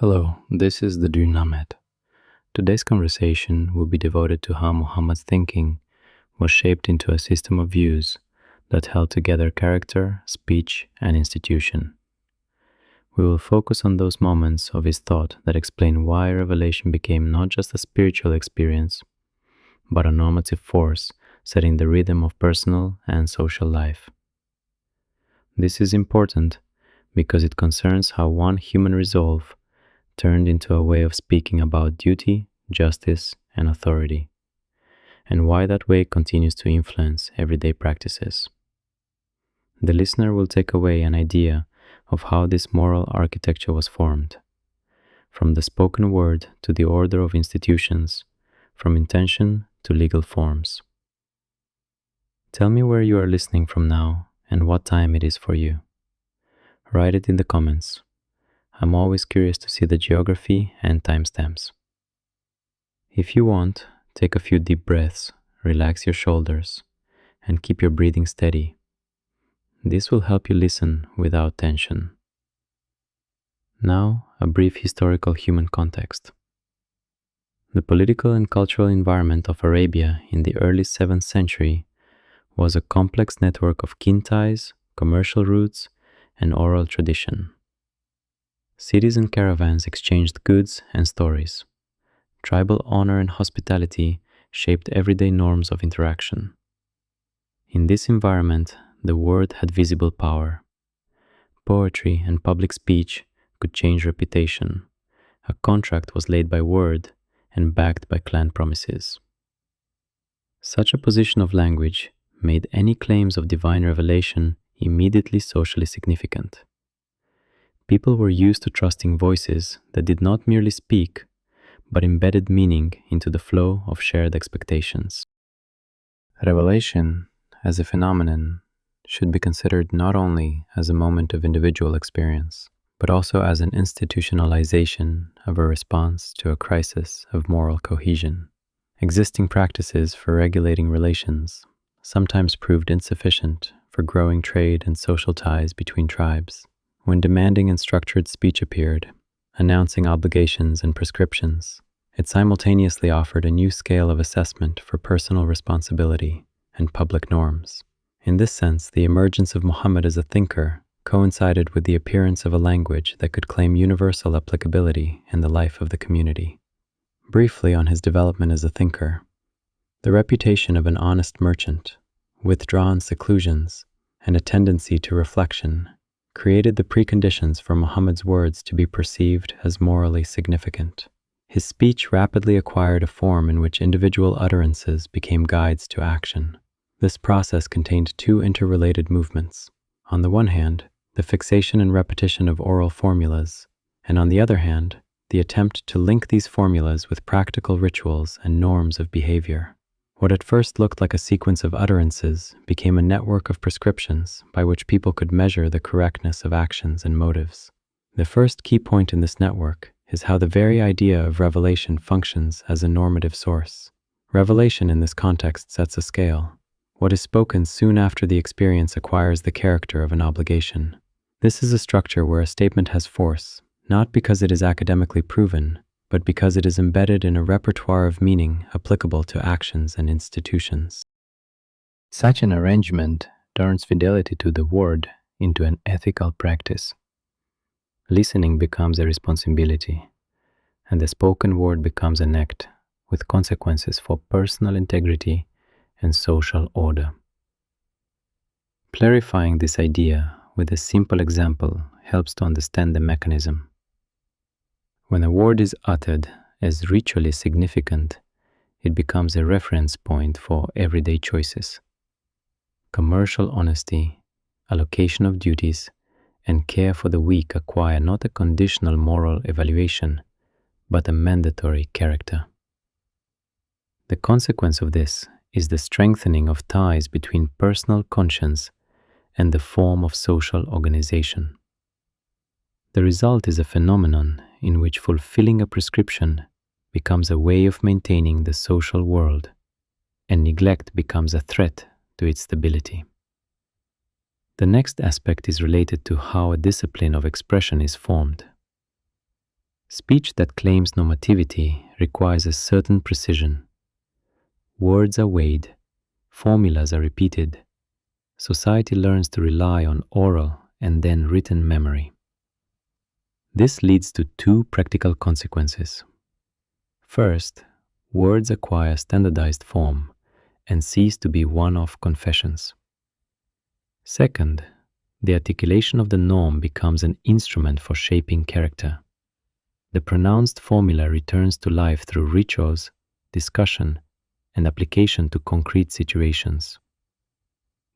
Hello, this is the Dream Nomad. Today's conversation will be devoted to how Muhammad's thinking was shaped into a system of views that held together character, speech, and institution. We will focus on those moments of his thought that explain why revelation became not just a spiritual experience, but a normative force setting the rhythm of personal and social life. This is important because it concerns how one human resolve turned into a way of speaking about duty, justice, and authority, and why that way continues to influence everyday practices. The listener will take away an idea of how this moral architecture was formed, from the spoken word to the order of institutions, from intention to legal forms. Tell me where you are listening from now and what time it is for you. Write it in the comments. I'm always curious to see the geography and timestamps. If you want, take a few deep breaths, relax your shoulders, and keep your breathing steady. This will help you listen without tension. Now, a brief historical human context. The political and cultural environment of Arabia in the early 7th century was a complex network of kin ties, commercial routes, and oral tradition. Cities and caravans exchanged goods and stories. Tribal honor and hospitality shaped everyday norms of interaction. In this environment, the word had visible power. Poetry and public speech could change reputation. A contract was laid by word and backed by clan promises. Such a position of language made any claims of divine revelation immediately socially significant. People were used to trusting voices that did not merely speak, but embedded meaning into the flow of shared expectations. Revelation, as a phenomenon, should be considered not only as a moment of individual experience, but also as an institutionalization of a response to a crisis of moral cohesion. Existing practices for regulating relations sometimes proved insufficient for growing trade and social ties between tribes. When demanding and structured speech appeared, announcing obligations and prescriptions, it simultaneously offered a new scale of assessment for personal responsibility and public norms. In this sense, the emergence of Muhammad as a thinker coincided with the appearance of a language that could claim universal applicability in the life of the community. Briefly on his development as a thinker, the reputation of an honest merchant, withdrawn seclusions, and a tendency to reflection created the preconditions for Muhammad's words to be perceived as morally significant. His speech rapidly acquired a form in which individual utterances became guides to action. This process contained two interrelated movements. On the one hand, the fixation and repetition of oral formulas, and on the other hand, the attempt to link these formulas with practical rituals and norms of behavior. What at first looked like a sequence of utterances became a network of prescriptions by which people could measure the correctness of actions and motives. The first key point in this network is how the very idea of revelation functions as a normative source. Revelation in this context sets a scale. What is spoken soon after the experience acquires the character of an obligation. This is a structure where a statement has force, not because it is academically proven, but because it is embedded in a repertoire of meaning applicable to actions and institutions. Such an arrangement turns fidelity to the word into an ethical practice. Listening becomes a responsibility, and the spoken word becomes an act with consequences for personal integrity and social order. Clarifying this idea with a simple example helps to understand the mechanism. When a word is uttered as ritually significant, it becomes a reference point for everyday choices. Commercial honesty, allocation of duties, and care for the weak acquire not a conditional moral evaluation, but a mandatory character. The consequence of this is the strengthening of ties between personal conscience and the form of social organization. The result is a phenomenon in which fulfilling a prescription becomes a way of maintaining the social world, and neglect becomes a threat to its stability. The next aspect is related to how a discipline of expression is formed. Speech that claims normativity requires a certain precision. Words are weighed, formulas are repeated. Society learns to rely on oral and then written memory. This leads to two practical consequences. First, words acquire standardized form and cease to be one-off confessions. Second, the articulation of the norm becomes an instrument for shaping character. The pronounced formula returns to life through rituals, discussion, and application to concrete situations.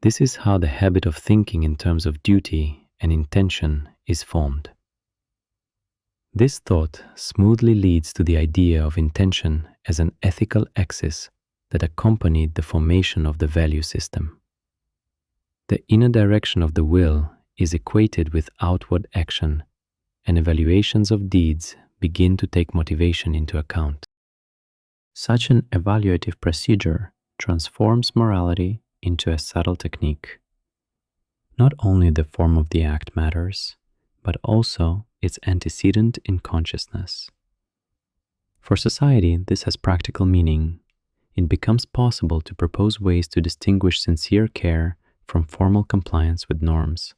This is how the habit of thinking in terms of duty and intention is formed. This thought smoothly leads to the idea of intention as an ethical axis that accompanied the formation of the value system. The inner direction of the will is equated with outward action, and evaluations of deeds begin to take motivation into account. Such an evaluative procedure transforms morality into a subtle technique. Not only the form of the act matters, but also its antecedent in consciousness. For society, this has practical meaning. It becomes possible to propose ways to distinguish sincere care from formal compliance with norms,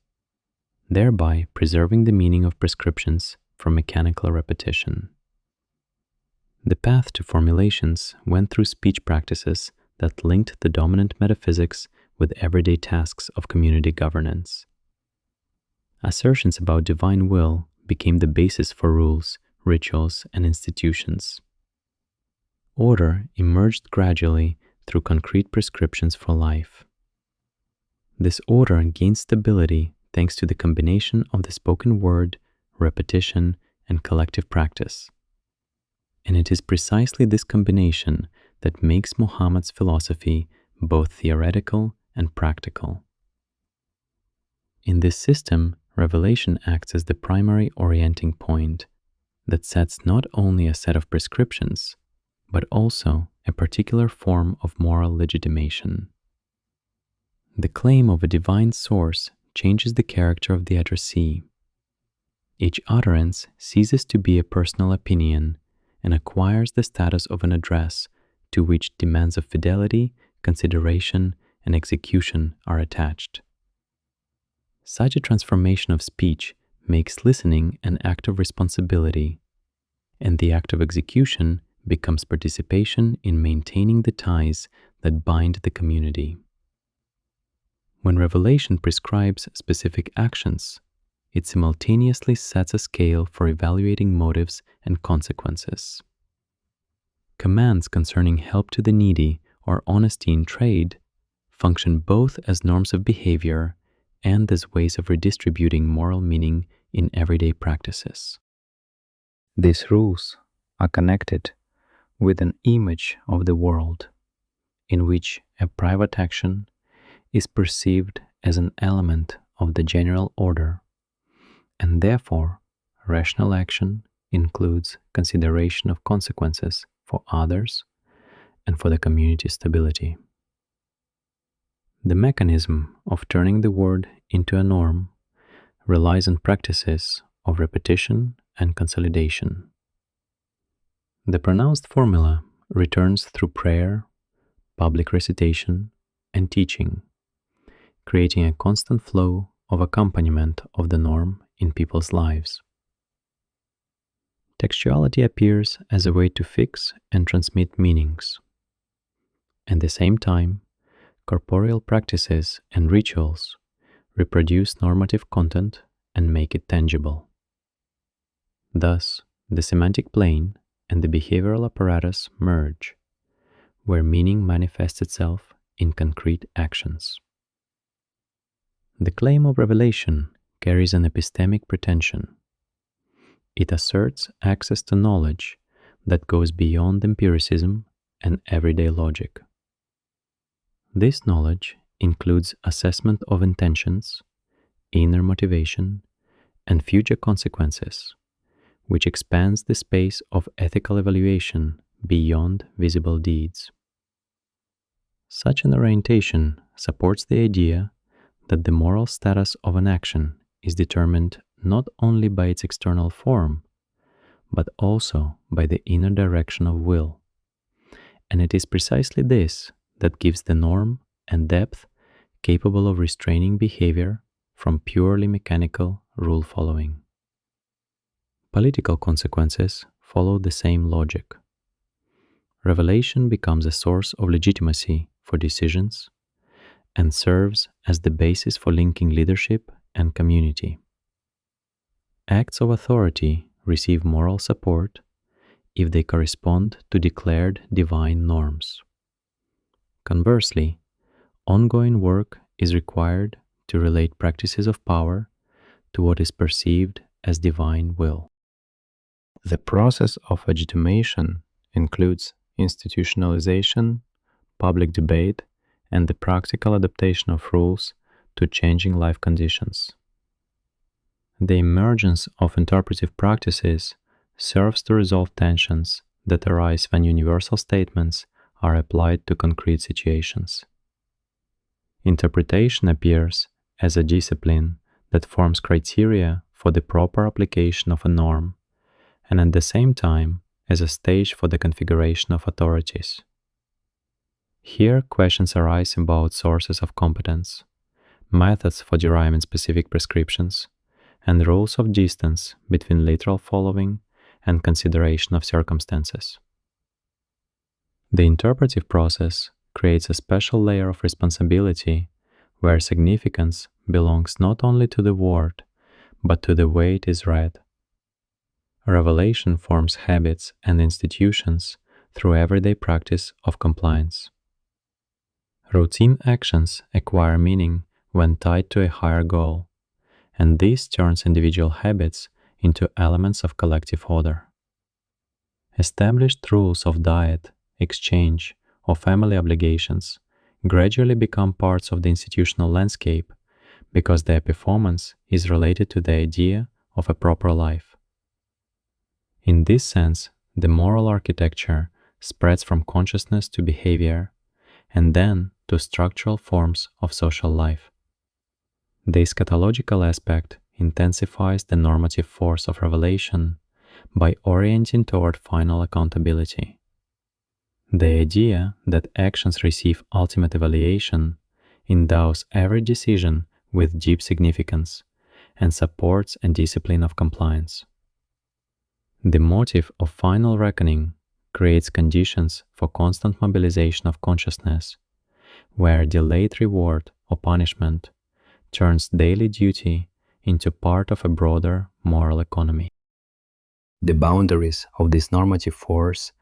thereby preserving the meaning of prescriptions from mechanical repetition. The path to formulations went through speech practices that linked the dominant metaphysics with everyday tasks of community governance. Assertions about divine will became the basis for rules, rituals, and institutions. Order emerged gradually through concrete prescriptions for life. This order gained stability thanks to the combination of the spoken word, repetition, and collective practice. And it is precisely this combination that makes Muhammad's philosophy both theoretical and practical. In this system, revelation acts as the primary orienting point that sets not only a set of prescriptions, but also a particular form of moral legitimation. The claim of a divine source changes the character of the addressee. Each utterance ceases to be a personal opinion and acquires the status of an address to which demands of fidelity, consideration, and execution are attached. Such a transformation of speech makes listening an act of responsibility, and the act of execution becomes participation in maintaining the ties that bind the community. When revelation prescribes specific actions, it simultaneously sets a scale for evaluating motives and consequences. Commands concerning help to the needy or honesty in trade function both as norms of behavior and as ways of redistributing moral meaning in everyday practices. These rules are connected with an image of the world in which a private action is perceived as an element of the general order, and therefore rational action includes consideration of consequences for others and for the community's stability. The mechanism of turning the word into a norm relies on practices of repetition and consolidation. The pronounced formula returns through prayer, public recitation, and teaching, creating a constant flow of accompaniment of the norm in people's lives. Textuality appears as a way to fix and transmit meanings. At the same time, corporeal practices and rituals reproduce normative content and make it tangible. Thus, the semantic plane and the behavioral apparatus merge, where meaning manifests itself in concrete actions. The claim of revelation carries an epistemic pretension. It asserts access to knowledge that goes beyond empiricism and everyday logic. This knowledge includes assessment of intentions, inner motivation, and future consequences, which expands the space of ethical evaluation beyond visible deeds. Such an orientation supports the idea that the moral status of an action is determined not only by its external form, but also by the inner direction of will. And it is precisely this that gives the norm and depth capable of restraining behavior from purely mechanical rule following. Political consequences follow the same logic. Revelation becomes a source of legitimacy for decisions and serves as the basis for linking leadership and community. Acts of authority receive moral support if they correspond to declared divine norms. Conversely, ongoing work is required to relate practices of power to what is perceived as divine will. The process of legitimation includes institutionalization, public debate, and the practical adaptation of rules to changing life conditions. The emergence of interpretive practices serves to resolve tensions that arise when universal statements are applied to concrete situations. Interpretation appears as a discipline that forms criteria for the proper application of a norm, and at the same time as a stage for the configuration of authorities. Here, questions arise about sources of competence, methods for deriving specific prescriptions, and rules of distance between literal following and consideration of circumstances. The interpretive process creates a special layer of responsibility where significance belongs not only to the word, but to the way it is read. Revelation forms habits and institutions through everyday practice of compliance. Routine actions acquire meaning when tied to a higher goal, and this turns individual habits into elements of collective order. Established rules of diet, exchange, or family obligations gradually become parts of the institutional landscape because their performance is related to the idea of a proper life. In this sense, the moral architecture spreads from consciousness to behavior and then to structural forms of social life. The eschatological aspect intensifies the normative force of revelation by orienting toward final accountability. The idea that actions receive ultimate evaluation endows every decision with deep significance and supports a discipline of compliance. The motive of final reckoning creates conditions for constant mobilization of consciousness, where delayed reward or punishment turns daily duty into part of a broader moral economy. The boundaries of this normative force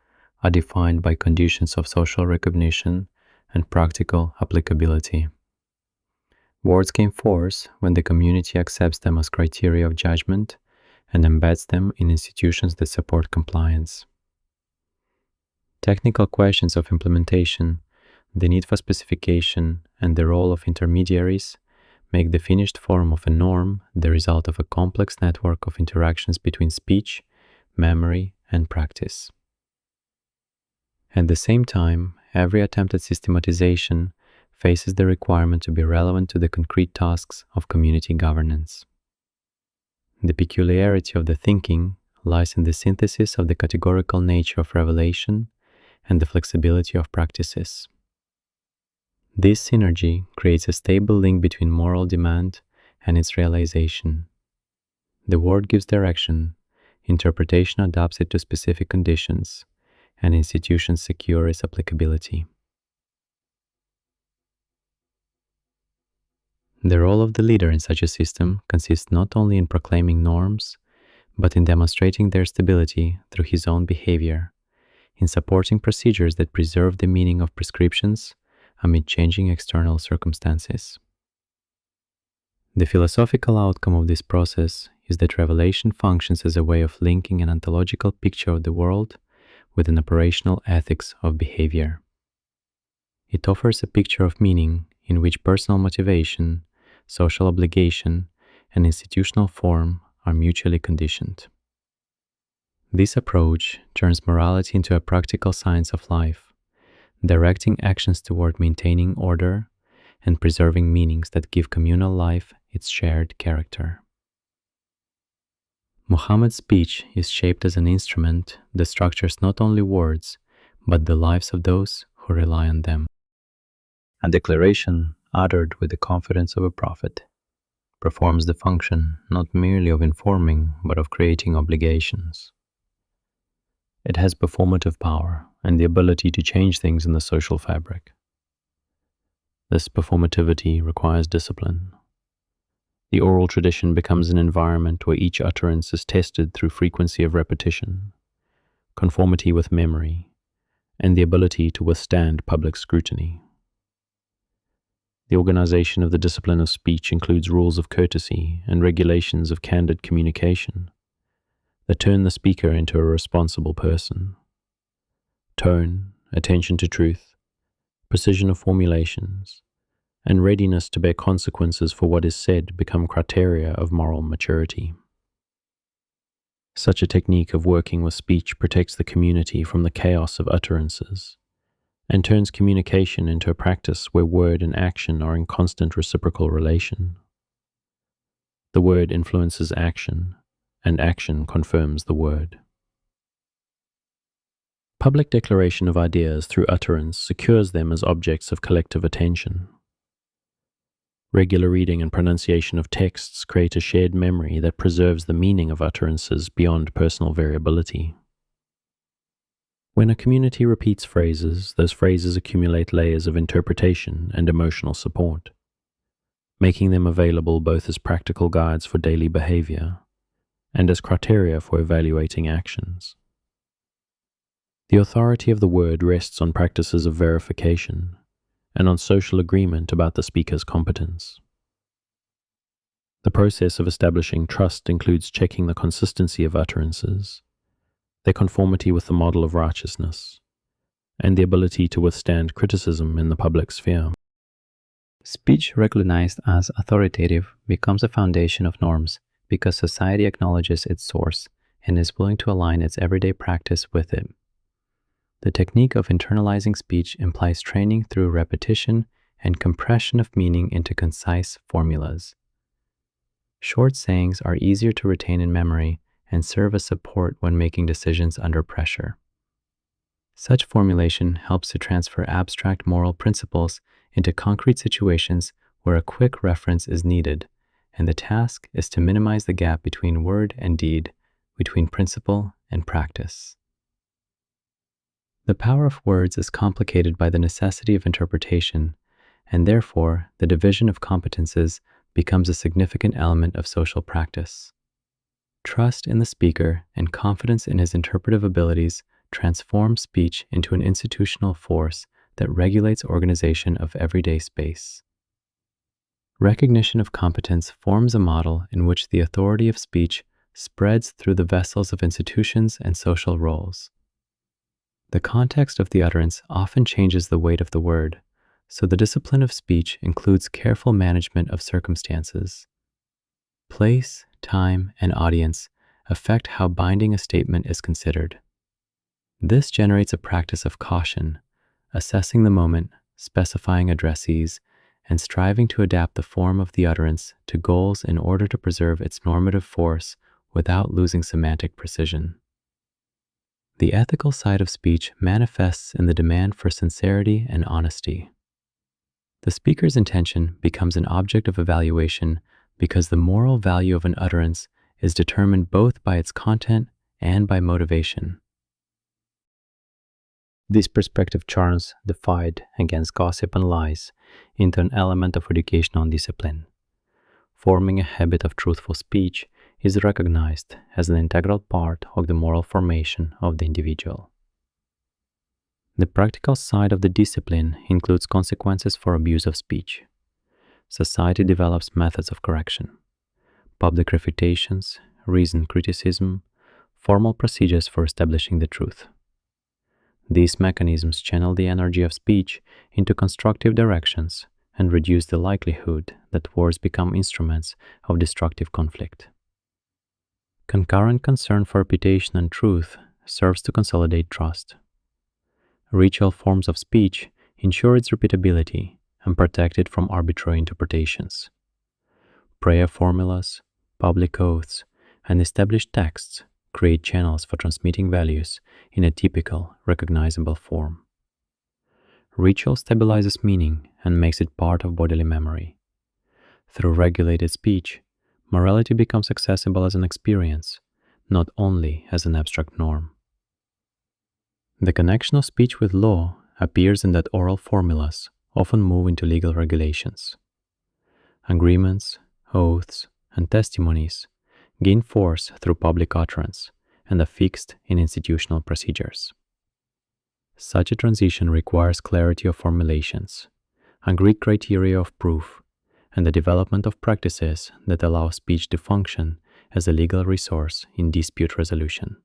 are defined by conditions of social recognition and practical applicability. Words gain force when the community accepts them as criteria of judgment and embeds them in institutions that support compliance. Technical questions of implementation, the need for specification, and the role of intermediaries make the finished form of a norm the result of a complex network of interactions between speech, memory, and practice. At the same time, every attempt at systematization faces the requirement to be relevant to the concrete tasks of community governance. The peculiarity of the thinking lies in the synthesis of the categorical nature of revelation and the flexibility of practices. This synergy creates a stable link between moral demand and its realization. The word gives direction, interpretation adapts it to specific conditions, and institutions secure its applicability. The role of the leader in such a system consists not only in proclaiming norms, but in demonstrating their stability through his own behavior, in supporting procedures that preserve the meaning of prescriptions amid changing external circumstances. The philosophical outcome of this process is that revelation functions as a way of linking an ontological picture of the world with an operational ethics of behavior. It offers a picture of meaning in which personal motivation, social obligation, and institutional form are mutually conditioned. This approach turns morality into a practical science of life, directing actions toward maintaining order and preserving meanings that give communal life its shared character. Muhammad's speech is shaped as an instrument that structures not only words, but the lives of those who rely on them. A declaration uttered with the confidence of a prophet performs the function not merely of informing, but of creating obligations. It has performative power and the ability to change things in the social fabric. This performativity requires discipline. The oral tradition becomes an environment where each utterance is tested through frequency of repetition, conformity with memory, and the ability to withstand public scrutiny. The organization of the discipline of speech includes rules of courtesy and regulations of candid communication that turn the speaker into a responsible person. Tone, attention to truth, precision of formulations, and readiness to bear consequences for what is said become criteria of moral maturity. Such a technique of working with speech protects the community from the chaos of utterances and turns communication into a practice where word and action are in constant reciprocal relation. The word influences action, and action confirms the word. Public declaration of ideas through utterance secures them as objects of collective attention. Regular reading and pronunciation of texts create a shared memory that preserves the meaning of utterances beyond personal variability. When a community repeats phrases, those phrases accumulate layers of interpretation and emotional support, making them available both as practical guides for daily behavior and as criteria for evaluating actions. The authority of the word rests on practices of verification and on social agreement about the speaker's competence. The process of establishing trust includes checking the consistency of utterances, their conformity with the model of righteousness, and the ability to withstand criticism in the public sphere. Speech recognized as authoritative becomes a foundation of norms because society acknowledges its source and is willing to align its everyday practice with it. The technique of internalizing speech implies training through repetition and compression of meaning into concise formulas. Short sayings are easier to retain in memory and serve as support when making decisions under pressure. Such formulation helps to transfer abstract moral principles into concrete situations where a quick reference is needed, and the task is to minimize the gap between word and deed, between principle and practice. The power of words is complicated by the necessity of interpretation, and therefore the division of competences becomes a significant element of social practice. Trust in the speaker and confidence in his interpretive abilities transform speech into an institutional force that regulates organization of everyday space. Recognition of competence forms a model in which the authority of speech spreads through the vessels of institutions and social roles. The context of the utterance often changes the weight of the word, so the discipline of speech includes careful management of circumstances. Place, time, and audience affect how binding a statement is considered. This generates a practice of caution, assessing the moment, specifying addressees, and striving to adapt the form of the utterance to goals in order to preserve its normative force without losing semantic precision. The ethical side of speech manifests in the demand for sincerity and honesty. The speaker's intention becomes an object of evaluation because the moral value of an utterance is determined both by its content and by motivation. This perspective turns the fight against gossip and lies into an element of educational discipline. Forming a habit of truthful speech is recognized as an integral part of the moral formation of the individual. The practical side of the discipline includes consequences for abuse of speech. Society develops methods of correction, public refutations, reasoned criticism, formal procedures for establishing the truth. These mechanisms channel the energy of speech into constructive directions and reduce the likelihood that words become instruments of destructive conflict. Concurrent concern for reputation and truth serves to consolidate trust. Ritual forms of speech ensure its repeatability and protect it from arbitrary interpretations. Prayer formulas, public oaths, and established texts create channels for transmitting values in a typical, recognizable form. Ritual stabilizes meaning and makes it part of bodily memory. Through regulated speech, morality becomes accessible as an experience, not only as an abstract norm. The connection of speech with law appears in that oral formulas often move into legal regulations. Agreements, oaths, and testimonies gain force through public utterance and are fixed in institutional procedures. Such a transition requires clarity of formulations, agreed criteria of proof, and the development of practices that allow speech to function as a legal resource in dispute resolution.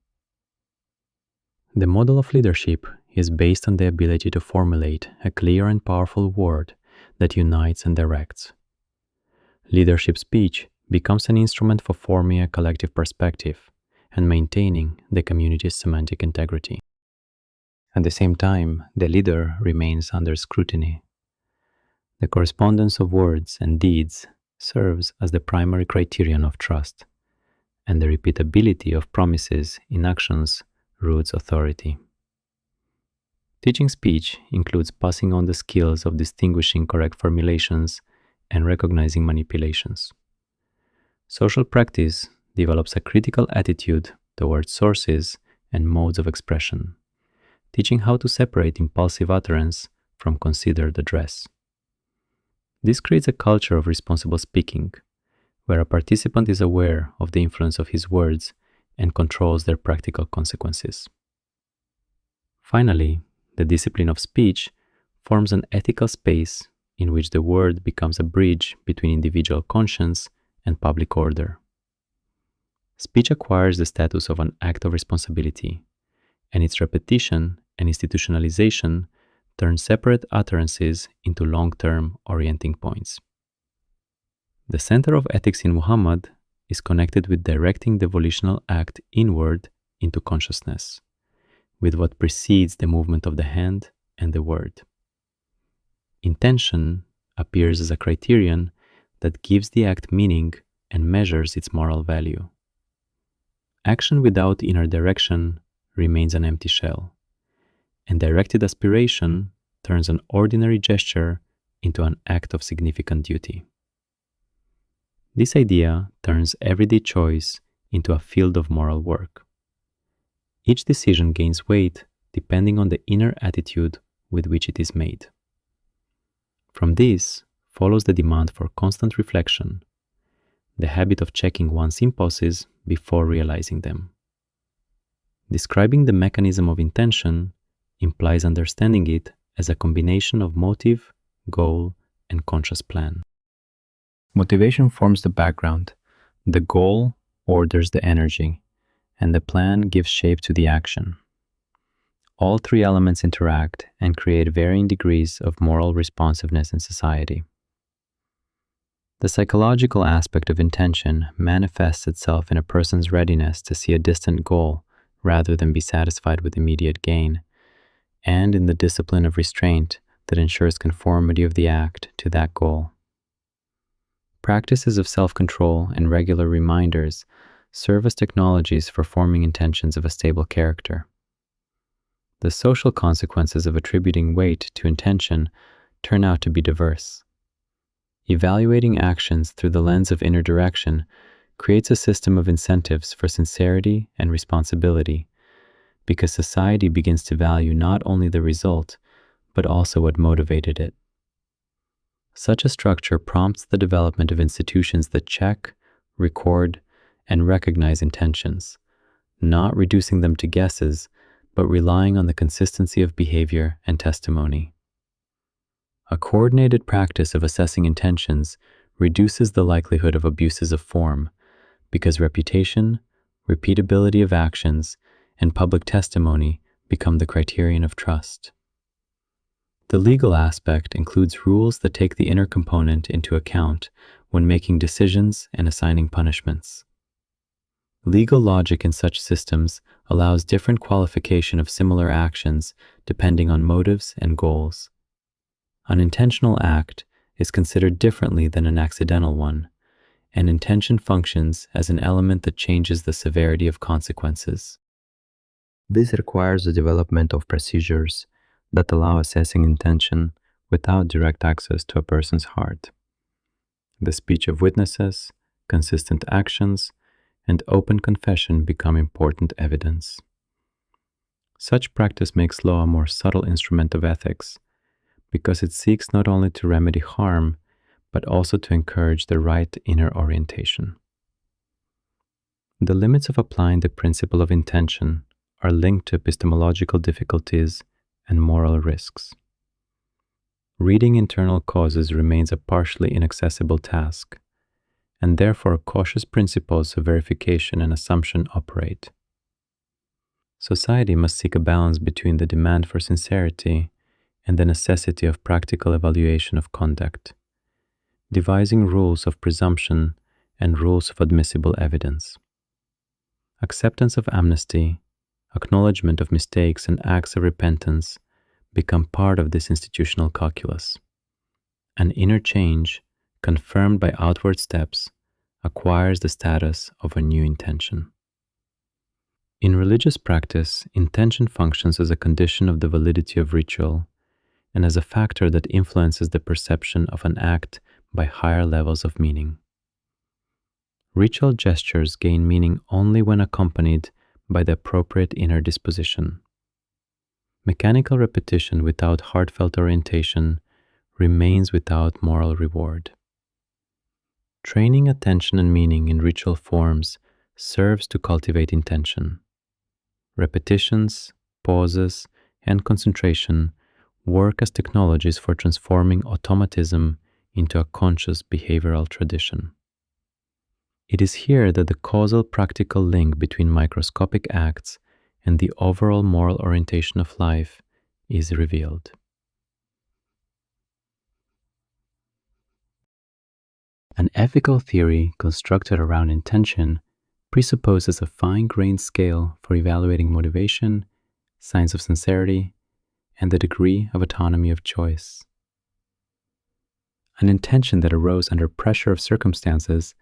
The model of leadership is based on the ability to formulate a clear and powerful word that unites and directs. Leadership speech becomes an instrument for forming a collective perspective and maintaining the community's semantic integrity. At the same time, the leader remains under scrutiny. The correspondence of words and deeds serves as the primary criterion of trust, and the repeatability of promises in actions roots authority. Teaching speech includes passing on the skills of distinguishing correct formulations and recognizing manipulations. Social practice develops a critical attitude towards sources and modes of expression, teaching how to separate impulsive utterance from considered address. This creates a culture of responsible speaking, where a participant is aware of the influence of his words and controls their practical consequences. Finally, the discipline of speech forms an ethical space in which the word becomes a bridge between individual conscience and public order. Speech acquires the status of an act of responsibility, and its repetition and institutionalization turn separate utterances into long-term orienting points. The center of ethics in Muhammad is connected with directing the volitional act inward into consciousness, with what precedes the movement of the hand and the word. Intention appears as a criterion that gives the act meaning and measures its moral value. Action without inner direction remains an empty shell, and directed aspiration turns an ordinary gesture into an act of significant duty. This idea turns everyday choice into a field of moral work. Each decision gains weight depending on the inner attitude with which it is made. From this follows the demand for constant reflection, the habit of checking one's impulses before realizing them. Describing the mechanism of intention implies understanding it as a combination of motive, goal, and conscious plan. Motivation forms the background, the goal orders the energy, and the plan gives shape to the action. All three elements interact and create varying degrees of moral responsiveness in society. The psychological aspect of intention manifests itself in a person's readiness to see a distant goal rather than be satisfied with immediate gain, and in the discipline of restraint that ensures conformity of the act to that goal. Practices of self-control and regular reminders serve as technologies for forming intentions of a stable character. The social consequences of attributing weight to intention turn out to be diverse. Evaluating actions through the lens of inner direction creates a system of incentives for sincerity and responsibility, because society begins to value not only the result, but also what motivated it. Such a structure prompts the development of institutions that check, record, and recognize intentions, not reducing them to guesses, but relying on the consistency of behavior and testimony. A coordinated practice of assessing intentions reduces the likelihood of abuses of form, because reputation, repeatability of actions, and public testimony become the criterion of trust. The legal aspect includes rules that take the inner component into account when making decisions and assigning punishments. Legal logic in such systems allows different qualification of similar actions depending on motives and goals. An intentional act is considered differently than an accidental one, and intention functions as an element that changes the severity of consequences. This requires the development of procedures that allow assessing intention without direct access to a person's heart. The speech of witnesses, consistent actions, and open confession become important evidence. Such practice makes law a more subtle instrument of ethics, because it seeks not only to remedy harm, but also to encourage the right inner orientation. The limits of applying the principle of intention are linked to epistemological difficulties and moral risks. Reading internal causes remains a partially inaccessible task, and therefore cautious principles of verification and assumption operate. Society must seek a balance between the demand for sincerity and the necessity of practical evaluation of conduct, devising rules of presumption and rules of admissible evidence. Acceptance of amnesty, acknowledgement of mistakes, and acts of repentance become part of this institutional calculus. An inner change, confirmed by outward steps, acquires the status of a new intention. In religious practice, intention functions as a condition of the validity of ritual and as a factor that influences the perception of an act by higher levels of meaning. Ritual gestures gain meaning only when accompanied by the appropriate inner disposition. Mechanical repetition without heartfelt orientation remains without moral reward. Training attention and meaning in ritual forms serves to cultivate intention. Repetitions, pauses, and concentration work as technologies for transforming automatism into a conscious behavioral tradition. It is here that the causal practical link between microscopic acts and the overall moral orientation of life is revealed. An ethical theory constructed around intention presupposes a fine-grained scale for evaluating motivation, signs of sincerity, and the degree of autonomy of choice. An intention that arose under pressure of circumstances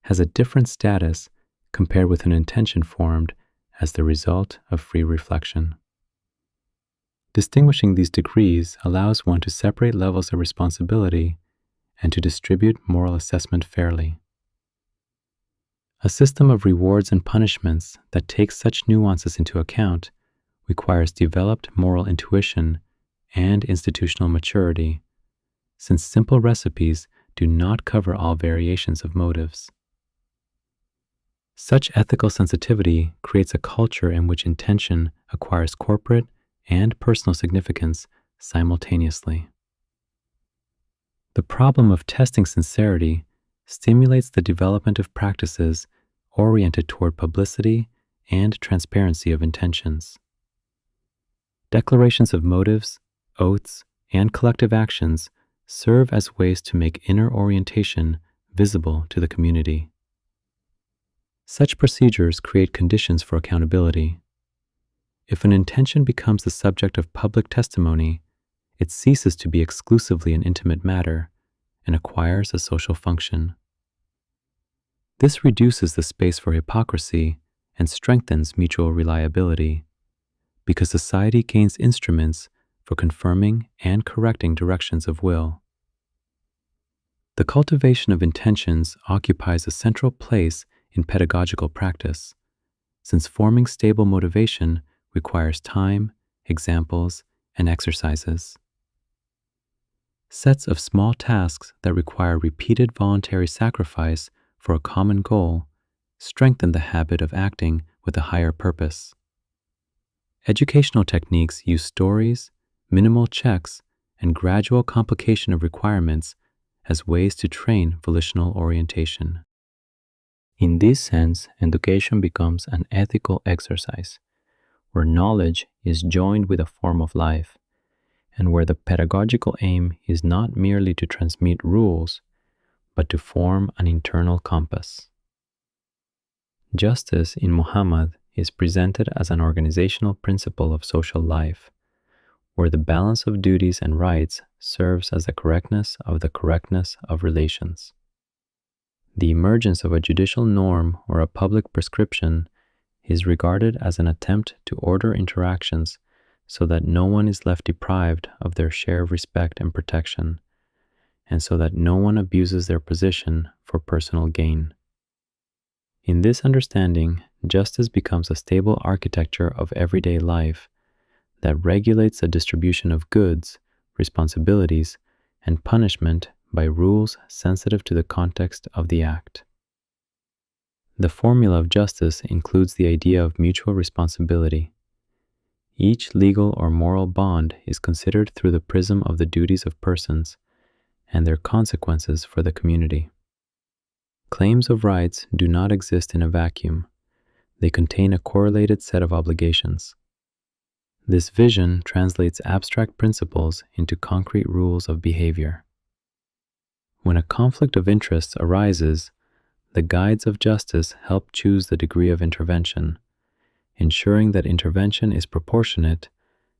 has a different status compared with an intention formed as the result of free reflection. Distinguishing these degrees allows one to separate levels of responsibility and to distribute moral assessment fairly. A system of rewards and punishments that takes such nuances into account requires developed moral intuition and institutional maturity, since simple recipes do not cover all variations of motives. Such ethical sensitivity creates a culture in which intention acquires corporate and personal significance simultaneously. The problem of testing sincerity stimulates the development of practices oriented toward publicity and transparency of intentions. Declarations of motives, oaths, and collective actions serve as ways to make inner orientation visible to the community. Such procedures create conditions for accountability. If an intention becomes the subject of public testimony, it ceases to be exclusively an intimate matter and acquires a social function. This reduces the space for hypocrisy and strengthens mutual reliability, because society gains instruments for confirming and correcting directions of will. The cultivation of intentions occupies a central place in pedagogical practice, since forming stable motivation requires time, examples, and exercises. Sets of small tasks that require repeated voluntary sacrifice for a common goal strengthen the habit of acting with a higher purpose. Educational techniques use stories, minimal checks, and gradual complication of requirements as ways to train volitional orientation. In this sense, education becomes an ethical exercise, where knowledge is joined with a form of life, and where the pedagogical aim is not merely to transmit rules, but to form an internal compass. Justice in Muhammad is presented as an organizational principle of social life, where the balance of duties and rights serves as the correctness of relations. The emergence of a judicial norm or a public prescription is regarded as an attempt to order interactions so that no one is left deprived of their share of respect and protection, and so that no one abuses their position for personal gain. In this understanding, justice becomes a stable architecture of everyday life that regulates the distribution of goods, responsibilities, and punishment by rules sensitive to the context of the act. The formula of justice includes the idea of mutual responsibility. Each legal or moral bond is considered through the prism of the duties of persons and their consequences for the community. Claims of rights do not exist in a vacuum. They contain a correlated set of obligations. This vision translates abstract principles into concrete rules of behavior. When a conflict of interests arises, the guides of justice help choose the degree of intervention, ensuring that intervention is proportionate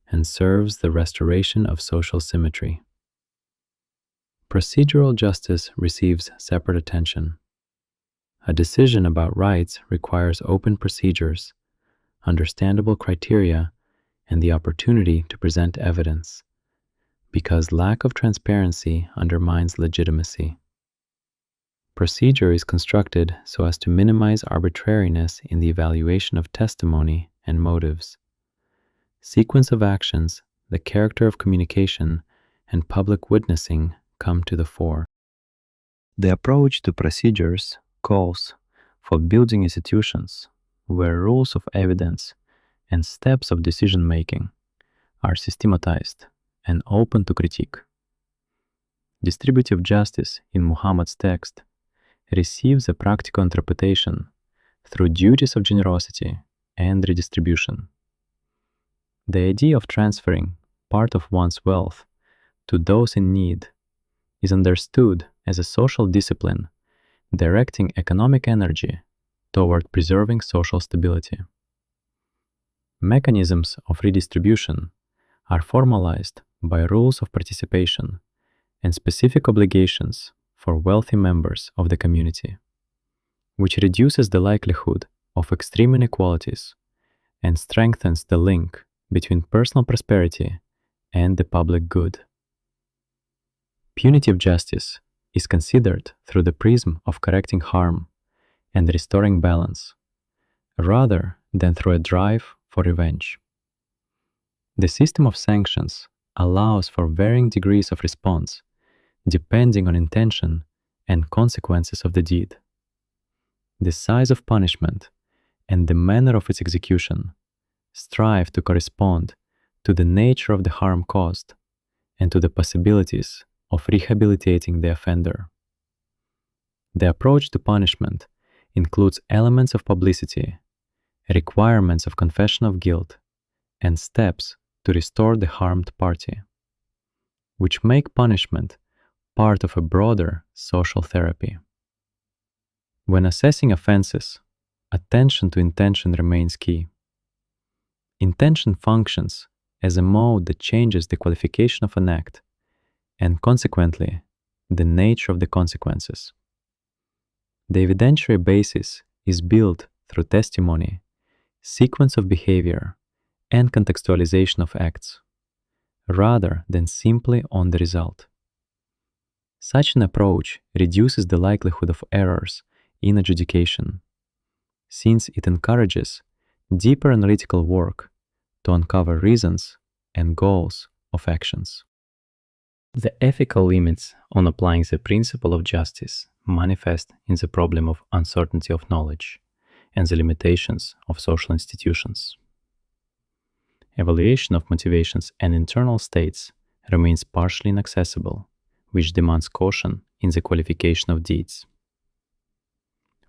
and serves the restoration of social symmetry. Procedural justice receives separate attention. A decision about rights requires open procedures, understandable criteria, and the opportunity to present evidence, because lack of transparency undermines legitimacy. Procedure is constructed so as to minimize arbitrariness in the evaluation of testimony and motives. Sequence of actions, the character of communication, and public witnessing come to the fore. The approach to procedures calls for building institutions where rules of evidence and steps of decision-making are systematized and open to critique. Distributive justice in Muhammad's text receives a practical interpretation through duties of generosity and redistribution. The idea of transferring part of one's wealth to those in need is understood as a social discipline directing economic energy toward preserving social stability. Mechanisms of redistribution are formalized by rules of participation and specific obligations for wealthy members of the community, which reduces the likelihood of extreme inequalities and strengthens the link between personal prosperity and the public good. Punitive justice is considered through the prism of correcting harm and restoring balance, rather than through a drive for revenge. The system of sanctions allows for varying degrees of response, depending on intention and consequences of the deed. The size of punishment and the manner of its execution strive to correspond to the nature of the harm caused and to the possibilities of rehabilitating the offender. The approach to punishment includes elements of publicity, requirements of confession of guilt, and steps to restore the harmed party, which make punishment part of a broader social therapy. When assessing offenses, attention to intention remains key. Intention functions as a mode that changes the qualification of an act and consequently the nature of the consequences. The evidentiary basis is built through testimony, sequence of behavior, and contextualization of acts, rather than simply on the result. Such an approach reduces the likelihood of errors in adjudication, since it encourages deeper analytical work to uncover reasons and goals of actions. The ethical limits on applying the principle of justice manifest in the problem of uncertainty of knowledge and the limitations of social institutions. Evaluation of motivations and internal states remains partially inaccessible, which demands caution in the qualification of deeds.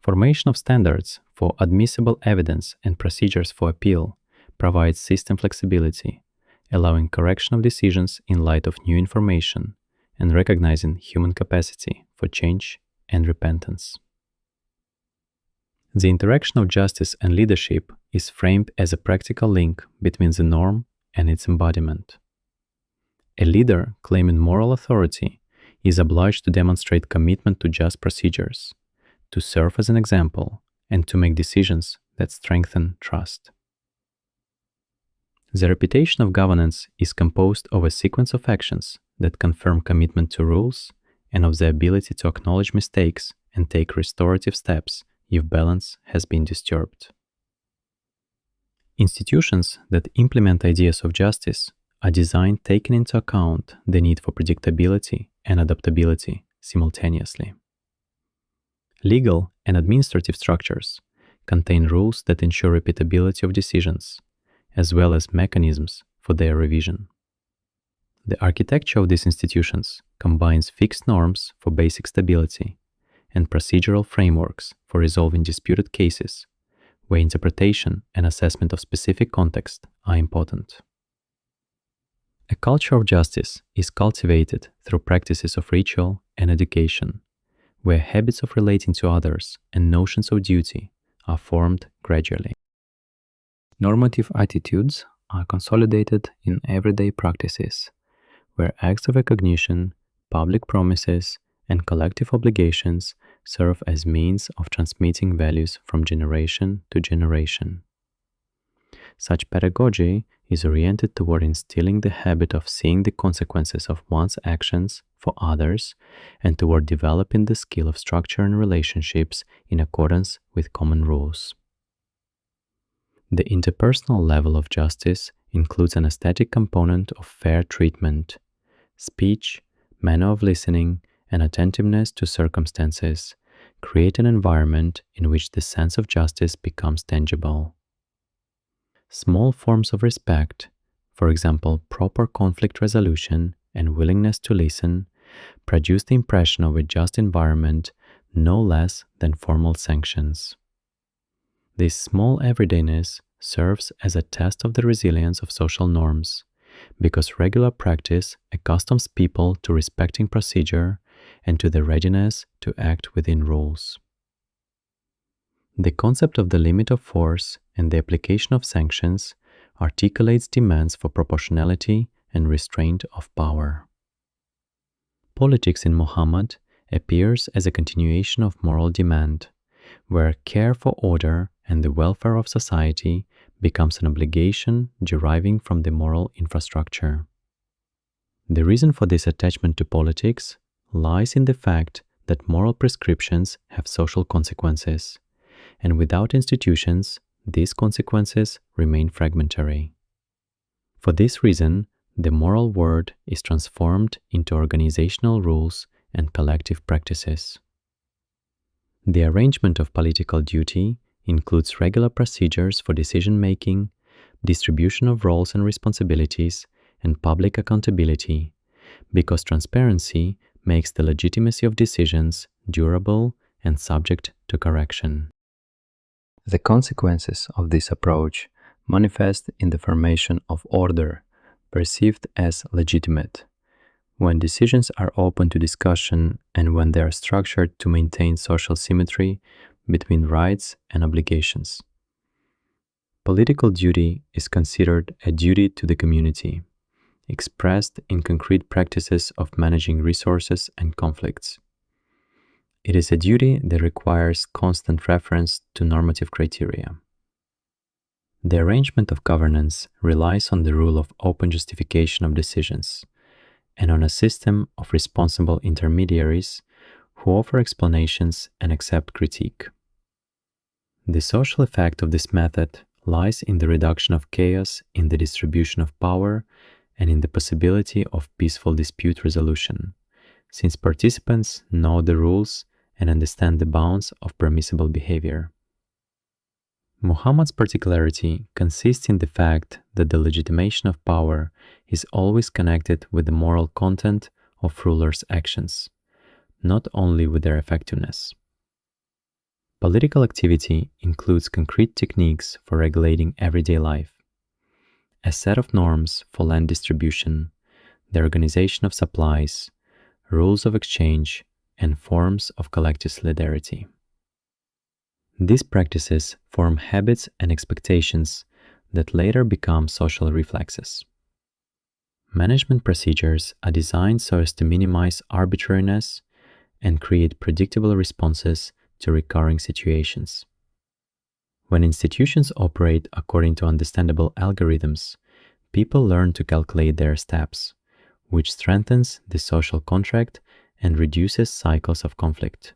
Formation of standards for admissible evidence and procedures for appeal provides system flexibility, allowing correction of decisions in light of new information and recognizing human capacity for change and repentance. The interaction of justice and leadership is framed as a practical link between the norm and its embodiment. A leader claiming moral authority is obliged to demonstrate commitment to just procedures, to serve as an example, and to make decisions that strengthen trust. The reputation of governance is composed of a sequence of actions that confirm commitment to rules and of the ability to acknowledge mistakes and take restorative steps if balance has been disturbed. Institutions that implement ideas of justice are designed taking into account the need for predictability and adaptability simultaneously. Legal and administrative structures contain rules that ensure repeatability of decisions, as well as mechanisms for their revision. The architecture of these institutions combines fixed norms for basic stability and procedural frameworks for resolving disputed cases, where interpretation and assessment of specific context are important. A culture of justice is cultivated through practices of ritual and education, where habits of relating to others and notions of duty are formed gradually. Normative attitudes are consolidated in everyday practices, where acts of recognition, public promises, and collective obligations serve as means of transmitting values from generation to generation. Such pedagogy is oriented toward instilling the habit of seeing the consequences of one's actions for others and toward developing the skill of structuring relationships in accordance with common rules. The interpersonal level of justice includes an aesthetic component of fair treatment. Speech, manner of listening, and attentiveness to circumstances create an environment in which the sense of justice becomes tangible. Small forms of respect, for example, proper conflict resolution and willingness to listen, produce the impression of a just environment no less than formal sanctions. This small everydayness serves as a test of the resilience of social norms, because regular practice accustoms people to respecting procedure and to the readiness to act within rules. The concept of the limit of force and the application of sanctions articulates demands for proportionality and restraint of power. Politics in Muhammad appears as a continuation of moral demand, where care for order and the welfare of society becomes an obligation deriving from the moral infrastructure. The reason for this attachment to politics lies in the fact that moral prescriptions have social consequences, and without institutions, these consequences remain fragmentary. For this reason, the moral world is transformed into organizational rules and collective practices. The arrangement of political duty includes regular procedures for decision-making, distribution of roles and responsibilities, and public accountability, because transparency makes the legitimacy of decisions durable and subject to correction. The consequences of this approach manifest in the formation of order, perceived as legitimate, when decisions are open to discussion and when they are structured to maintain social symmetry between rights and obligations. Political duty is considered a duty to the community, expressed in concrete practices of managing resources and conflicts. It is a duty that requires constant reference to normative criteria. The arrangement of governance relies on the rule of open justification of decisions, and on a system of responsible intermediaries who offer explanations and accept critique. The social effect of this method lies in the reduction of chaos in the distribution of power and in the possibility of peaceful dispute resolution, since participants know the rules and understand the bounds of permissible behavior. Muhammad's particularity consists in the fact that the legitimation of power is always connected with the moral content of rulers' actions, not only with their effectiveness. Political activity includes concrete techniques for regulating everyday life, a set of norms for land distribution, the organization of supplies, rules of exchange, and forms of collective solidarity. These practices form habits and expectations that later become social reflexes. Management procedures are designed so as to minimize arbitrariness and create predictable responses to recurring situations. When institutions operate according to understandable algorithms, people learn to calculate their steps, which strengthens the social contract and reduces cycles of conflict.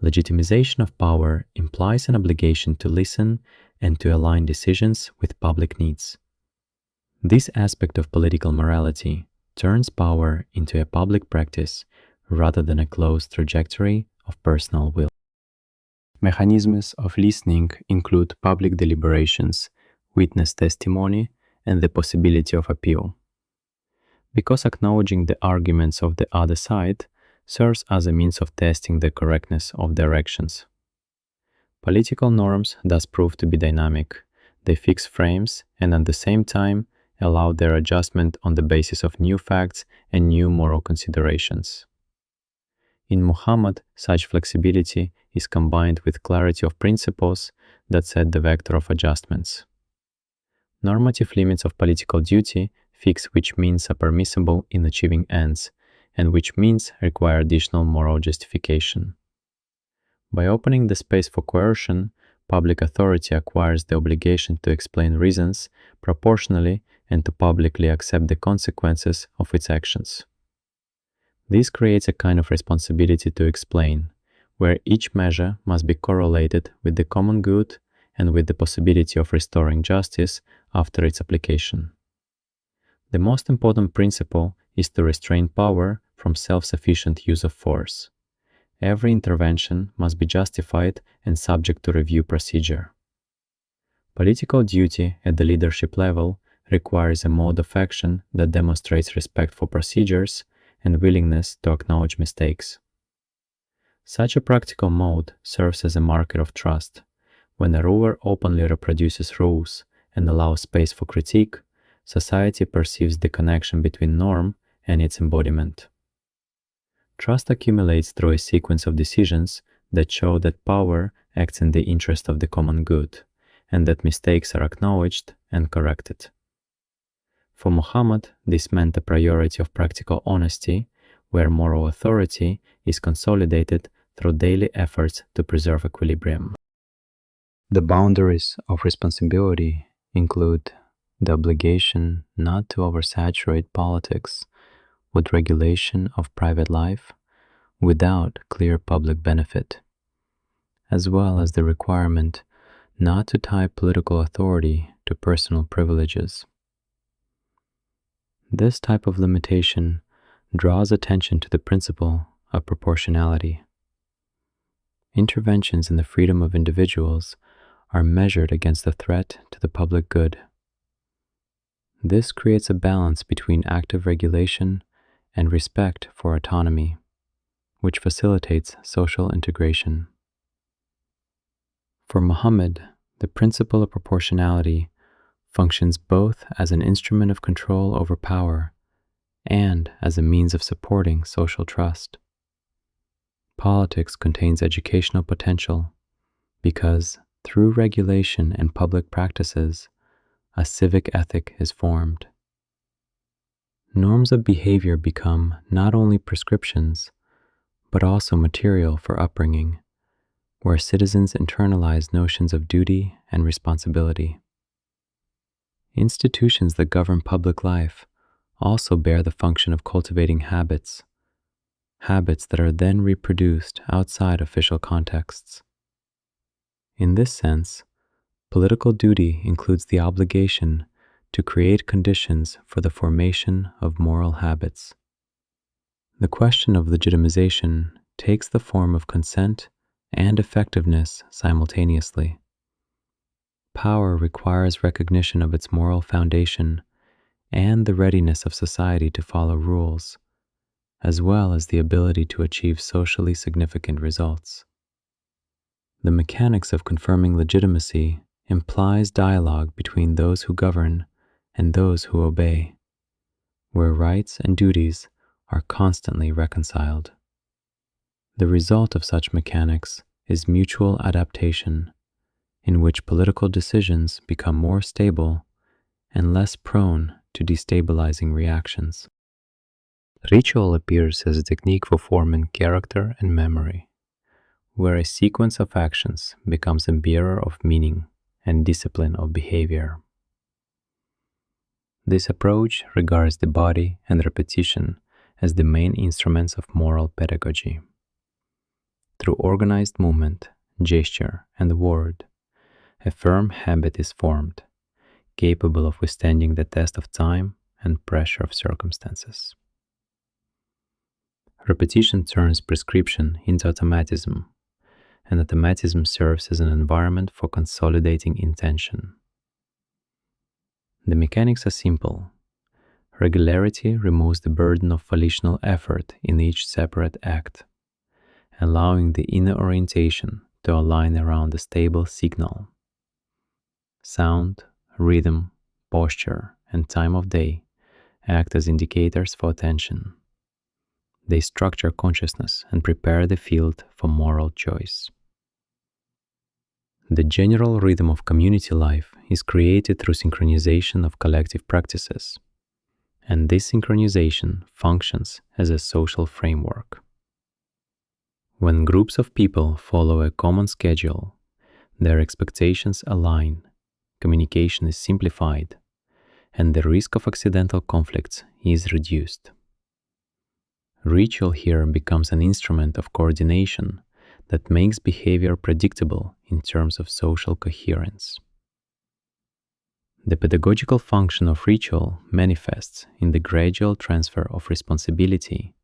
Legitimization of power implies an obligation to listen and to align decisions with public needs. This aspect of political morality turns power into a public practice rather than a closed trajectory of personal will. Mechanisms of listening include public deliberations, witness testimony, and the possibility of appeal. Because acknowledging the arguments of the other side serves as a means of testing the correctness of their actions. Political norms thus prove to be dynamic. They fix frames and at the same time allow their adjustment on the basis of new facts and new moral considerations. In Muhammad, such flexibility is combined with clarity of principles that set the vector of adjustments. Normative limits of political duty fix which means are permissible in achieving ends, and which means require additional moral justification. By opening the space for coercion, public authority acquires the obligation to explain reasons proportionally and to publicly accept the consequences of its actions. This creates a kind of responsibility to explain, where each measure must be correlated with the common good and with the possibility of restoring justice after its application. The most important principle is to restrain power from self-sufficient use of force. Every intervention must be justified and subject to review procedure. Political duty at the leadership level requires a mode of action that demonstrates respect for procedures and willingness to acknowledge mistakes. Such a practical mode serves as a marker of trust. When a ruler openly reproduces rules and allows space for critique, society perceives the connection between norm and its embodiment. Trust accumulates through a sequence of decisions that show that power acts in the interest of the common good, and that mistakes are acknowledged and corrected. For Muhammad, this meant a priority of practical honesty, where moral authority is consolidated through daily efforts to preserve equilibrium. The boundaries of responsibility include the obligation not to oversaturate politics with regulation of private life without clear public benefit, as well as the requirement not to tie political authority to personal privileges. This type of limitation draws attention to the principle of proportionality. Interventions in the freedom of individuals are measured against the threat to the public good. This creates a balance between active regulation and respect for autonomy, which facilitates social integration. For Muhammad, the principle of proportionality functions both as an instrument of control over power and as a means of supporting social trust. Politics contains educational potential because, through regulation and public practices, a civic ethic is formed. Norms of behavior become not only prescriptions, but also material for upbringing, where citizens internalize notions of duty and responsibility. Institutions that govern public life also bear the function of cultivating habits that are then reproduced outside official contexts. In this sense, political duty includes the obligation to create conditions for the formation of moral habits. The question of legitimization takes the form of consent and effectiveness simultaneously. Power requires recognition of its moral foundation and the readiness of society to follow rules, as well as the ability to achieve socially significant results. The mechanics of confirming legitimacy implies dialogue between those who govern and those who obey, where rights and duties are constantly reconciled. The result of such mechanics is mutual adaptation, in which political decisions become more stable and less prone to destabilizing reactions. Ritual appears as a technique for forming character and memory, where a sequence of actions becomes a bearer of meaning and discipline of behavior. This approach regards the body and repetition as the main instruments of moral pedagogy. Through organized movement, gesture, and word, a firm habit is formed, capable of withstanding the test of time and pressure of circumstances. Repetition turns prescription into automatism, and automatism serves as an environment for consolidating intention. The mechanics are simple. Regularity removes the burden of volitional effort in each separate act, allowing the inner orientation to align around a stable signal. Sound, rhythm, posture, and time of day act as indicators for attention. They structure consciousness and prepare the field for moral choice. The general rhythm of community life is created through synchronization of collective practices, and this synchronization functions as a social framework. When groups of people follow a common schedule, their expectations align, communication is simplified, and the risk of accidental conflicts is reduced. Ritual here becomes an instrument of coordination that makes behavior predictable in terms of social coherence. The pedagogical function of ritual manifests in the gradual transfer of responsibility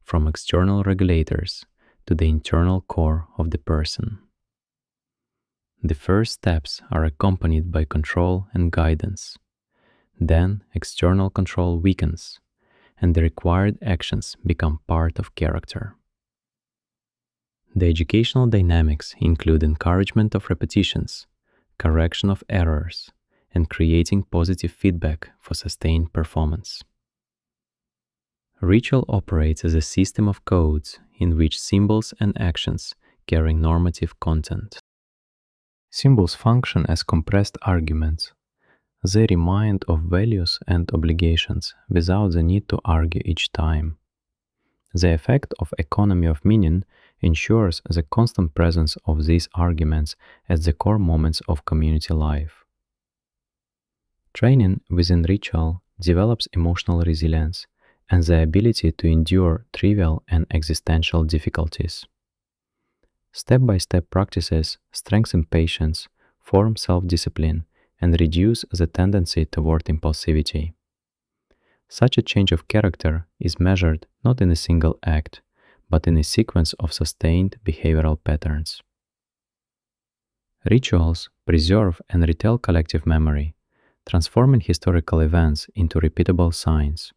from external regulators to the internal core of the person. The first steps are accompanied by control and guidance. Then external control weakens, and the required actions become part of character. The educational dynamics include encouragement of repetitions, correction of errors, and creating positive feedback for sustained performance. Ritual operates as a system of codes in which symbols and actions carry normative content. Symbols function as compressed arguments. They remind of values and obligations without the need to argue each time. The effect of economy of meaning ensures the constant presence of these arguments at the core moments of community life. Training within ritual develops emotional resilience and the ability to endure trivial and existential difficulties. Step-by-step practices strengthen patience, form self-discipline, and reduce the tendency toward impulsivity. Such a change of character is measured not in a single act, but in a sequence of sustained behavioral patterns. Rituals preserve and retell collective memory, transforming historical events into repeatable signs.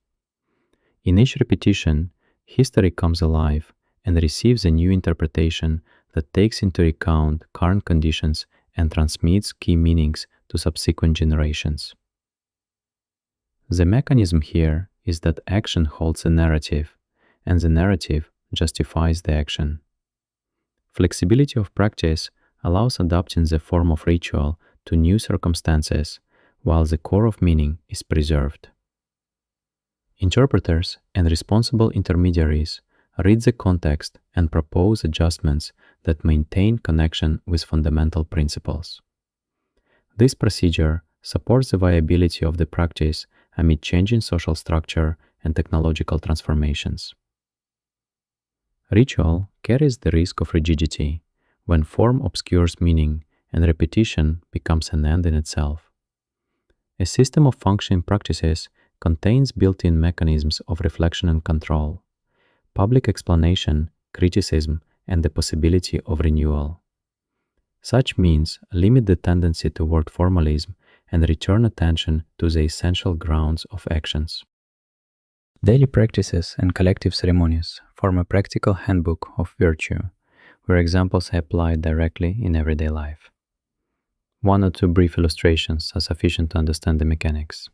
In each repetition, history comes alive and receives a new interpretation that takes into account current conditions and transmits key meanings to subsequent generations. The mechanism here is that action holds a narrative, and the narrative justifies the action. Flexibility of practice allows adapting the form of ritual to new circumstances, while the core of meaning is preserved. Interpreters and responsible intermediaries read the context and propose adjustments that maintain connection with fundamental principles. This procedure supports the viability of the practice amid changing social structure and technological transformations. Ritual carries the risk of rigidity when form obscures meaning and repetition becomes an end in itself. A system of functioning practices contains built-in mechanisms of reflection and control, public explanation, criticism, and the possibility of renewal. Such means limit the tendency toward formalism and return attention to the essential grounds of actions. Daily practices and collective ceremonies form a practical handbook of virtue, where examples are applied directly in everyday life. One or two brief illustrations are sufficient to understand the mechanics.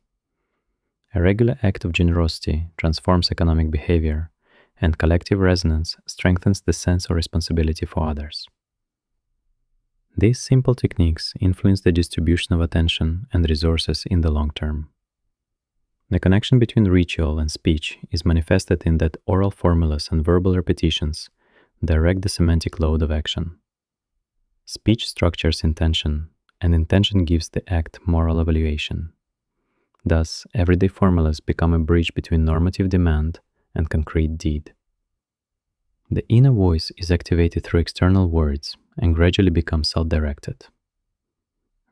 A regular act of generosity transforms economic behavior, and collective resonance strengthens the sense of responsibility for others. These simple techniques influence the distribution of attention and resources in the long term. The connection between ritual and speech is manifested in that oral formulas and verbal repetitions direct the semantic load of action. Speech structures intention, and intention gives the act moral evaluation. Thus, everyday formulas become a bridge between normative demand and concrete deed. The inner voice is activated through external words and gradually becomes self-directed.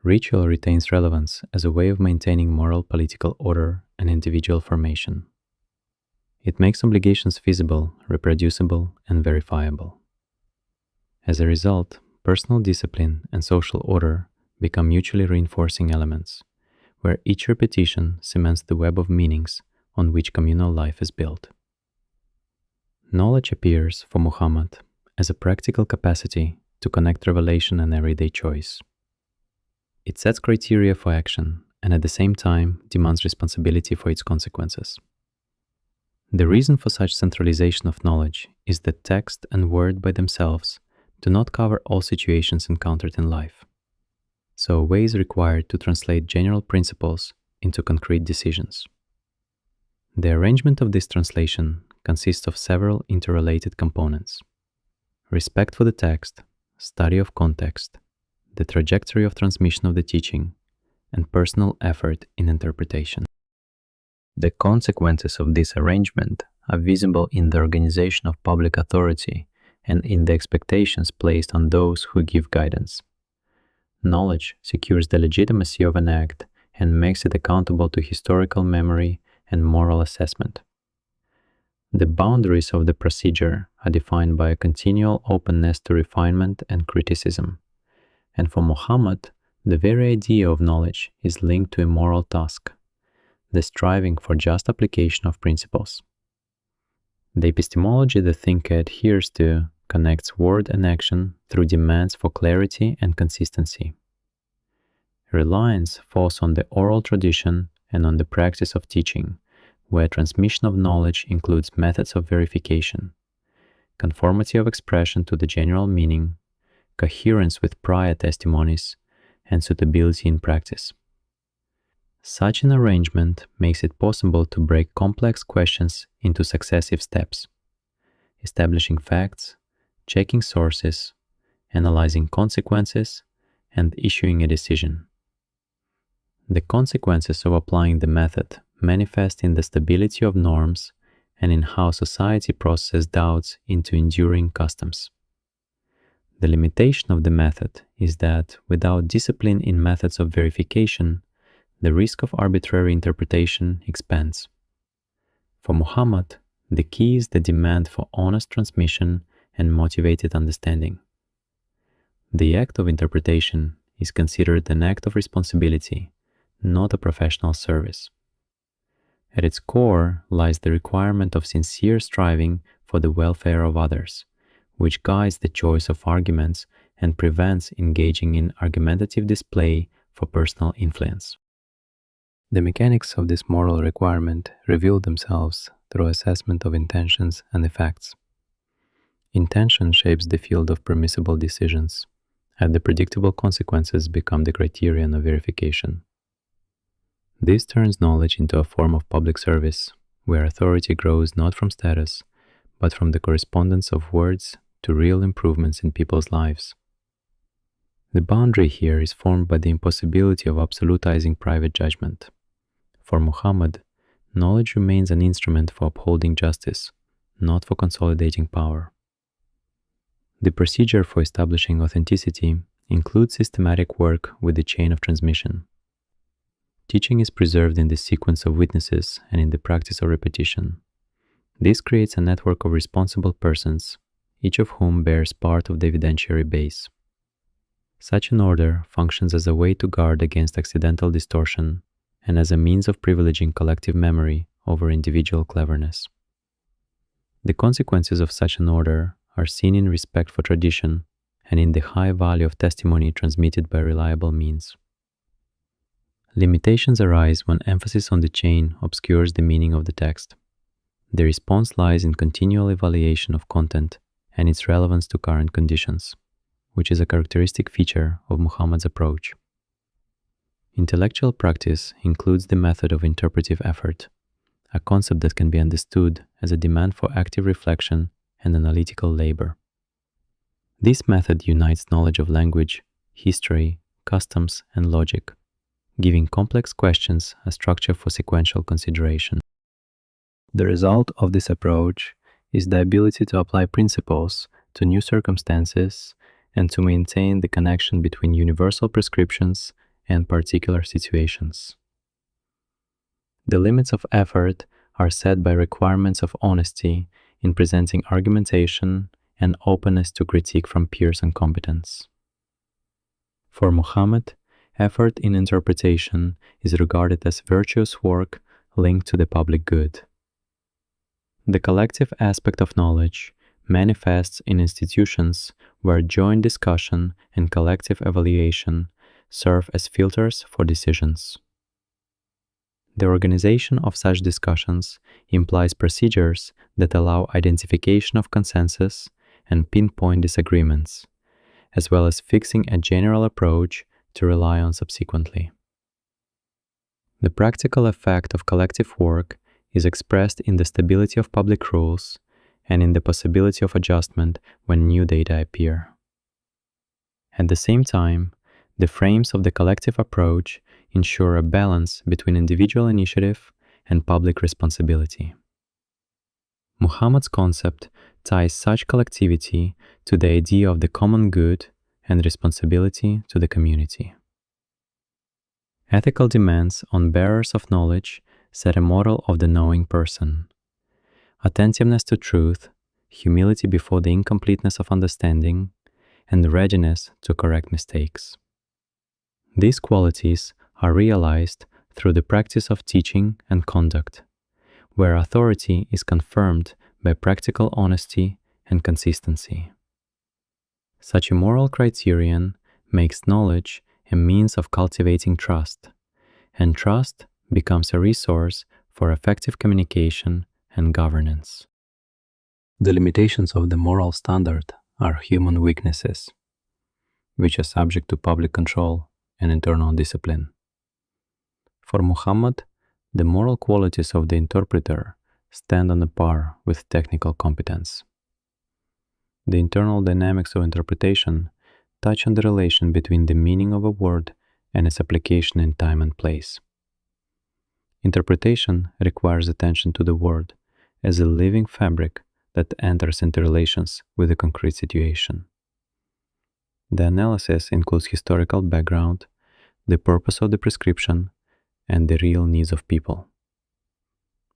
Ritual retains relevance as a way of maintaining moral political order and individual formation. It makes obligations feasible, reproducible, and verifiable. As a result, personal discipline and social order become mutually reinforcing elements, where each repetition cements the web of meanings on which communal life is built. Knowledge appears for Muhammad as a practical capacity to connect revelation and everyday choice. It sets criteria for action and at the same time demands responsibility for its consequences. The reason for such centralization of knowledge is that text and word by themselves do not cover all situations encountered in life. So a way is required to translate general principles into concrete decisions. The arrangement of this translation consists of several interrelated components: respect for the text, study of context, the trajectory of transmission of the teaching, and personal effort in interpretation. The consequences of this arrangement are visible in the organization of public authority and in the expectations placed on those who give guidance. Knowledge secures the legitimacy of an act and makes it accountable to historical memory and moral assessment. The boundaries of the procedure are defined by a continual openness to refinement and criticism. And for Muhammad, the very idea of knowledge is linked to a moral task, the striving for just application of principles. The epistemology the thinker adheres to connects word and action through demands for clarity and consistency. Reliance falls on the oral tradition and on the practice of teaching, where transmission of knowledge includes methods of verification, conformity of expression to the general meaning, coherence with prior testimonies, and suitability in practice. Such an arrangement makes it possible to break complex questions into successive steps, establishing facts, checking sources, analyzing consequences, and issuing a decision. The consequences of applying the method manifest in the stability of norms and in how society processes doubts into enduring customs. The limitation of the method is that without discipline in methods of verification, the risk of arbitrary interpretation expands. For Muhammad, the key is the demand for honest transmission and motivated understanding. The act of interpretation is considered an act of responsibility, not a professional service. At its core lies the requirement of sincere striving for the welfare of others, which guides the choice of arguments and prevents engaging in argumentative display for personal influence. The mechanics of this moral requirement reveal themselves through assessment of intentions and effects. Intention shapes the field of permissible decisions, and the predictable consequences become the criterion of verification. This turns knowledge into a form of public service, where authority grows not from status, but from the correspondence of words to real improvements in people's lives. The boundary here is formed by the impossibility of absolutizing private judgment. For Muhammad, knowledge remains an instrument for upholding justice, not for consolidating power. The procedure for establishing authenticity includes systematic work with the chain of transmission. Teaching is preserved in the sequence of witnesses and in the practice of repetition. This creates a network of responsible persons, each of whom bears part of the evidentiary base. Such an order functions as a way to guard against accidental distortion and as a means of privileging collective memory over individual cleverness. The consequences of such an order are seen in respect for tradition and in the high value of testimony transmitted by reliable means. Limitations arise when emphasis on the chain obscures the meaning of the text. The response lies in continual evaluation of content and its relevance to current conditions, which is a characteristic feature of Muhammad's approach. Intellectual practice includes the method of interpretive effort, a concept that can be understood as a demand for active reflection and analytical labor. This method unites knowledge of language, history, customs, and logic, giving complex questions a structure for sequential consideration. The result of this approach is the ability to apply principles to new circumstances and to maintain the connection between universal prescriptions and particular situations. The limits of effort are set by requirements of honesty in presenting argumentation and openness to critique from peers and competence. For Muhammad, effort in interpretation is regarded as virtuous work linked to the public good. The collective aspect of knowledge manifests in institutions where joint discussion and collective evaluation serve as filters for decisions. The organization of such discussions implies procedures that allow identification of consensus and pinpoint disagreements, as well as fixing a general approach to rely on subsequently. The practical effect of collective work is expressed in the stability of public rules and in the possibility of adjustment when new data appear. At the same time, the frames of the collective approach ensure a balance between individual initiative and public responsibility. Muhammad's concept ties such collectivity to the idea of the common good and responsibility to the community. Ethical demands on bearers of knowledge set a model of the knowing person. Attentiveness to truth, humility before the incompleteness of understanding, and readiness to correct mistakes. These qualities are realized through the practice of teaching and conduct, where authority is confirmed by practical honesty and consistency. Such a moral criterion makes knowledge a means of cultivating trust, and trust becomes a resource for effective communication and governance. The limitations of the moral standard are human weaknesses, which are subject to public control and internal discipline. For Muhammad, the moral qualities of the interpreter stand on a par with technical competence. The internal dynamics of interpretation touch on the relation between the meaning of a word and its application in time and place. Interpretation requires attention to the word as a living fabric that enters into relations with a concrete situation. The analysis includes historical background, the purpose of the prescription, and the real needs of people.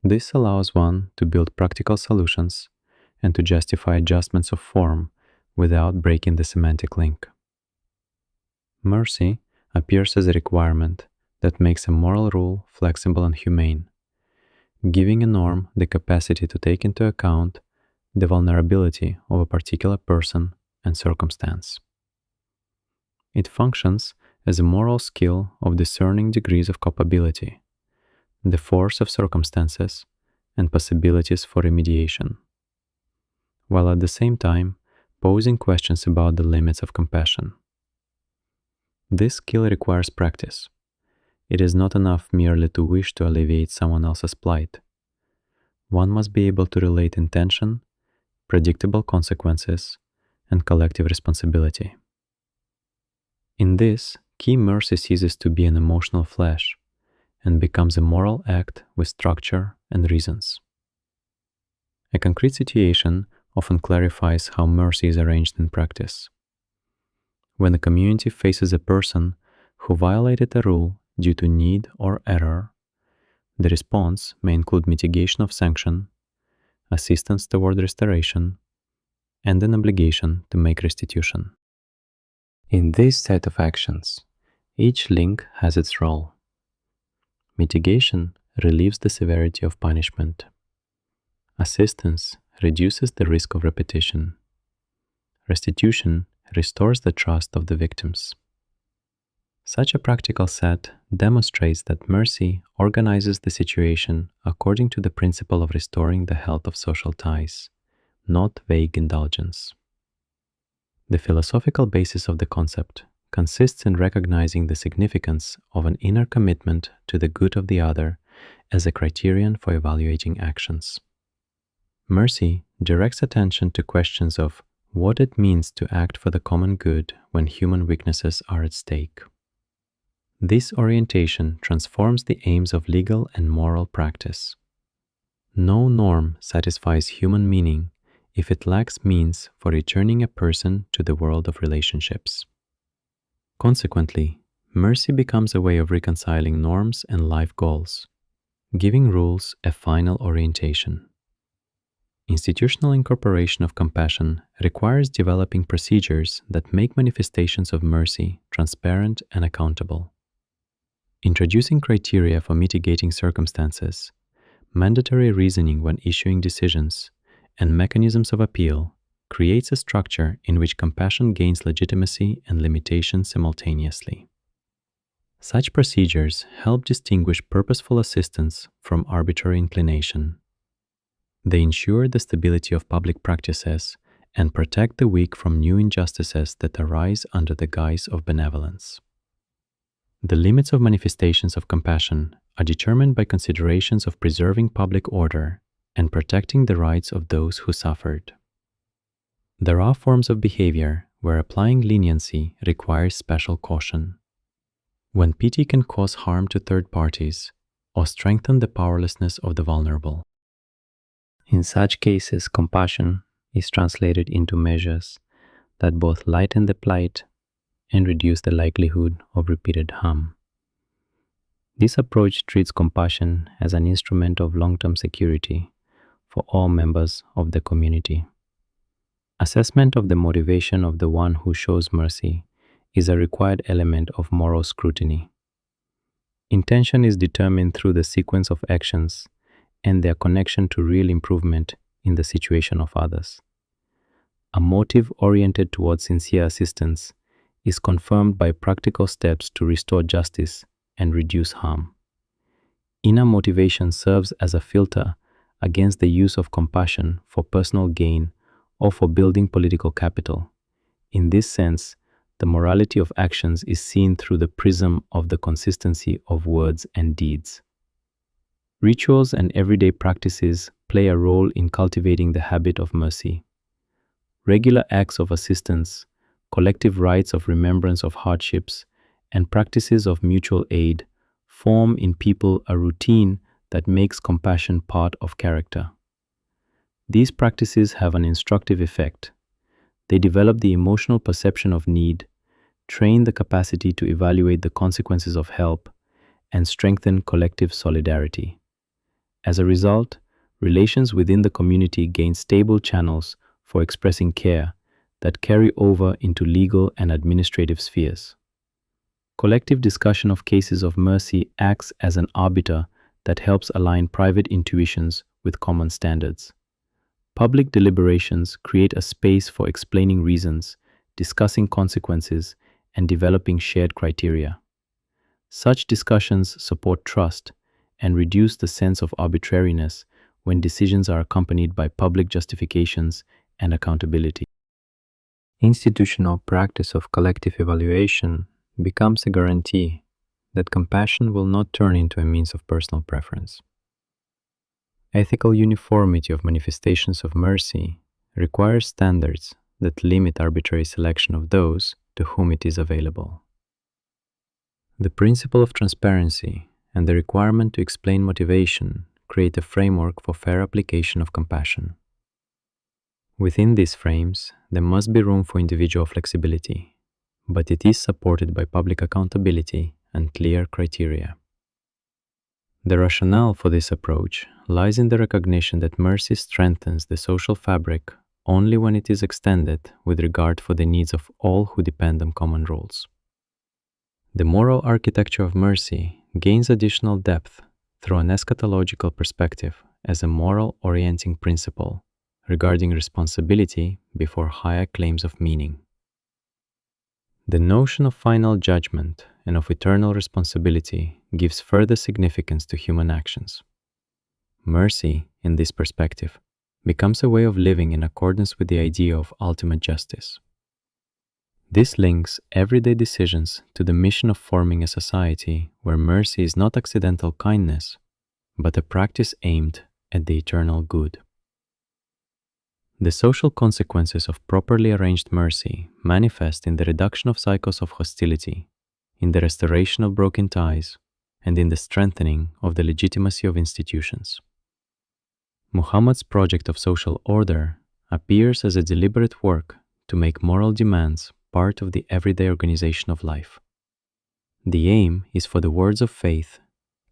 This allows one to build practical solutions and to justify adjustments of form without breaking the semantic link. Mercy appears as a requirement that makes a moral rule flexible and humane, giving a norm the capacity to take into account the vulnerability of a particular person and circumstance. It functions as a moral skill of discerning degrees of culpability, the force of circumstances, and possibilities for remediation, while at the same time posing questions about the limits of compassion. This skill requires practice. It is not enough merely to wish to alleviate someone else's plight. One must be able to relate intention, predictable consequences, and collective responsibility. In this, key mercy ceases to be an emotional flash and becomes a moral act with structure and reasons. A concrete situation often clarifies how mercy is arranged in practice. When a community faces a person who violated a rule due to need or error, the response may include mitigation of sanction, assistance toward restoration, and an obligation to make restitution. In this set of actions, each link has its role. Mitigation relieves the severity of punishment. Assistance reduces the risk of repetition. Restitution restores the trust of the victims. Such a practical set demonstrates that mercy organizes the situation according to the principle of restoring the health of social ties, not vague indulgence. The philosophical basis of the concept consists in recognizing the significance of an inner commitment to the good of the other as a criterion for evaluating actions. Mercy directs attention to questions of what it means to act for the common good when human weaknesses are at stake. This orientation transforms the aims of legal and moral practice. No norm satisfies human meaning if it lacks means for returning a person to the world of relationships. Consequently, mercy becomes a way of reconciling norms and life goals, giving rules a final orientation. Institutional incorporation of compassion requires developing procedures that make manifestations of mercy transparent and accountable. Introducing criteria for mitigating circumstances, mandatory reasoning when issuing decisions, and mechanisms of appeal creates a structure in which compassion gains legitimacy and limitation simultaneously. Such procedures help distinguish purposeful assistance from arbitrary inclination. They ensure the stability of public practices and protect the weak from new injustices that arise under the guise of benevolence. The limits of manifestations of compassion are determined by considerations of preserving public order and protecting the rights of those who suffered. There are forms of behavior where applying leniency requires special caution. When pity can cause harm to third parties or strengthen the powerlessness of the vulnerable. In such cases, compassion is translated into measures that both lighten the plight and reduce the likelihood of repeated harm. This approach treats compassion as an instrument of long-term security for all members of the community. Assessment of the motivation of the one who shows mercy is a required element of moral scrutiny. Intention is determined through the sequence of actions and their connection to real improvement in the situation of others. A motive oriented towards sincere assistance is confirmed by practical steps to restore justice and reduce harm. Inner motivation serves as a filter against the use of compassion for personal gain or for building political capital. In this sense, the morality of actions is seen through the prism of the consistency of words and deeds. Rituals and everyday practices play a role in cultivating the habit of mercy. Regular acts of assistance, collective rites of remembrance of hardships, and practices of mutual aid form in people a routine that makes compassion part of character. These practices have an instructive effect. They develop the emotional perception of need, train the capacity to evaluate the consequences of help, and strengthen collective solidarity. As a result, relations within the community gain stable channels for expressing care that carry over into legal and administrative spheres. Collective discussion of cases of mercy acts as an arbiter that helps align private intuitions with common standards. Public deliberations create a space for explaining reasons, discussing consequences, and developing shared criteria. Such discussions support trust and reduce the sense of arbitrariness when decisions are accompanied by public justifications and accountability. Institutional practice of collective evaluation becomes a guarantee that compassion will not turn into a means of personal preference. Ethical uniformity of manifestations of mercy requires standards that limit arbitrary selection of those to whom it is available. The principle of transparency and the requirement to explain motivation create a framework for fair application of compassion. Within these frames, there must be room for individual flexibility, but it is supported by public accountability and clear criteria. The rationale for this approach lies in the recognition that mercy strengthens the social fabric only when it is extended with regard for the needs of all who depend on common rules. The moral architecture of mercy gains additional depth through an eschatological perspective as a moral orienting principle regarding responsibility before higher claims of meaning. The notion of final judgment and of eternal responsibility gives further significance to human actions. Mercy, in this perspective, becomes a way of living in accordance with the idea of ultimate justice. This links everyday decisions to the mission of forming a society where mercy is not accidental kindness, but a practice aimed at the eternal good. The social consequences of properly arranged mercy manifest in the reduction of cycles of hostility, in the restoration of broken ties, and in the strengthening of the legitimacy of institutions. Muhammad's project of social order appears as a deliberate work to make moral demands part of the everyday organization of life. The aim is for the words of faith,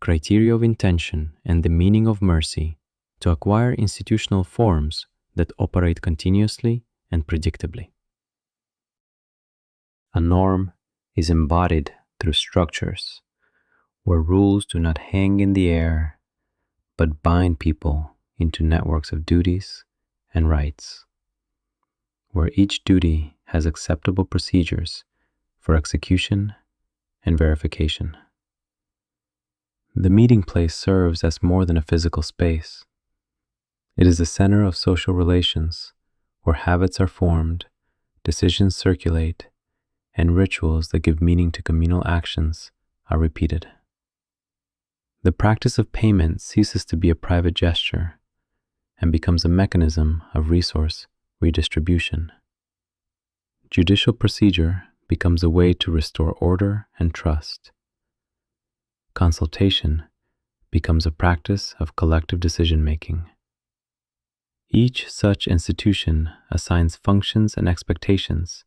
criteria of intention, and the meaning of mercy to acquire institutional forms that operate continuously and predictably. A norm is embodied through structures where rules do not hang in the air but bind people into networks of duties and rights, where each duty has acceptable procedures for execution and verification. The meeting place serves as more than a physical space. It is the center of social relations where habits are formed, decisions circulate, and rituals that give meaning to communal actions are repeated. The practice of payment ceases to be a private gesture and becomes a mechanism of resource redistribution. Judicial procedure becomes a way to restore order and trust. Consultation becomes a practice of collective decision-making. Each such institution assigns functions and expectations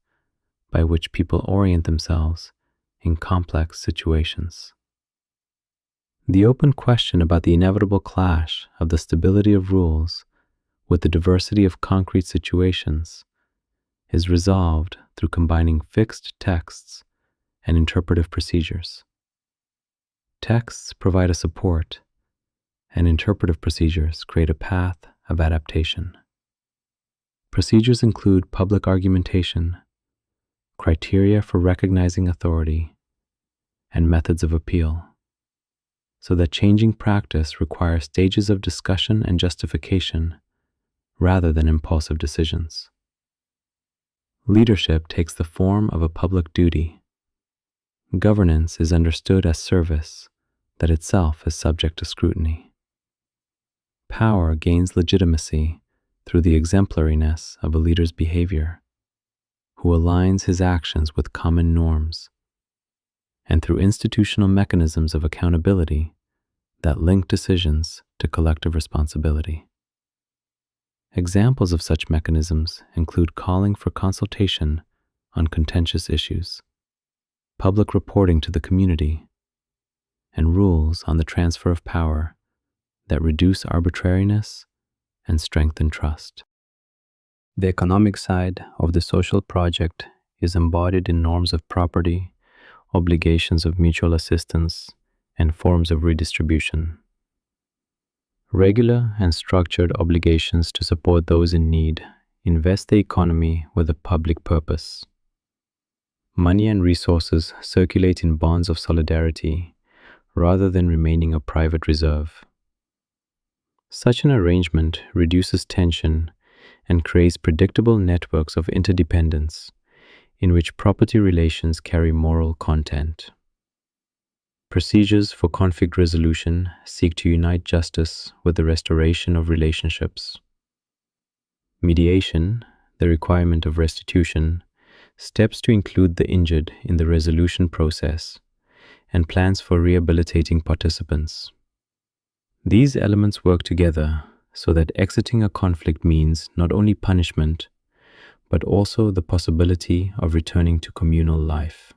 by which people orient themselves in complex situations. The open question about the inevitable clash of the stability of rules with the diversity of concrete situations is resolved through combining fixed texts and interpretive procedures. Texts provide a support, and interpretive procedures create a path of adaptation. Procedures include public argumentation, criteria for recognizing authority, and methods of appeal, so that changing practice requires stages of discussion and justification rather than impulsive decisions. Leadership takes the form of a public duty. Governance is understood as service that itself is subject to scrutiny. Power gains legitimacy through the exemplariness of a leader's behavior, who aligns his actions with common norms, and through institutional mechanisms of accountability that link decisions to collective responsibility. Examples of such mechanisms include calling for consultation on contentious issues, public reporting to the community, and rules on the transfer of power that reduce arbitrariness and strengthen trust. The economic side of the social project is embodied in norms of property, obligations of mutual assistance, and forms of redistribution. Regular and structured obligations to support those in need invest the economy with a public purpose. Money and resources circulate in bonds of solidarity rather than remaining a private reserve. Such an arrangement reduces tension and creates predictable networks of interdependence in which property relations carry moral content. Procedures for conflict resolution seek to unite justice with the restoration of relationships. Mediation, the requirement of restitution, steps to include the injured in the resolution process, and plans for rehabilitating participants. These elements work together so that exiting a conflict means not only punishment, but also the possibility of returning to communal life.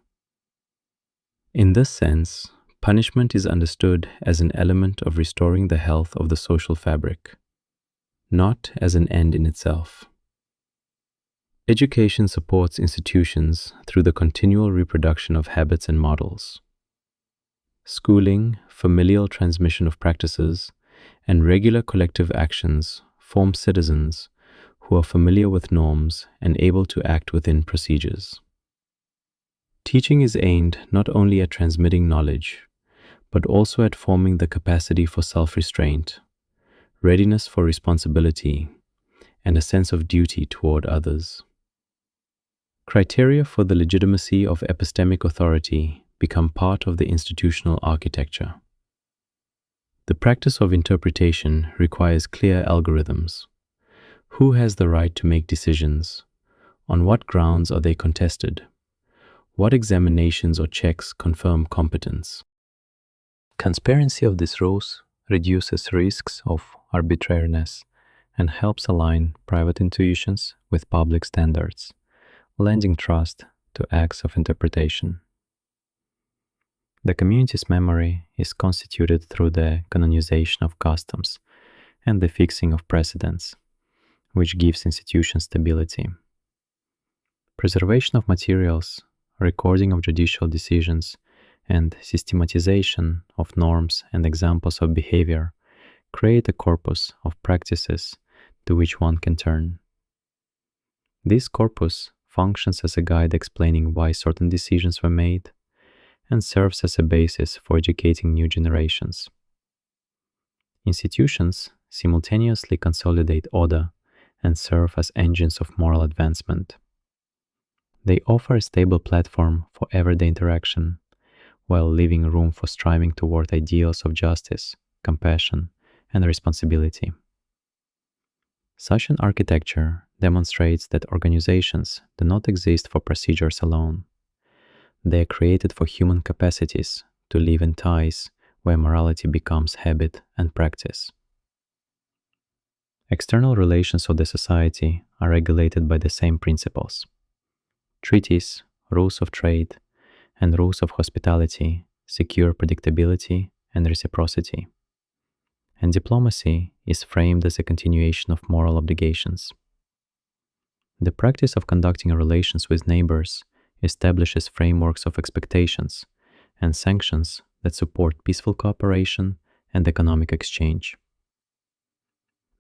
In this sense, punishment is understood as an element of restoring the health of the social fabric, not as an end in itself. Education supports institutions through the continual reproduction of habits and models. Schooling, familial transmission of practices, and regular collective actions form citizens who are familiar with norms and able to act within procedures. Teaching is aimed not only at transmitting knowledge, but also at forming the capacity for self-restraint, readiness for responsibility, and a sense of duty toward others. Criteria for the legitimacy of epistemic authority become part of the institutional architecture. The practice of interpretation requires clear algorithms. Who has the right to make decisions? On what grounds are they contested? What examinations or checks confirm competence? Transparency of these rules reduces risks of arbitrariness and helps align private intuitions with public standards, lending trust to acts of interpretation. The community's memory is constituted through the canonization of customs and the fixing of precedents, which gives institutions stability. Preservation of materials, recording of judicial decisions, and systematization of norms and examples of behavior create a corpus of practices to which one can turn. This corpus functions as a guide explaining why certain decisions were made and serves as a basis for educating new generations. Institutions simultaneously consolidate order and serve as engines of moral advancement. They offer a stable platform for everyday interaction, while leaving room for striving toward ideals of justice, compassion, and responsibility. Such an architecture demonstrates that organizations do not exist for procedures alone. They are created for human capacities to live in ties where morality becomes habit and practice. External relations of the society are regulated by the same principles. Treaties, rules of trade, and rules of hospitality secure predictability and reciprocity. And diplomacy is framed as a continuation of moral obligations. The practice of conducting relations with neighbors establishes frameworks of expectations and sanctions that support peaceful cooperation and economic exchange.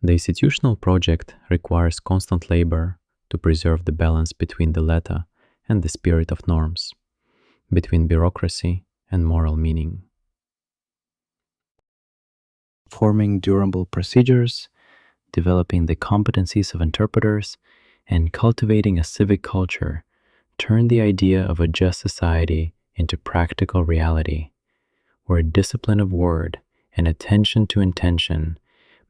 The institutional project requires constant labor to preserve the balance between the letter and the spirit of norms, between bureaucracy and moral meaning. Forming durable procedures, developing the competencies of interpreters, and cultivating a civic culture turn the idea of a just society into practical reality, where discipline of word and attention to intention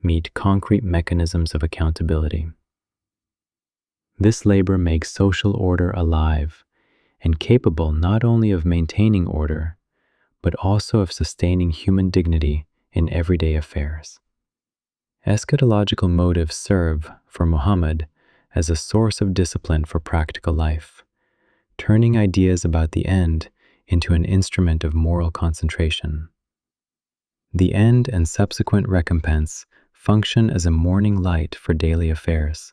meet concrete mechanisms of accountability. This labor makes social order alive and capable not only of maintaining order, but also of sustaining human dignity in everyday affairs. Eschatological motives serve, for Muhammad, as a source of discipline for practical life, turning ideas about the end into an instrument of moral concentration. The end and subsequent recompense function as a morning light for daily affairs.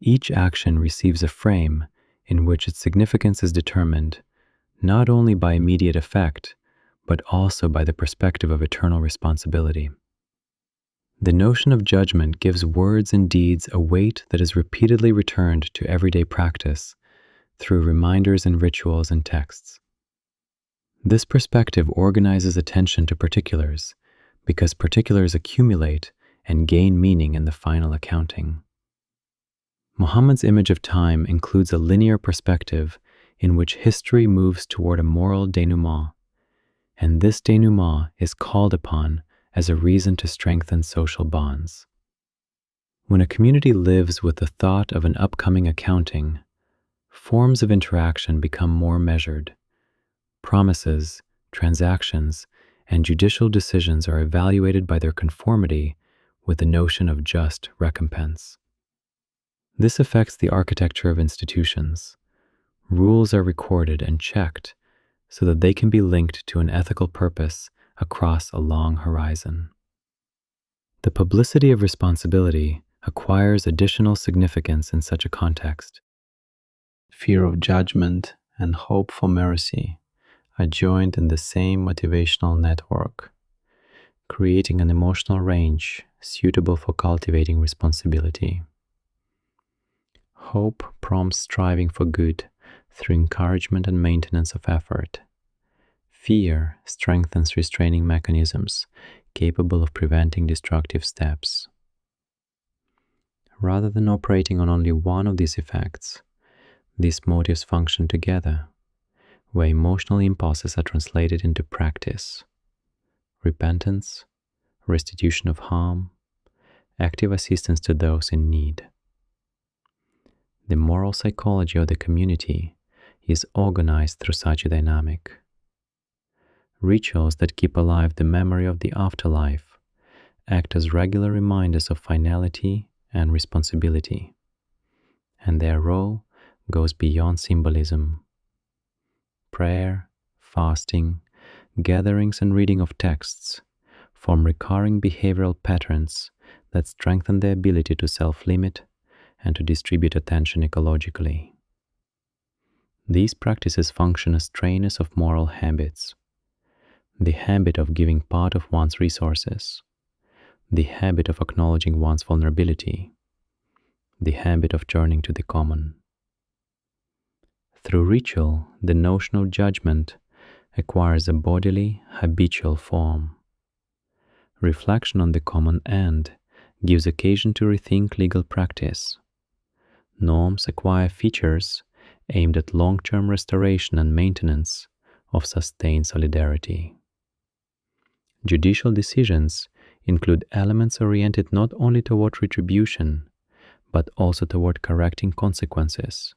Each action receives a frame in which its significance is determined not only by immediate effect, but also by the perspective of eternal responsibility. The notion of judgment gives words and deeds a weight that is repeatedly returned to everyday practice through reminders and rituals and texts. This perspective organizes attention to particulars because particulars accumulate and gain meaning in the final accounting. Muhammad's image of time includes a linear perspective in which history moves toward a moral denouement, and this denouement is called upon as a reason to strengthen social bonds. When a community lives with the thought of an upcoming accounting, forms of interaction become more measured. Promises, transactions, and judicial decisions are evaluated by their conformity with the notion of just recompense. This affects the architecture of institutions. Rules are recorded and checked so that they can be linked to an ethical purpose across a long horizon. The publicity of responsibility acquires additional significance in such a context. Fear of judgment and hope for mercy are joined in the same motivational network, creating an emotional range suitable for cultivating responsibility. Hope prompts striving for good through encouragement and maintenance of effort. Fear strengthens restraining mechanisms capable of preventing destructive steps. Rather than operating on only one of these effects, these motives function together, where emotional impulses are translated into practice: repentance, restitution of harm, active assistance to those in need. The moral psychology of the community is organized through such a dynamic. Rituals that keep alive the memory of the afterlife act as regular reminders of finality and responsibility, and their role goes beyond symbolism. Prayer, fasting, gatherings, and reading of texts form recurring behavioral patterns that strengthen the ability to self-limit and to distribute attention ecologically. These practices function as trainers of moral habits: the habit of giving part of one's resources, the habit of acknowledging one's vulnerability, the habit of turning to the common. Through ritual, the notion of judgment acquires a bodily, habitual form. Reflection on the common end gives occasion to rethink legal practice. Norms acquire features aimed at long-term restoration and maintenance of sustained solidarity. Judicial decisions include elements oriented not only toward retribution, but also toward correcting consequences,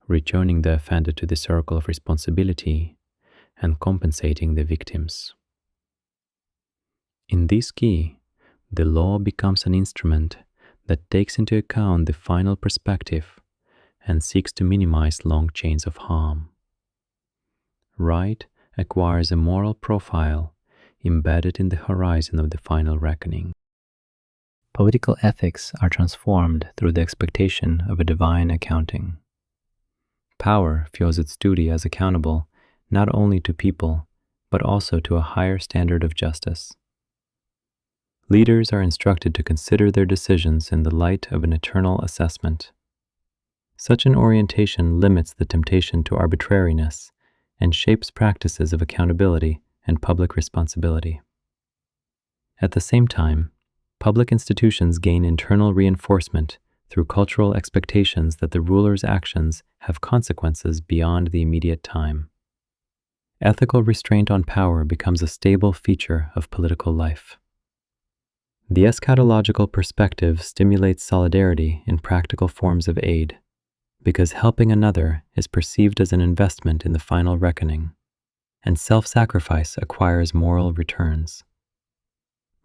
returning the offender to the circle of responsibility, and compensating the victims. In this key, the law becomes an instrument that takes into account the final perspective and seeks to minimize long chains of harm. Right acquires a moral profile embedded in the horizon of the final reckoning. Political ethics are transformed through the expectation of a divine accounting. Power feels its duty as accountable not only to people, but also to a higher standard of justice. Leaders are instructed to consider their decisions in the light of an eternal assessment. Such an orientation limits the temptation to arbitrariness and shapes practices of accountability and public responsibility. At the same time, public institutions gain internal reinforcement through cultural expectations that the ruler's actions have consequences beyond the immediate time. Ethical restraint on power becomes a stable feature of political life. The eschatological perspective stimulates solidarity in practical forms of aid, because helping another is perceived as an investment in the final reckoning, and self-sacrifice acquires moral returns.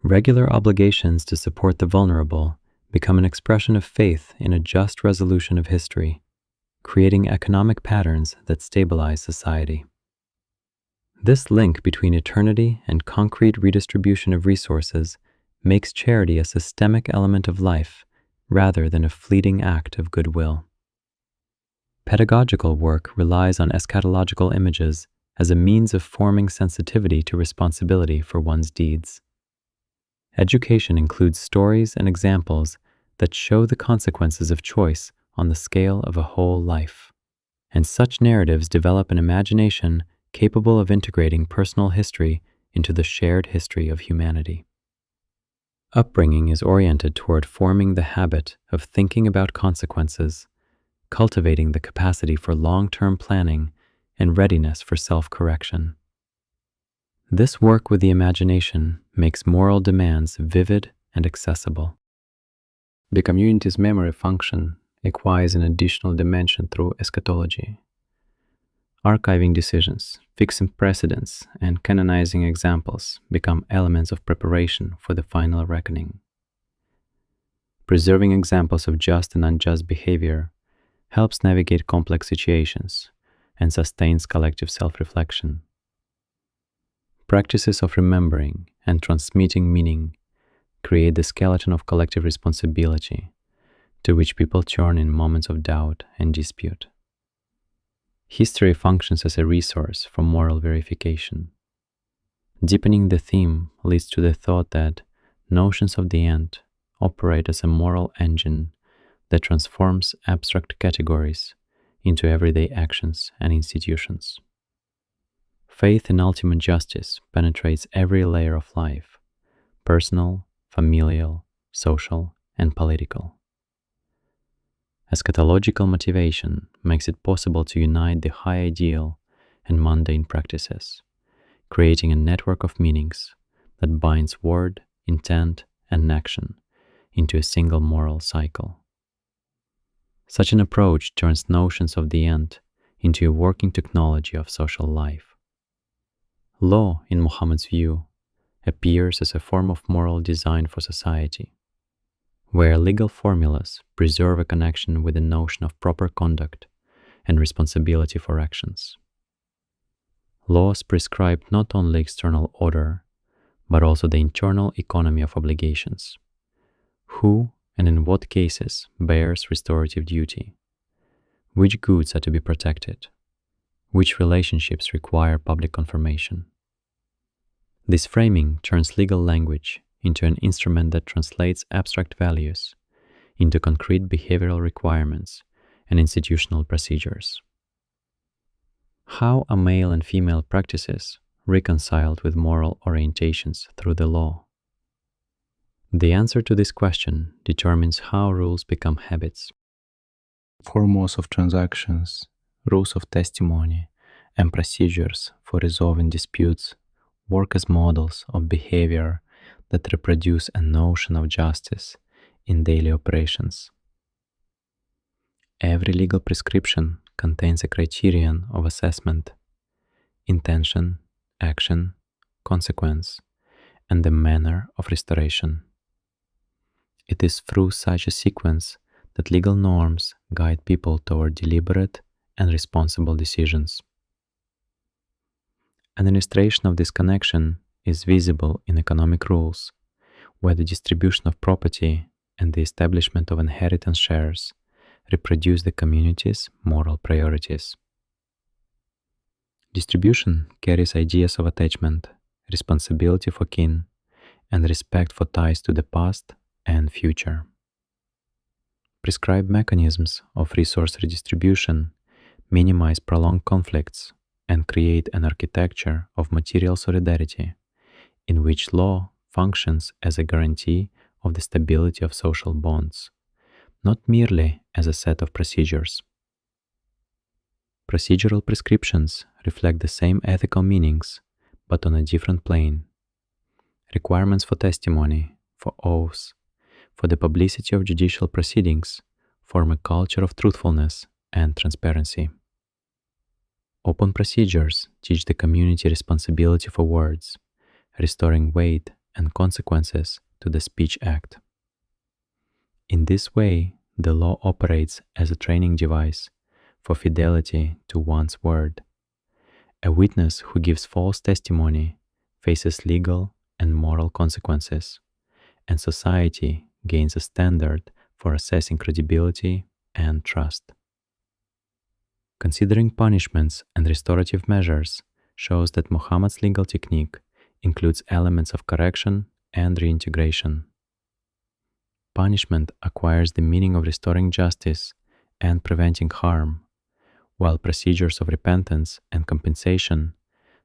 Regular obligations to support the vulnerable become an expression of faith in a just resolution of history, creating economic patterns that stabilize society. This link between eternity and concrete redistribution of resources makes charity a systemic element of life rather than a fleeting act of goodwill. Pedagogical work relies on eschatological images as a means of forming sensitivity to responsibility for one's deeds. Education includes stories and examples that show the consequences of choice on the scale of a whole life, and such narratives develop an imagination capable of integrating personal history into the shared history of humanity. Upbringing is oriented toward forming the habit of thinking about consequences, cultivating the capacity for long-term planning and readiness for self-correction. This work with the imagination makes moral demands vivid and accessible. The community's memory function acquires an additional dimension through eschatology. Archiving decisions, fixing precedents, and canonizing examples become elements of preparation for the final reckoning. Preserving examples of just and unjust behavior helps navigate complex situations and sustains collective self-reflection. Practices of remembering and transmitting meaning create the skeleton of collective responsibility to which people turn in moments of doubt and dispute. History functions as a resource for moral verification. Deepening the theme leads to the thought that notions of the end operate as a moral engine that transforms abstract categories into everyday actions and institutions. Faith in ultimate justice penetrates every layer of life: personal, familial, social, and political. Eschatological motivation makes it possible to unite the high ideal and mundane practices, creating a network of meanings that binds word, intent, and action into a single moral cycle. Such an approach turns notions of the end into a working technology of social life. Law, in Muhammad's view, appears as a form of moral design for society, where legal formulas preserve a connection with the notion of proper conduct and responsibility for actions. Laws prescribe not only external order, but also the internal economy of obligations. Who and in what cases bears restorative duty? Which goods are to be protected? Which relationships require public confirmation? This framing turns legal language into an instrument that translates abstract values into concrete behavioral requirements and institutional procedures. How are male and female practices reconciled with moral orientations through the law? The answer to this question determines how rules become habits. Forms of transactions, rules of testimony, and procedures for resolving disputes work as models of behavior that reproduce a notion of justice in daily operations. Every legal prescription contains a criterion of assessment: intention, action, consequence, and the manner of restoration. It is through such a sequence that legal norms guide people toward deliberate and responsible decisions. An illustration of this connection is visible in economic rules, where the distribution of property and the establishment of inheritance shares reproduce the community's moral priorities. Distribution carries ideas of attachment, responsibility for kin, and respect for ties to the past and future. Prescribed mechanisms of resource redistribution minimize prolonged conflicts and create an architecture of material solidarity in which law functions as a guarantee of the stability of social bonds, not merely as a set of procedures. Procedural prescriptions reflect the same ethical meanings, but on a different plane. Requirements for testimony, for oaths, for the publicity of judicial proceedings form a culture of truthfulness and transparency. Open procedures teach the community responsibility for words, restoring weight and consequences to the speech act. In this way, the law operates as a training device for fidelity to one's word. A witness who gives false testimony faces legal and moral consequences, and society gains a standard for assessing credibility and trust. Considering punishments and restorative measures shows that Muhammad's legal technique includes elements of correction and reintegration. Punishment acquires the meaning of restoring justice and preventing harm, while procedures of repentance and compensation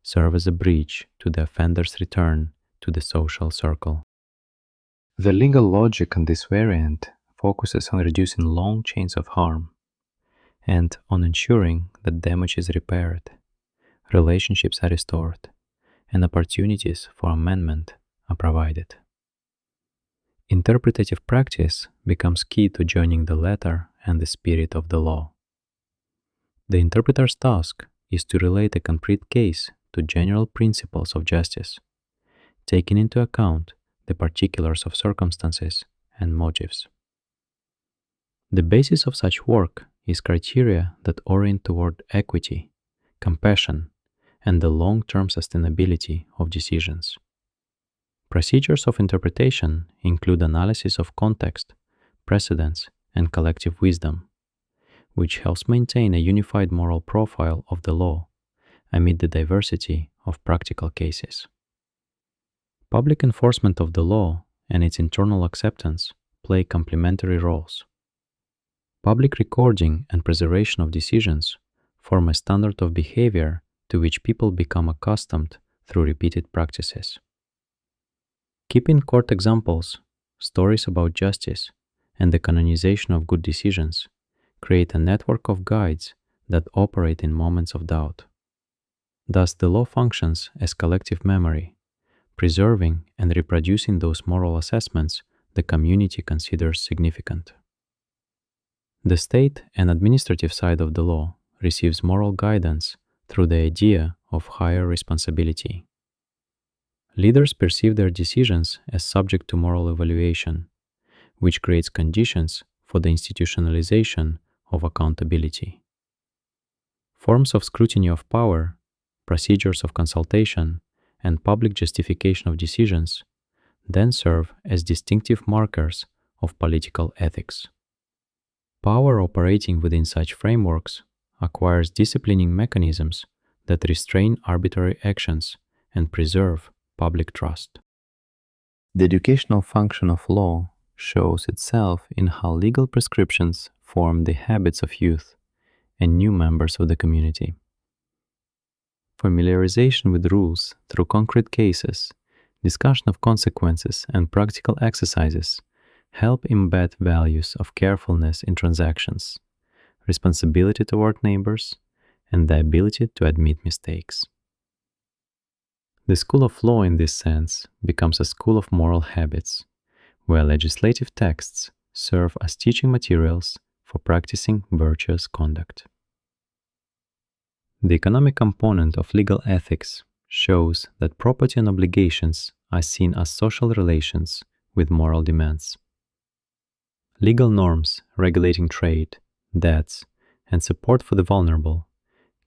serve as a bridge to the offender's return to the social circle. The legal logic on this variant focuses on reducing long chains of harm and on ensuring that damage is repaired, relationships are restored, and opportunities for amendment are provided. Interpretative practice becomes key to joining the letter and the spirit of the law. The interpreter's task is to relate a concrete case to general principles of justice, taking into account the particulars of circumstances and motives. The basis of such work is criteria that orient toward equity, compassion, and the long-term sustainability of decisions. Procedures of interpretation include analysis of context, precedents, and collective wisdom, which helps maintain a unified moral profile of the law amid the diversity of practical cases. Public enforcement of the law and its internal acceptance play complementary roles. Public recording and preservation of decisions form a standard of behavior to which people become accustomed through repeated practices. Keeping court examples, stories about justice, and the canonization of good decisions create a network of guides that operate in moments of doubt. Thus, the law functions as collective memory, preserving and reproducing those moral assessments the community considers significant. The state and administrative side of the law receives moral guidance through the idea of higher responsibility. Leaders perceive their decisions as subject to moral evaluation, which creates conditions for the institutionalization of accountability. Forms of scrutiny of power, procedures of consultation, and public justification of decisions then serve as distinctive markers of political ethics. Power operating within such frameworks acquires disciplining mechanisms that restrain arbitrary actions and preserve public trust. The educational function of law shows itself in how legal prescriptions form the habits of youth and new members of the community. Familiarization with rules through concrete cases, discussion of consequences, and practical exercises help embed values of carefulness in transactions, responsibility toward neighbors, and the ability to admit mistakes. The school of law in this sense becomes a school of moral habits, where legislative texts serve as teaching materials for practicing virtuous conduct. The economic component of legal ethics shows that property and obligations are seen as social relations with moral demands. Legal norms regulating trade, debts, and support for the vulnerable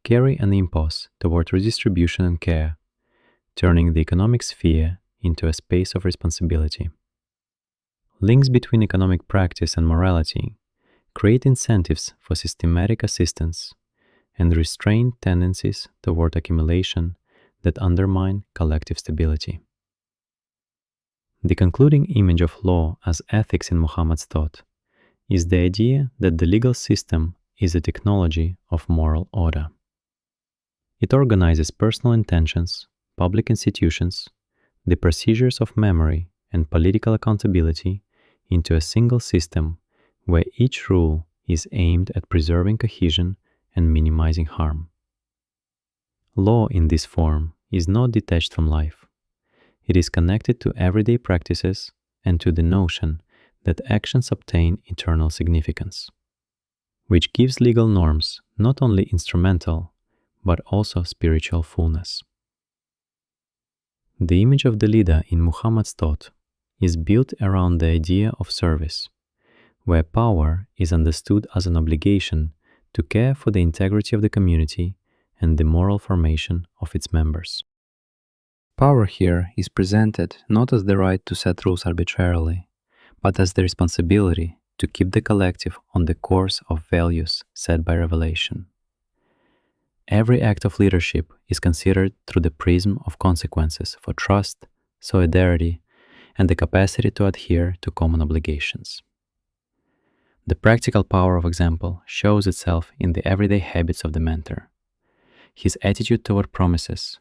carry an impulse toward redistribution and care, turning the economic sphere into a space of responsibility. Links between economic practice and morality create incentives for systematic assistance and restrain tendencies toward accumulation that undermine collective stability. The concluding image of law as ethics in Muhammad's thought is the idea that the legal system is a technology of moral order. It organizes personal intentions, public institutions, the procedures of memory, and political accountability into a single system where each rule is aimed at preserving cohesion and minimizing harm. Law in this form is not detached from life. It is connected to everyday practices and to the notion that actions obtain eternal significance, which gives legal norms not only instrumental, but also spiritual fullness. The image of the leader in Muhammad's thought is built around the idea of service, where power is understood as an obligation to care for the integrity of the community and the moral formation of its members. Power here is presented not as the right to set rules arbitrarily, but as the responsibility to keep the collective on the course of values set by revelation. Every act of leadership is considered through the prism of consequences for trust, solidarity, and the capacity to adhere to common obligations. The practical power of example shows itself in the everyday habits of the mentor. His attitude toward promises,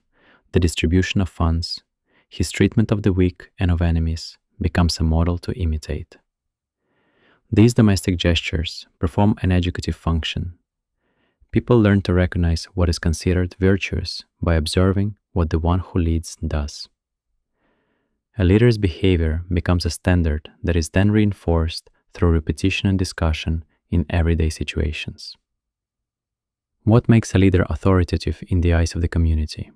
the distribution of funds, his treatment of the weak and of enemies becomes a model to imitate. These domestic gestures perform an educative function. People learn to recognize what is considered virtuous by observing what the one who leads does. A leader's behavior becomes a standard that is then reinforced through repetition and discussion in everyday situations. What makes a leader authoritative in the eyes of the community?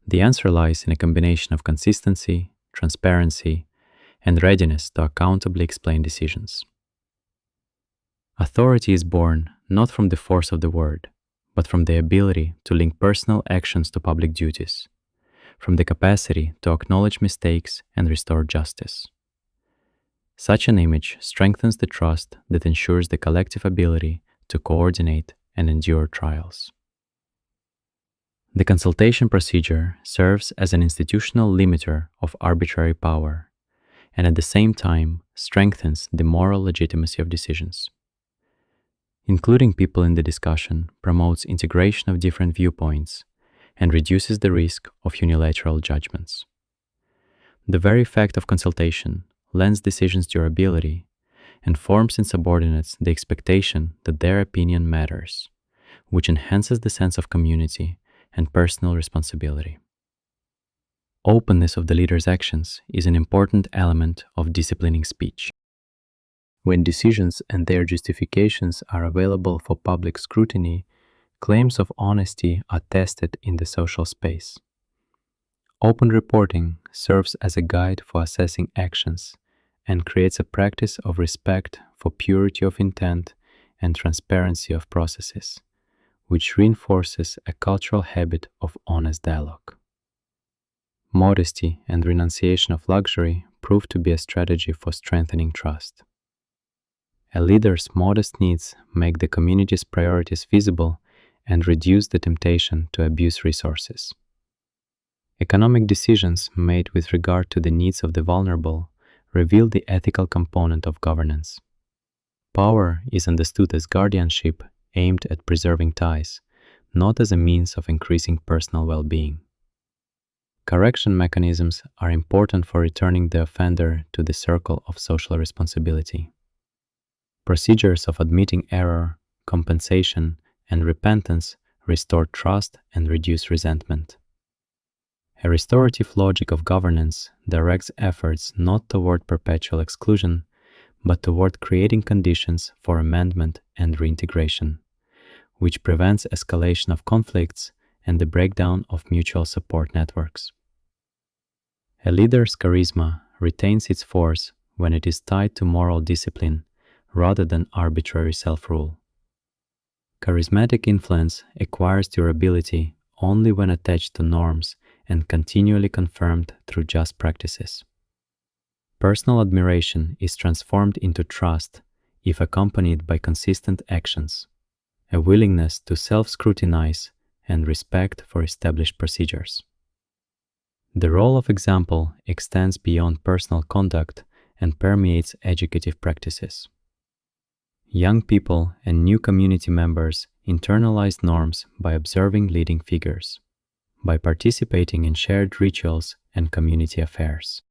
The answer lies in a combination of consistency, transparency, and readiness to accountably explain decisions. Authority is born not from the force of the word, but from the ability to link personal actions to public duties, from the capacity to acknowledge mistakes and restore justice. Such an image strengthens the trust that ensures the collective ability to coordinate and endure trials. The consultation procedure serves as an institutional limiter of arbitrary power, and at the same time strengthens the moral legitimacy of decisions. Including people in the discussion promotes integration of different viewpoints and reduces the risk of unilateral judgments. The very fact of consultation lends decisions durability and forms in subordinates the expectation that their opinion matters, which enhances the sense of community and personal responsibility. Openness of the leader's actions is an important element of disciplining speech. When decisions and their justifications are available for public scrutiny, claims of honesty are tested in the social space. Open reporting serves as a guide for assessing actions and creates a practice of respect for purity of intent and transparency of processes, which reinforces a cultural habit of honest dialogue. Modesty and renunciation of luxury prove to be a strategy for strengthening trust. A leader's modest needs make the community's priorities visible and reduce the temptation to abuse resources. Economic decisions made with regard to the needs of the vulnerable reveal the ethical component of governance. Power is understood as guardianship aimed at preserving ties, not as a means of increasing personal well-being. Correction mechanisms are important for returning the offender to the circle of social responsibility. Procedures of admitting error, compensation, and repentance restore trust and reduce resentment. A restorative logic of governance directs efforts not toward perpetual exclusion, but toward creating conditions for amendment and reintegration, which prevents escalation of conflicts and the breakdown of mutual support networks. A leader's charisma retains its force when it is tied to moral discipline rather than arbitrary self-rule. Charismatic influence acquires durability only when attached to norms and continually confirmed through just practices. Personal admiration is transformed into trust if accompanied by consistent actions, a willingness to self-scrutinize, and respect for established procedures. The role of example extends beyond personal conduct and permeates educative practices. Young people and new community members internalize norms by observing leading figures, by participating in shared rituals and community affairs.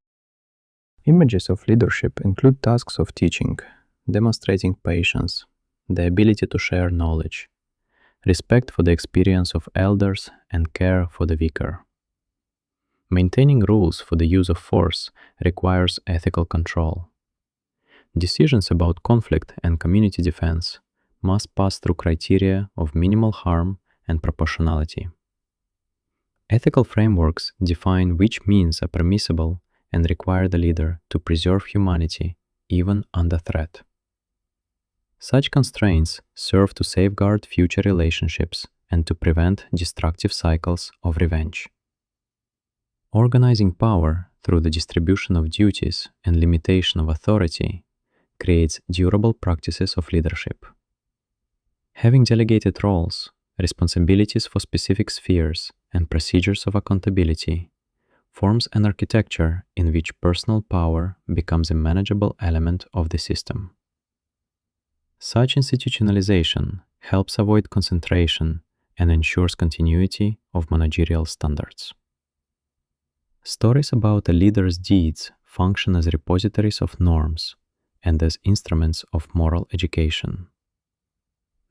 Images of leadership include tasks of teaching, demonstrating patience, the ability to share knowledge, respect for the experience of elders, and care for the weaker. Maintaining rules for the use of force requires ethical control. Decisions about conflict and community defense must pass through criteria of minimal harm and proportionality. Ethical frameworks define which means are permissible and require the leader to preserve humanity even under threat. Such constraints serve to safeguard future relationships and to prevent destructive cycles of revenge. Organizing power through the distribution of duties and limitation of authority creates durable practices of leadership. Having delegated roles, responsibilities for specific spheres, and procedures of accountability forms an architecture in which personal power becomes a manageable element of the system. Such institutionalization helps avoid concentration and ensures continuity of managerial standards. Stories about a leader's deeds function as repositories of norms and as instruments of moral education.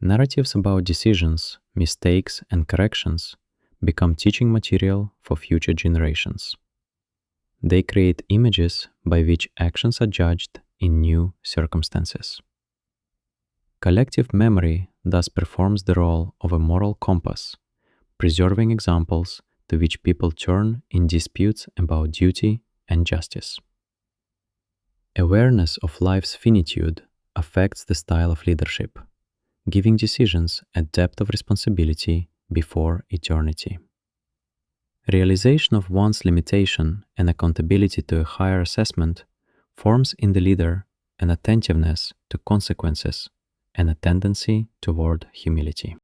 Narratives about decisions, mistakes, and corrections become teaching material for future generations. They create images by which actions are judged in new circumstances. Collective memory thus performs the role of a moral compass, preserving examples to which people turn in disputes about duty and justice. Awareness of life's finitude affects the style of leadership, giving decisions a depth of responsibility before eternity. Realization of one's limitation and accountability to a higher assessment forms in the leader an attentiveness to consequences and a tendency toward humility.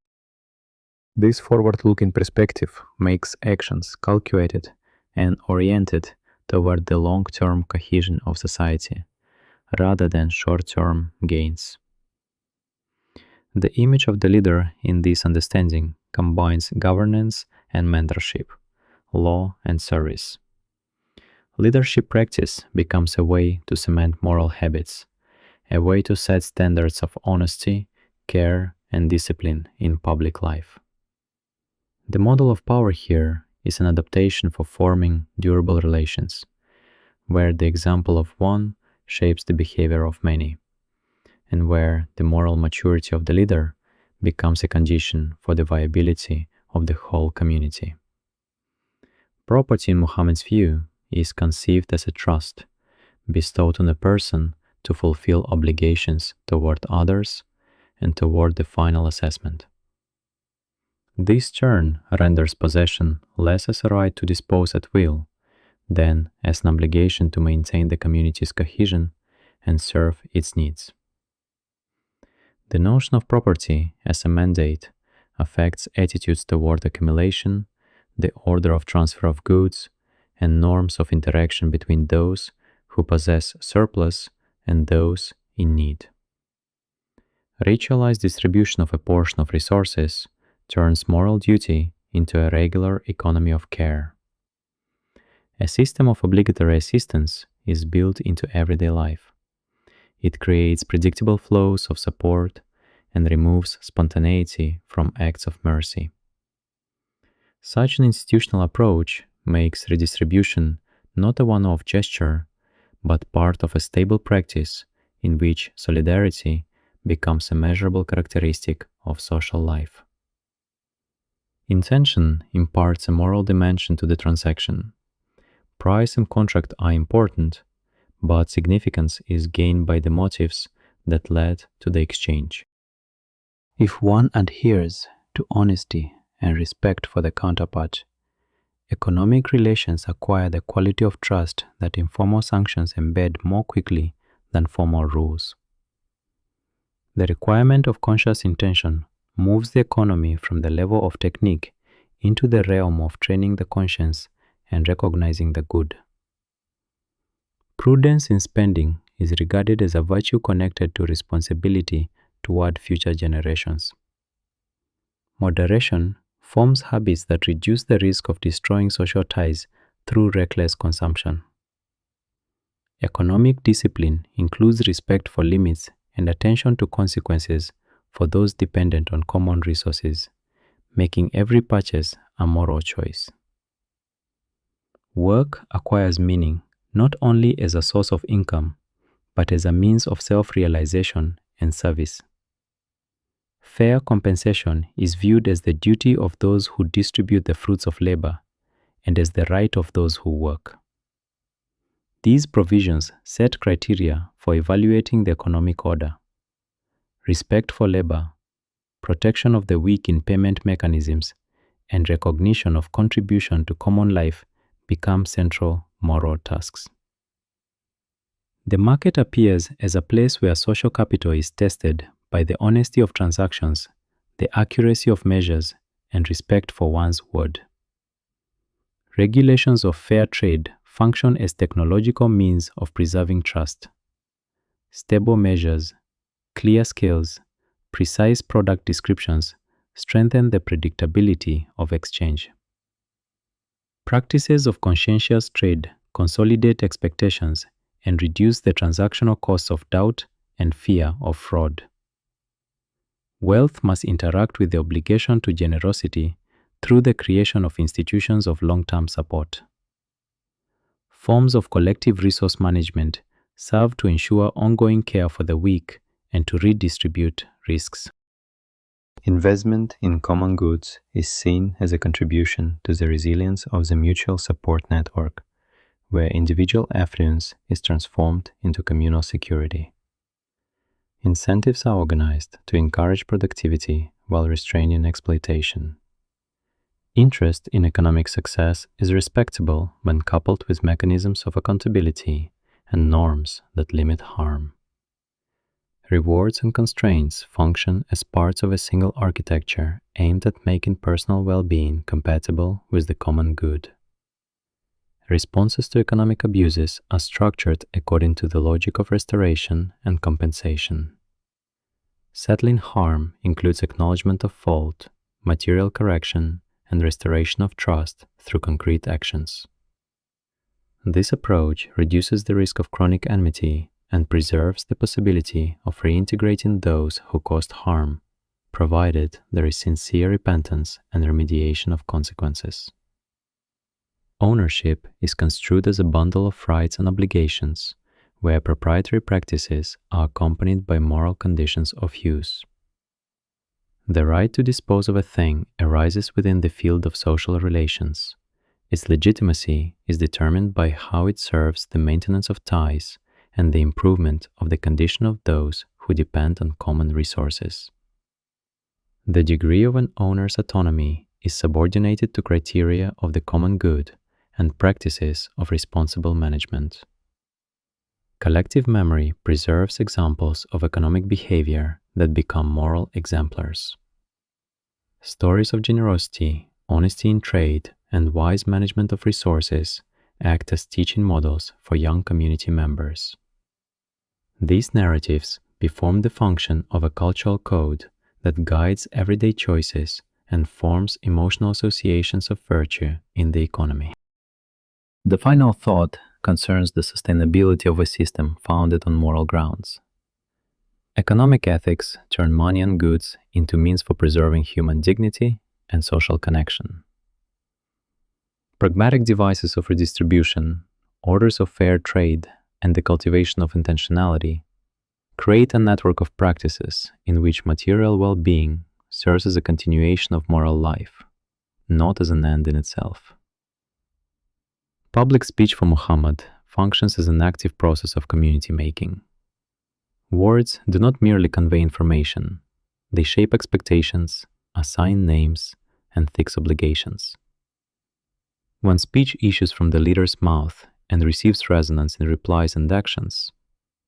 This forward-looking perspective makes actions calculated and oriented toward the long-term cohesion of society, rather than short-term gains. The image of the leader in this understanding combines governance and mentorship, law and service. Leadership practice becomes a way to cement moral habits, a way to set standards of honesty, care, and discipline in public life. The model of power here is an adaptation for forming durable relations, where the example of one shapes the behavior of many, and where the moral maturity of the leader becomes a condition for the viability of the whole community. Property in Muhammad's view is conceived as a trust bestowed on a person to fulfill obligations toward others and toward the final assessment. This turn renders possession less as a right to dispose at will than as an obligation to maintain the community's cohesion and serve its needs. The notion of property as a mandate affects attitudes toward accumulation, the order of transfer of goods, and norms of interaction between those who possess surplus and those in need. Ritualized distribution of a portion of resources turns moral duty into a regular economy of care. A system of obligatory assistance is built into everyday life. It creates predictable flows of support and removes spontaneity from acts of mercy. Such an institutional approach makes redistribution not a one-off gesture, but part of a stable practice in which solidarity becomes a measurable characteristic of social life. Intention imparts a moral dimension to the transaction. Price and contract are important, but significance is gained by the motives that led to the exchange. If one adheres to honesty and respect for the counterpart, economic relations acquire the quality of trust that informal sanctions embed more quickly than formal rules. The requirement of conscious intention moves the economy from the level of technique into the realm of training the conscience and recognizing the good. Prudence in spending is regarded as a virtue connected to responsibility toward future generations. Moderation forms habits that reduce the risk of destroying social ties through reckless consumption. Economic discipline includes respect for limits and attention to consequences for those dependent on common resources, making every purchase a moral choice. Work acquires meaning not only as a source of income, but as a means of self-realization and service. Fair compensation is viewed as the duty of those who distribute the fruits of labor and as the right of those who work. These provisions set criteria for evaluating the economic order. Respect for labor, protection of the weak in payment mechanisms, and recognition of contribution to common life become central moral tasks. The market appears as a place where social capital is tested by the honesty of transactions, the accuracy of measures, and respect for one's word. Regulations of fair trade function as technological means of preserving trust. Stable measures, clear scales, precise product descriptions strengthen the predictability of exchange. Practices of conscientious trade consolidate expectations and reduce the transactional costs of doubt and fear of fraud. Wealth must interact with the obligation to generosity through the creation of institutions of long-term support. Forms of collective resource management serve to ensure ongoing care for the weak and to redistribute risks. Investment in common goods is seen as a contribution to the resilience of the mutual support network, where individual affluence is transformed into communal security. Incentives are organized to encourage productivity while restraining exploitation. Interest in economic success is respectable when coupled with mechanisms of accountability and norms that limit harm. Rewards and constraints function as parts of a single architecture aimed at making personal well-being compatible with the common good. Responses to economic abuses are structured according to the logic of restoration and compensation. Settling harm includes acknowledgement of fault, material correction, and restoration of trust through concrete actions. This approach reduces the risk of chronic enmity and preserves the possibility of reintegrating those who caused harm, provided there is sincere repentance and remediation of consequences. Ownership is construed as a bundle of rights and obligations, where proprietary practices are accompanied by moral conditions of use. The right to dispose of a thing arises within the field of social relations. Its legitimacy is determined by how it serves the maintenance of ties and the improvement of the condition of those who depend on common resources. The degree of an owner's autonomy is subordinated to criteria of the common good and practices of responsible management. Collective memory preserves examples of economic behavior that become moral exemplars. Stories of generosity, honesty in trade, and wise management of resources act as teaching models for young community members. These narratives perform the function of a cultural code that guides everyday choices and forms emotional associations of virtue in the economy. The final thought concerns the sustainability of a system founded on moral grounds. Economic ethics turn money and goods into means for preserving human dignity and social connection. Pragmatic devices of redistribution, orders of fair trade, and the cultivation of intentionality create a network of practices in which material well-being serves as a continuation of moral life, not as an end in itself. Public speech for Muhammad functions as an active process of community making. Words do not merely convey information, they shape expectations, assign names, and fix obligations. When speech issues from the leader's mouth and receives resonance in replies and actions,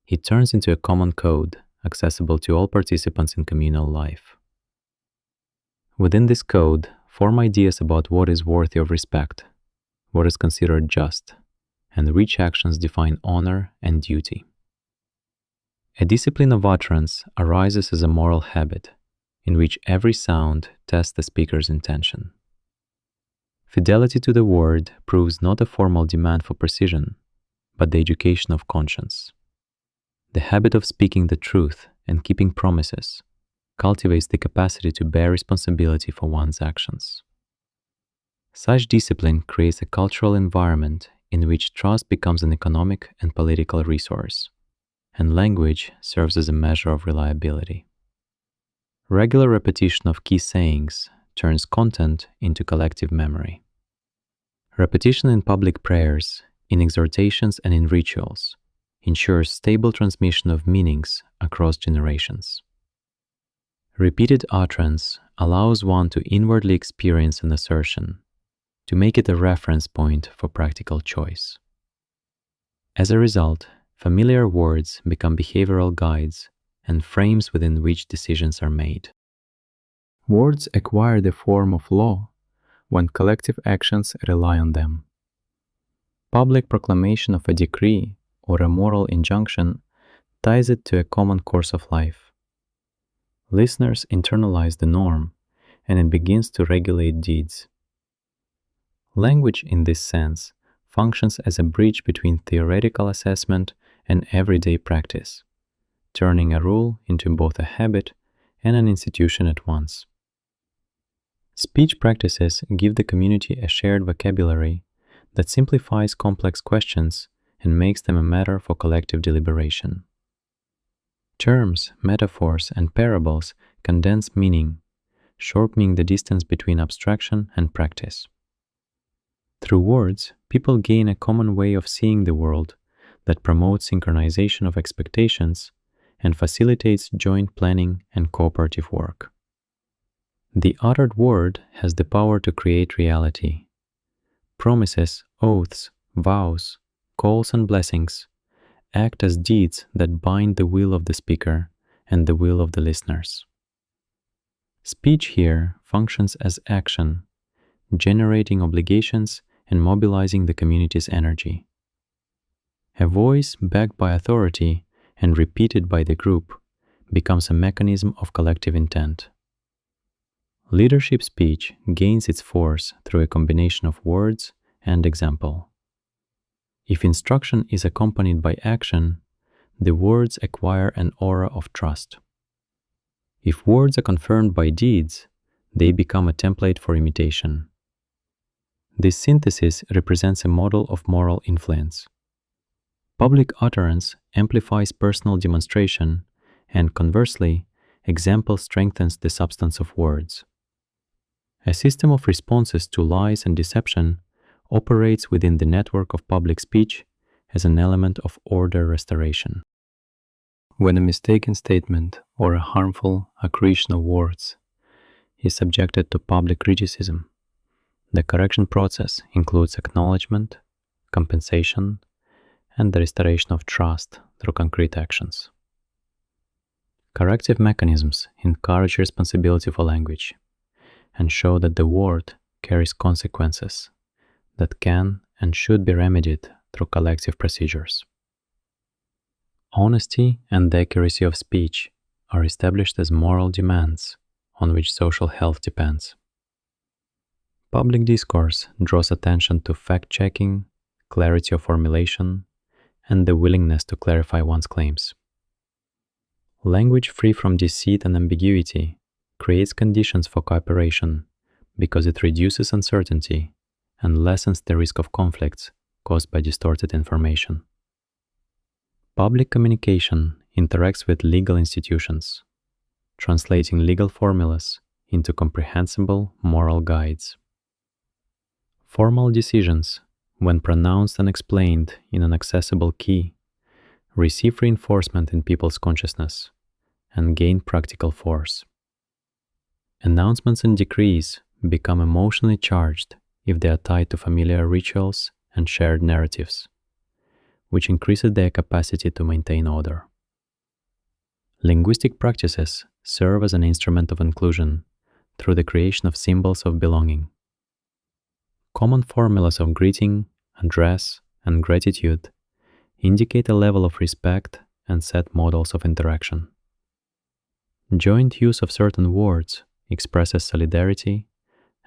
it turns into a common code accessible to all participants in communal life. Within this code, form ideas about what is worthy of respect, what is considered just, and which actions define honor and duty. A discipline of utterance arises as a moral habit, in which every sound tests the speaker's intention. Fidelity to the word proves not a formal demand for precision, but the education of conscience. The habit of speaking the truth and keeping promises cultivates the capacity to bear responsibility for one's actions. Such discipline creates a cultural environment in which trust becomes an economic and political resource, and language serves as a measure of reliability. Regular repetition of key sayings turns content into collective memory. Repetition in public prayers, in exhortations, and in rituals ensures stable transmission of meanings across generations. Repeated utterance allows one to inwardly experience an assertion, to make it a reference point for practical choice. As a result, familiar words become behavioral guides and frames within which decisions are made. Words acquire the form of law when collective actions rely on them. Public proclamation of a decree or a moral injunction ties it to a common course of life. Listeners internalize the norm, and it begins to regulate deeds. Language, in this sense, functions as a bridge between theoretical assessment and everyday practice, turning a rule into both a habit and an institution at once. Speech practices give the community a shared vocabulary that simplifies complex questions and makes them a matter for collective deliberation. Terms, metaphors, and parables condense meaning, shortening the distance between abstraction and practice. Through words, people gain a common way of seeing the world that promotes synchronization of expectations and facilitates joint planning and cooperative work. The uttered word has the power to create reality. Promises, oaths, vows, calls, and blessings act as deeds that bind the will of the speaker and the will of the listeners. Speech here functions as action, generating obligations and mobilizing the community's energy. A voice backed by authority and repeated by the group becomes a mechanism of collective intent. Leadership speech gains its force through a combination of words and example. If instruction is accompanied by action, the words acquire an aura of trust. If words are confirmed by deeds, they become a template for imitation. This synthesis represents a model of moral influence. Public utterance amplifies personal demonstration, and conversely, example strengthens the substance of words. A system of responses to lies and deception operates within the network of public speech as an element of order restoration. When a mistaken statement or a harmful accretion of words is subjected to public criticism, the correction process includes acknowledgement, compensation, and the restoration of trust through concrete actions. Corrective mechanisms encourage responsibility for language and show that the word carries consequences that can and should be remedied through collective procedures. Honesty and the accuracy of speech are established as moral demands on which social health depends. Public discourse draws attention to fact-checking, clarity of formulation, and the willingness to clarify one's claims. Language free from deceit and ambiguity creates conditions for cooperation because it reduces uncertainty and lessens the risk of conflicts caused by distorted information. Public communication interacts with legal institutions, translating legal formulas into comprehensible moral guides. Formal decisions, when pronounced and explained in an accessible key, receive reinforcement in people's consciousness and gain practical force. Announcements and decrees become emotionally charged if they are tied to familiar rituals and shared narratives, which increases their capacity to maintain order. Linguistic practices serve as an instrument of inclusion through the creation of symbols of belonging. Common formulas of greeting, address, and gratitude indicate a level of respect and set models of interaction. Joint use of certain words expresses solidarity,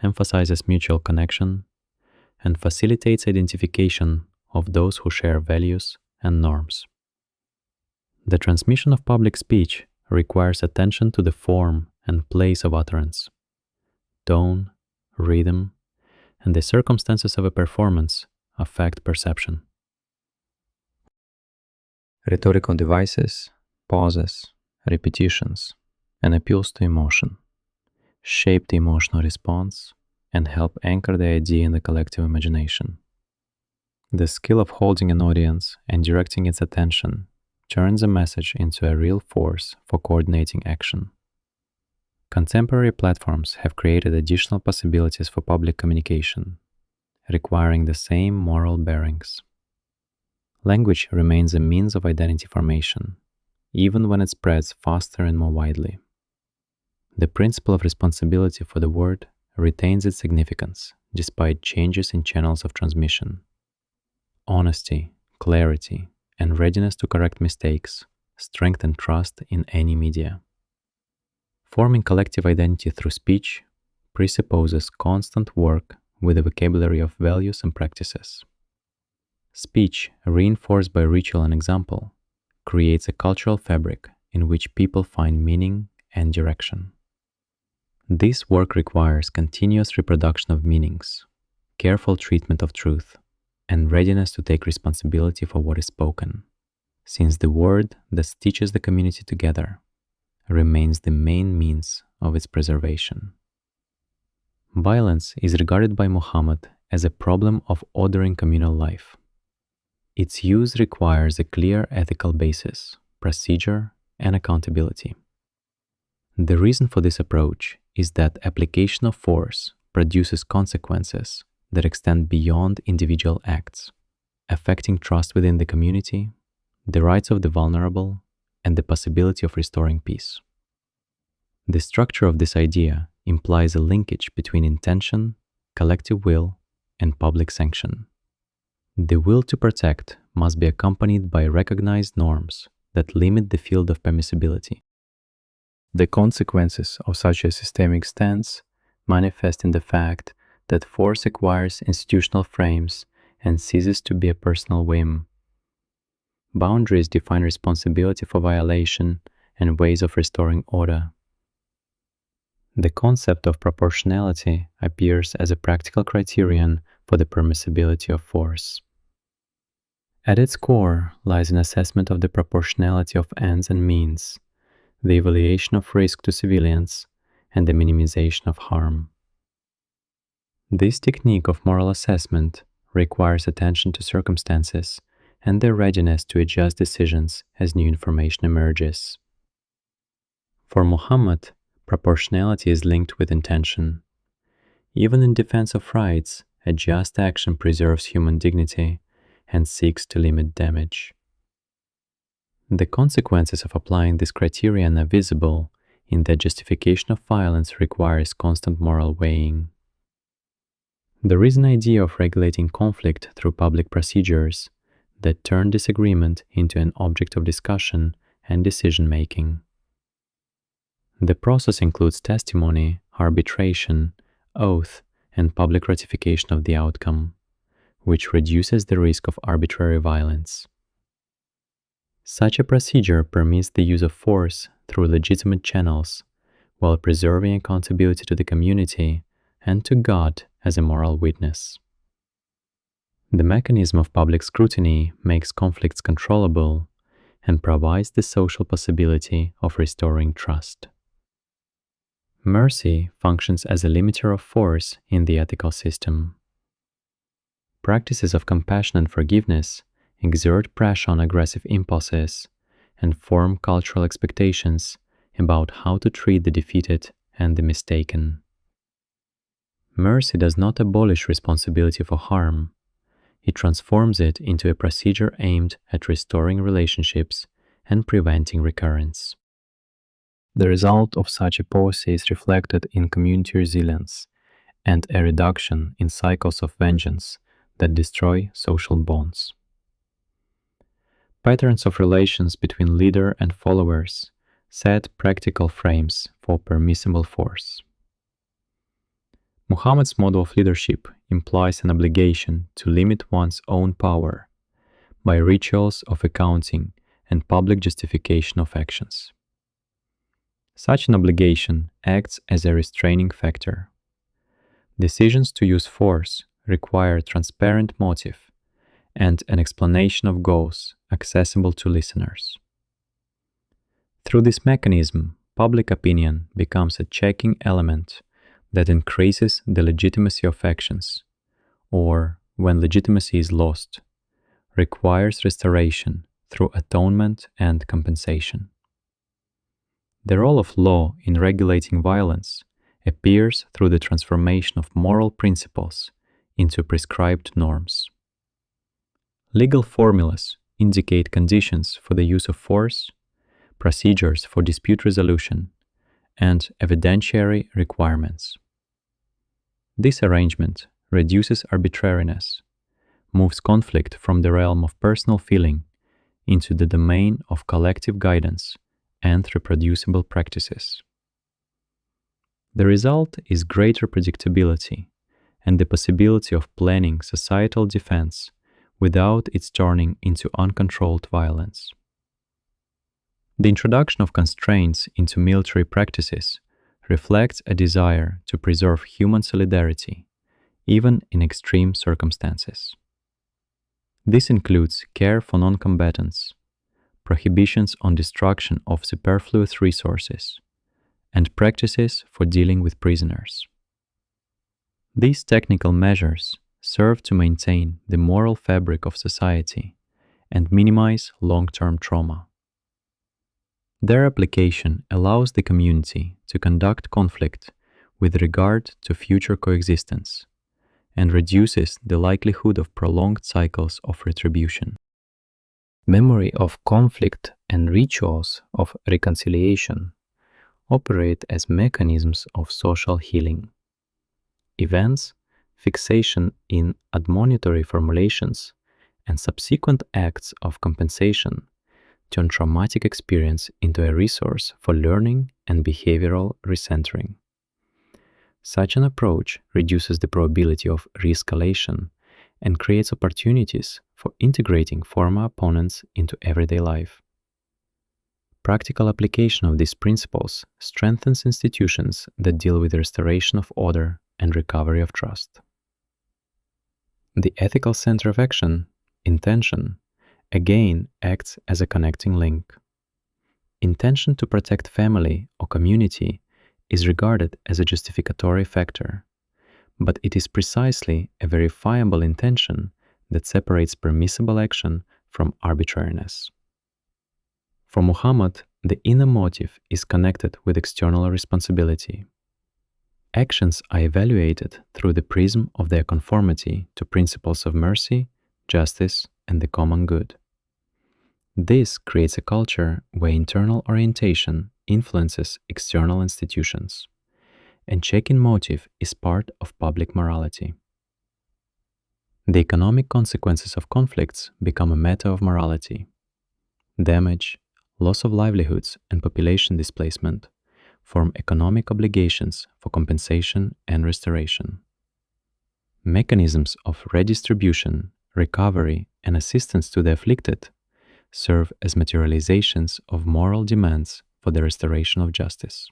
emphasizes mutual connection, and facilitates identification of those who share values and norms. The transmission of public speech requires attention to the form and place of utterance. Tone, rhythm, and the circumstances of a performance affect perception. Rhetorical devices, pauses, repetitions, and appeals to emotion shape the emotional response and help anchor the idea in the collective imagination. The skill of holding an audience and directing its attention turns a message into a real force for coordinating action. Contemporary platforms have created additional possibilities for public communication, requiring the same moral bearings. Language remains a means of identity formation, even when it spreads faster and more widely. The principle of responsibility for the word retains its significance despite changes in channels of transmission. Honesty, clarity, and readiness to correct mistakes strengthen trust in any media. Forming collective identity through speech presupposes constant work with a vocabulary of values and practices. Speech, reinforced by ritual and example, creates a cultural fabric in which people find meaning and direction. This work requires continuous reproduction of meanings, careful treatment of truth, and readiness to take responsibility for what is spoken, since the word that stitches the community together remains the main means of its preservation. Violence is regarded by Muhammad as a problem of ordering communal life. Its use requires a clear ethical basis, procedure, and accountability. The reason for this approach is that application of force produces consequences that extend beyond individual acts, affecting trust within the community, the rights of the vulnerable, and the possibility of restoring peace. The structure of this idea implies a linkage between intention, collective will, and public sanction. The will to protect must be accompanied by recognized norms that limit the field of permissibility. The consequences of such a systemic stance manifest in the fact that force acquires institutional frames and ceases to be a personal whim. Boundaries define responsibility for violation and ways of restoring order. The concept of proportionality appears as a practical criterion for the permissibility of force. At its core lies an assessment of the proportionality of ends and means, the evaluation of risk to civilians, and the minimization of harm. This technique of moral assessment requires attention to circumstances and their readiness to adjust decisions as new information emerges. For Muhammad, proportionality is linked with intention. Even in defense of rights, a just action preserves human dignity and seeks to limit damage. The consequences of applying this criterion are visible in that justification of violence requires constant moral weighing. There is an idea of regulating conflict through public procedures that turn disagreement into an object of discussion and decision-making. The process includes testimony, arbitration, oath, and public ratification of the outcome, which reduces the risk of arbitrary violence. Such a procedure permits the use of force through legitimate channels, while preserving accountability to the community and to God as a moral witness. The mechanism of public scrutiny makes conflicts controllable and provides the social possibility of restoring trust. Mercy functions as a limiter of force in the ethical system. Practices of compassion and forgiveness exert pressure on aggressive impulses and form cultural expectations about how to treat the defeated and the mistaken. Mercy does not abolish responsibility for harm. It transforms it into a procedure aimed at restoring relationships and preventing recurrence. The result of such a policy is reflected in community resilience and a reduction in cycles of vengeance that destroy social bonds. Patterns of relations between leader and followers set practical frames for permissible force. Muhammad's model of leadership implies an obligation to limit one's own power by rituals of accounting and public justification of actions. Such an obligation acts as a restraining factor. Decisions to use force require transparent motive and an explanation of goals accessible to listeners. Through this mechanism, public opinion becomes a checking element that increases the legitimacy of actions, or, when legitimacy is lost, requires restoration through atonement and compensation. The role of law in regulating violence appears through the transformation of moral principles into prescribed norms. Legal formulas indicate conditions for the use of force, procedures for dispute resolution, and evidentiary requirements. This arrangement reduces arbitrariness, moves conflict from the realm of personal feeling into the domain of collective guidance and reproducible practices. The result is greater predictability and the possibility of planning societal defense without its turning into uncontrolled violence. The introduction of constraints into military practices reflects a desire to preserve human solidarity, even in extreme circumstances. This includes care for non-combatants, prohibitions on destruction of superfluous resources, and practices for dealing with prisoners. These technical measures serve to maintain the moral fabric of society and minimize long-term trauma. Their application allows the community to conduct conflict with regard to future coexistence and reduces the likelihood of prolonged cycles of retribution. Memory of conflict and rituals of reconciliation operate as mechanisms of social healing. Events, fixation in admonitory formulations, and subsequent acts of compensation turn traumatic experience into a resource for learning and behavioral recentering. Such an approach reduces the probability of re-escalation and creates opportunities for integrating former opponents into everyday life. Practical application of these principles strengthens institutions that deal with the restoration of order and recovery of trust. The ethical center of action, intention, again acts as a connecting link. Intention to protect family or community is regarded as a justificatory factor, but it is precisely a verifiable intention that separates permissible action from arbitrariness. For Muhammad, the inner motive is connected with external responsibility. Actions are evaluated through the prism of their conformity to principles of mercy, justice, and the common good. This creates a culture where internal orientation influences external institutions, and checking motive is part of public morality. The economic consequences of conflicts become a matter of morality. Damage, loss of livelihoods, and population displacement form economic obligations for compensation and restoration. Mechanisms of redistribution, recovery, and assistance to the afflicted serve as materializations of moral demands for the restoration of justice.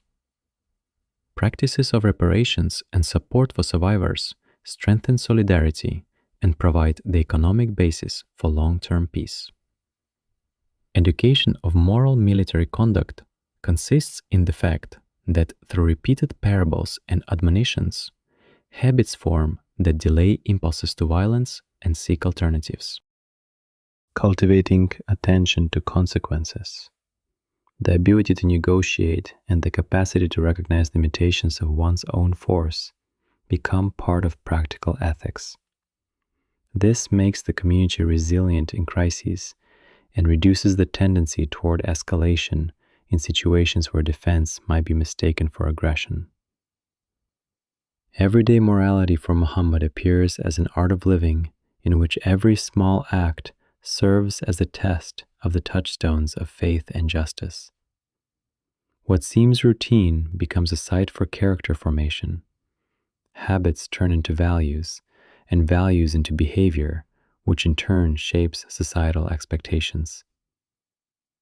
Practices of reparations and support for survivors strengthen solidarity and provide the economic basis for long-term peace. Education of moral military conduct consists in the fact that through repeated parables and admonitions, habits form that delay impulses to violence and seek alternatives. Cultivating attention to consequences, the ability to negotiate, and the capacity to recognize limitations of one's own force become part of practical ethics. This makes the community resilient in crises and reduces the tendency toward escalation in situations where defense might be mistaken for aggression. Everyday morality for Muhammad appears as an art of living in which every small act serves as a test of the touchstones of faith and justice. What seems routine becomes a site for character formation. Habits turn into values, and values into behavior, which in turn shapes societal expectations.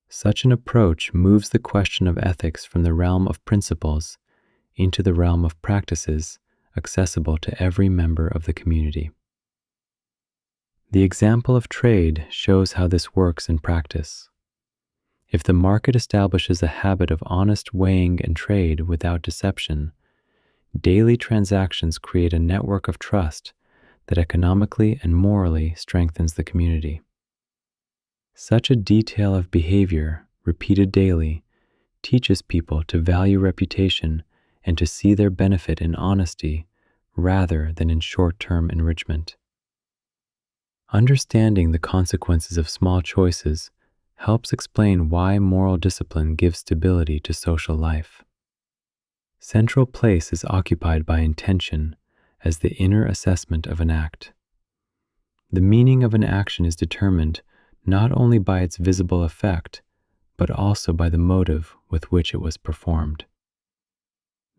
Such an approach moves the question of ethics from the realm of principles into the realm of practices accessible to every member of the community. The example of trade shows how this works in practice. If the market establishes a habit of honest weighing and trade without deception, daily transactions create a network of trust that economically and morally strengthens the community. Such a detail of behavior, repeated daily, teaches people to value reputation and to see their benefit in honesty rather than in short-term enrichment. Understanding the consequences of small choices helps explain why moral discipline gives stability to social life. Central place is occupied by intention as the inner assessment of an act. The meaning of an action is determined not only by its visible effect, but also by the motive with which it was performed.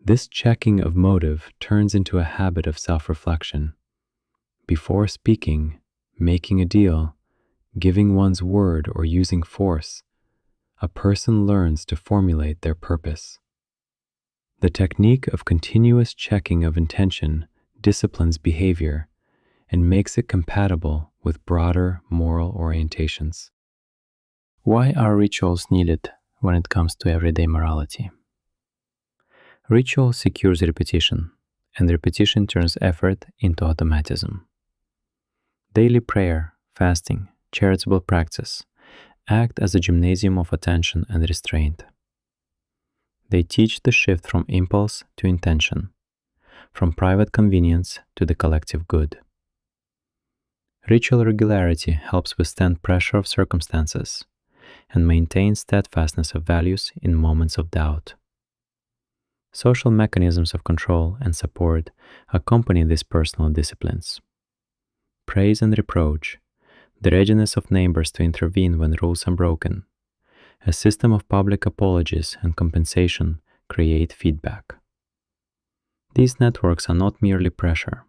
This checking of motive turns into a habit of self-reflection. Before speaking, making a deal, giving one's word, or using force, a person learns to formulate their purpose. The technique of continuous checking of intention disciplines behavior and makes it compatible with broader moral orientations. Why are rituals needed when it comes to everyday morality? Ritual secures repetition, and repetition turns effort into automatism. Daily prayer, fasting, charitable practice act as a gymnasium of attention and restraint. They teach the shift from impulse to intention, from private convenience to the collective good. Ritual regularity helps withstand pressure of circumstances and maintain steadfastness of values in moments of doubt. Social mechanisms of control and support accompany these personal disciplines. Praise and reproach, the readiness of neighbors to intervene when rules are broken, a system of public apologies and compensation create feedback. These networks are not merely pressure.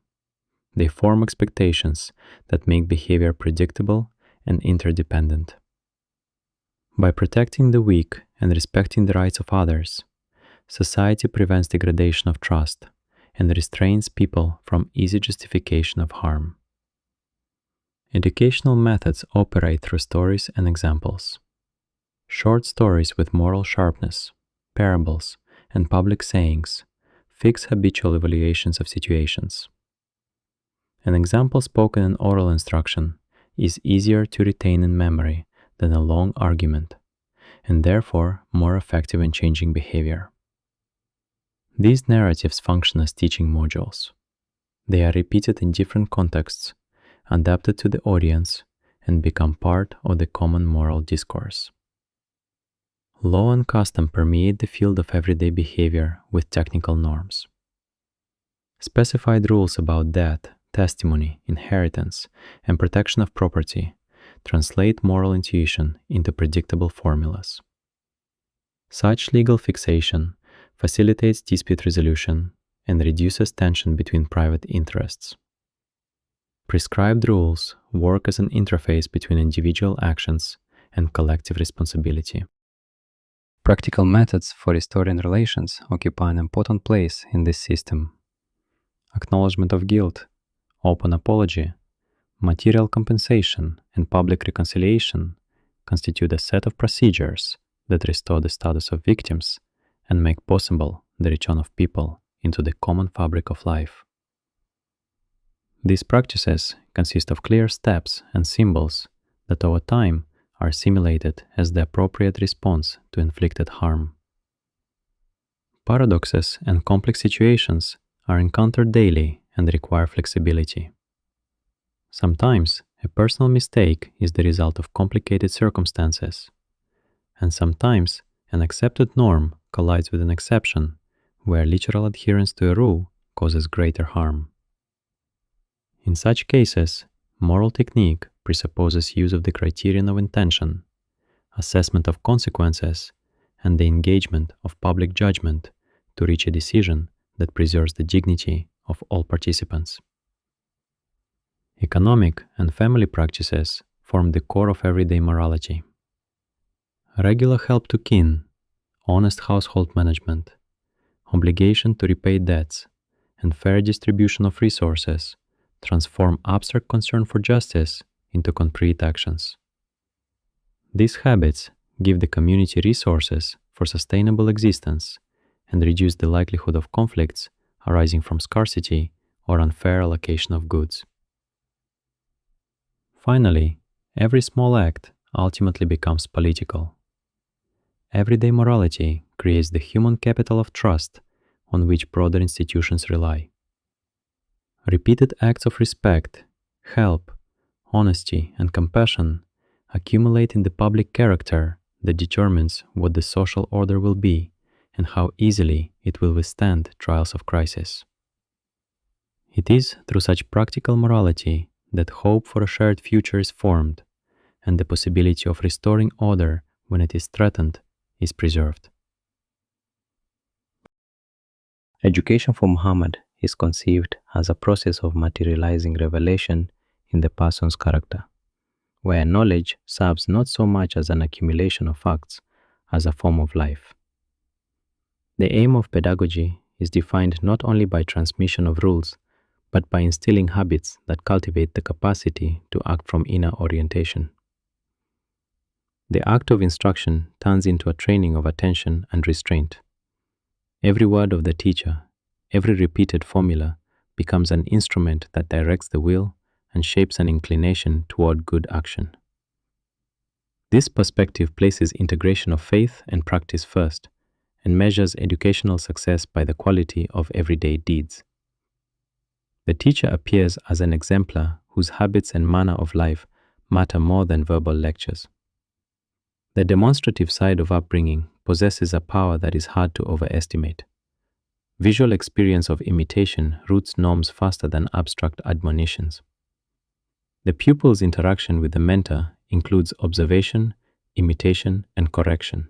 They form expectations that make behavior predictable and interdependent. By protecting the weak and respecting the rights of others, society prevents degradation of trust and restrains people from easy justification of harm. Educational methods operate through stories and examples. Short stories with moral sharpness, parables, and public sayings fix habitual evaluations of situations. An example spoken in oral instruction is easier to retain in memory than a long argument, and therefore more effective in changing behavior. These narratives function as teaching modules. They are repeated in different contexts, adapted to the audience, and become part of the common moral discourse. Law and custom permeate the field of everyday behavior with technical norms. Specified rules about death, testimony, inheritance, and protection of property translate moral intuition into predictable formulas. Such legal fixation facilitates dispute resolution and reduces tension between private interests. Prescribed rules work as an interface between individual actions and collective responsibility. Practical methods for restoring relations occupy an important place in this system. Acknowledgement of guilt, open apology, material compensation, and public reconciliation constitute a set of procedures that restore the status of victims and make possible the return of people into the common fabric of life. These practices consist of clear steps and symbols that over time are assimilated as the appropriate response to inflicted harm. Paradoxes and complex situations are encountered daily and require flexibility. Sometimes a personal mistake is the result of complicated circumstances, and sometimes an accepted norm collides with an exception where literal adherence to a rule causes greater harm. In such cases, moral technique presupposes use of the criterion of intention, assessment of consequences, and the engagement of public judgment to reach a decision that preserves the dignity of all participants. Economic and family practices form the core of everyday morality. Regular help to kin, honest household management, obligation to repay debts, and fair distribution of resources transform abstract concern for justice into concrete actions. These habits give the community resources for sustainable existence and reduce the likelihood of conflicts arising from scarcity or unfair allocation of goods. Finally, every small act ultimately becomes political. Everyday morality creates the human capital of trust on which broader institutions rely. Repeated acts of respect, help, honesty, and compassion accumulate in the public character that determines what the social order will be and how easily it will withstand trials of crisis. It is through such practical morality that hope for a shared future is formed, and the possibility of restoring order when it is threatened is preserved. Education for Muhammad is conceived as a process of materializing revelation in the person's character, where knowledge serves not so much as an accumulation of facts as a form of life. The aim of pedagogy is defined not only by transmission of rules, but by instilling habits that cultivate the capacity to act from inner orientation. The act of instruction turns into a training of attention and restraint. Every word of the teacher, every repeated formula becomes an instrument that directs the will and shapes an inclination toward good action. This perspective places integration of faith and practice first and measures educational success by the quality of everyday deeds. The teacher appears as an exemplar whose habits and manner of life matter more than verbal lectures. The demonstrative side of upbringing possesses a power that is hard to overestimate. Visual experience of imitation roots norms faster than abstract admonitions. The pupil's interaction with the mentor includes observation, imitation, and correction.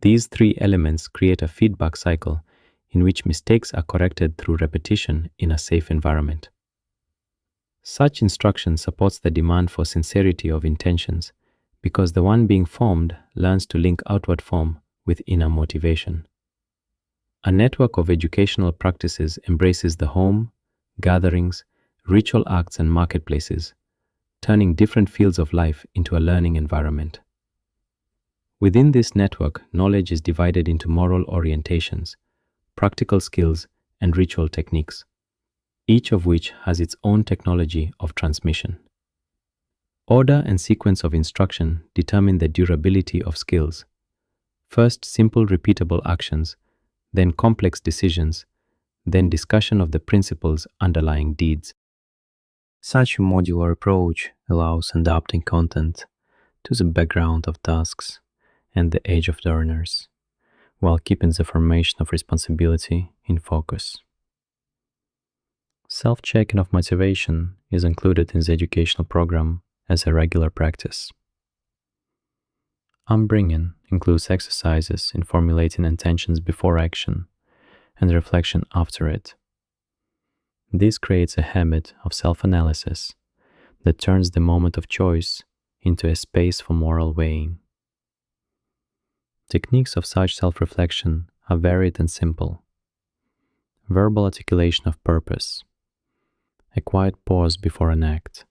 These three elements create a feedback cycle in which mistakes are corrected through repetition in a safe environment. Such instruction supports the demand for sincerity of intentions because the one being formed learns to link outward form with inner motivation. A network of educational practices embraces the home, gatherings, ritual acts, and marketplaces, turning different fields of life into a learning environment. Within this network, knowledge is divided into moral orientations, practical skills, and ritual techniques, each of which has its own technology of transmission. Order and sequence of instruction determine the durability of skills. First, simple repeatable actions, then complex decisions, then discussion of the principles underlying deeds. Such a modular approach allows adapting content to the background of tasks and the age of learners, while keeping the formation of responsibility in focus. Self-checking of motivation is included in the educational program as a regular practice. Upbringing includes exercises in formulating intentions before action and reflection after it. This creates a habit of self-analysis that turns the moment of choice into a space for moral weighing. Techniques of such self-reflection are varied and simple. Verbal articulation of purpose, a quiet pause before an act,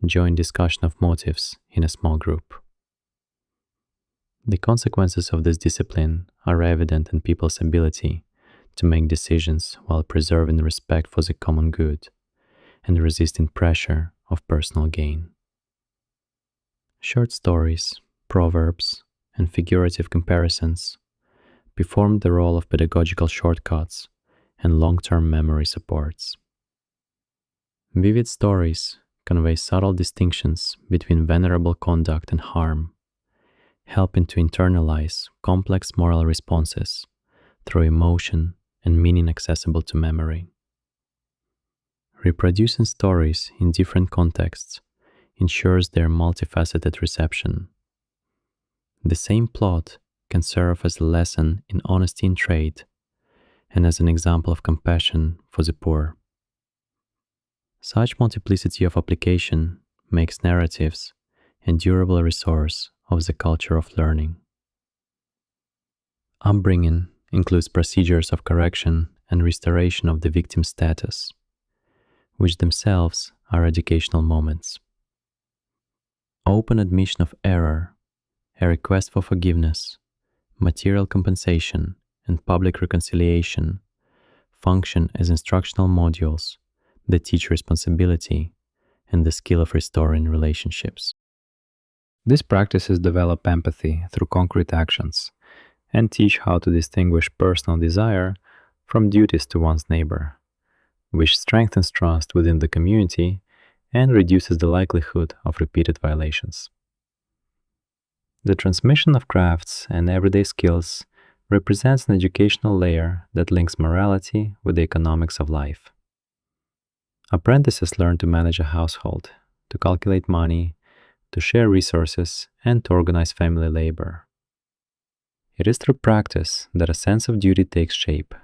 joint discussion of motives in a small group. The consequences of this discipline are evident in people's ability to make decisions while preserving respect for the common good and resisting pressure of personal gain. Short stories, proverbs, and figurative comparisons perform the role of pedagogical shortcuts and long-term memory supports. Vivid stories convey subtle distinctions between venerable conduct and harm, helping to internalize complex moral responses through emotion and meaning accessible to memory. Reproducing stories in different contexts ensures their multifaceted reception. The same plot can serve as a lesson in honesty in trade and as an example of compassion for the poor. Such multiplicity of application makes narratives a durable resource of the culture of learning. Upbringing includes procedures of correction and restoration of the victim status, which themselves are educational moments. Open admission of error, a request for forgiveness, material compensation, and public reconciliation function as instructional modules that teach responsibility and the skill of restoring relationships. These practices develop empathy through concrete actions and teach how to distinguish personal desire from duties to one's neighbor, which strengthens trust within the community and reduces the likelihood of repeated violations. The transmission of crafts and everyday skills represents an educational layer that links morality with the economics of life. Apprentices learn to manage a household, to calculate money, to share resources, and to organize family labor. It is through practice that a sense of duty takes shape,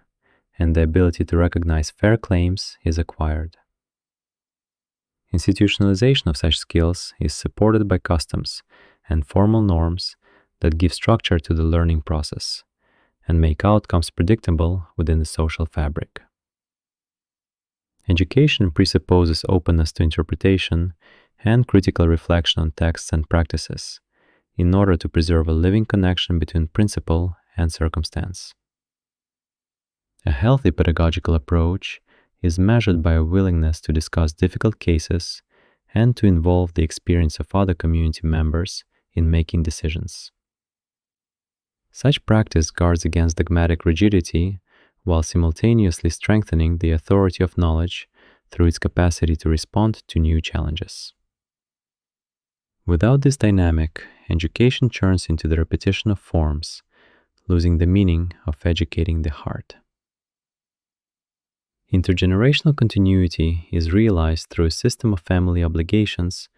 and the ability to recognize fair claims is acquired. Institutionalization of such skills is supported by customs and formal norms that give structure to the learning process and make outcomes predictable within the social fabric. Education presupposes openness to interpretation and critical reflection on texts and practices in order to preserve a living connection between principle and circumstance. A healthy pedagogical approach is measured by a willingness to discuss difficult cases and to involve the experience of other community members in making decisions. Such practice guards against dogmatic rigidity while simultaneously strengthening the authority of knowledge through its capacity to respond to new challenges. Without this dynamic, education churns into the repetition of forms, losing the meaning of educating the heart. Intergenerational continuity is realized through a system of family obligations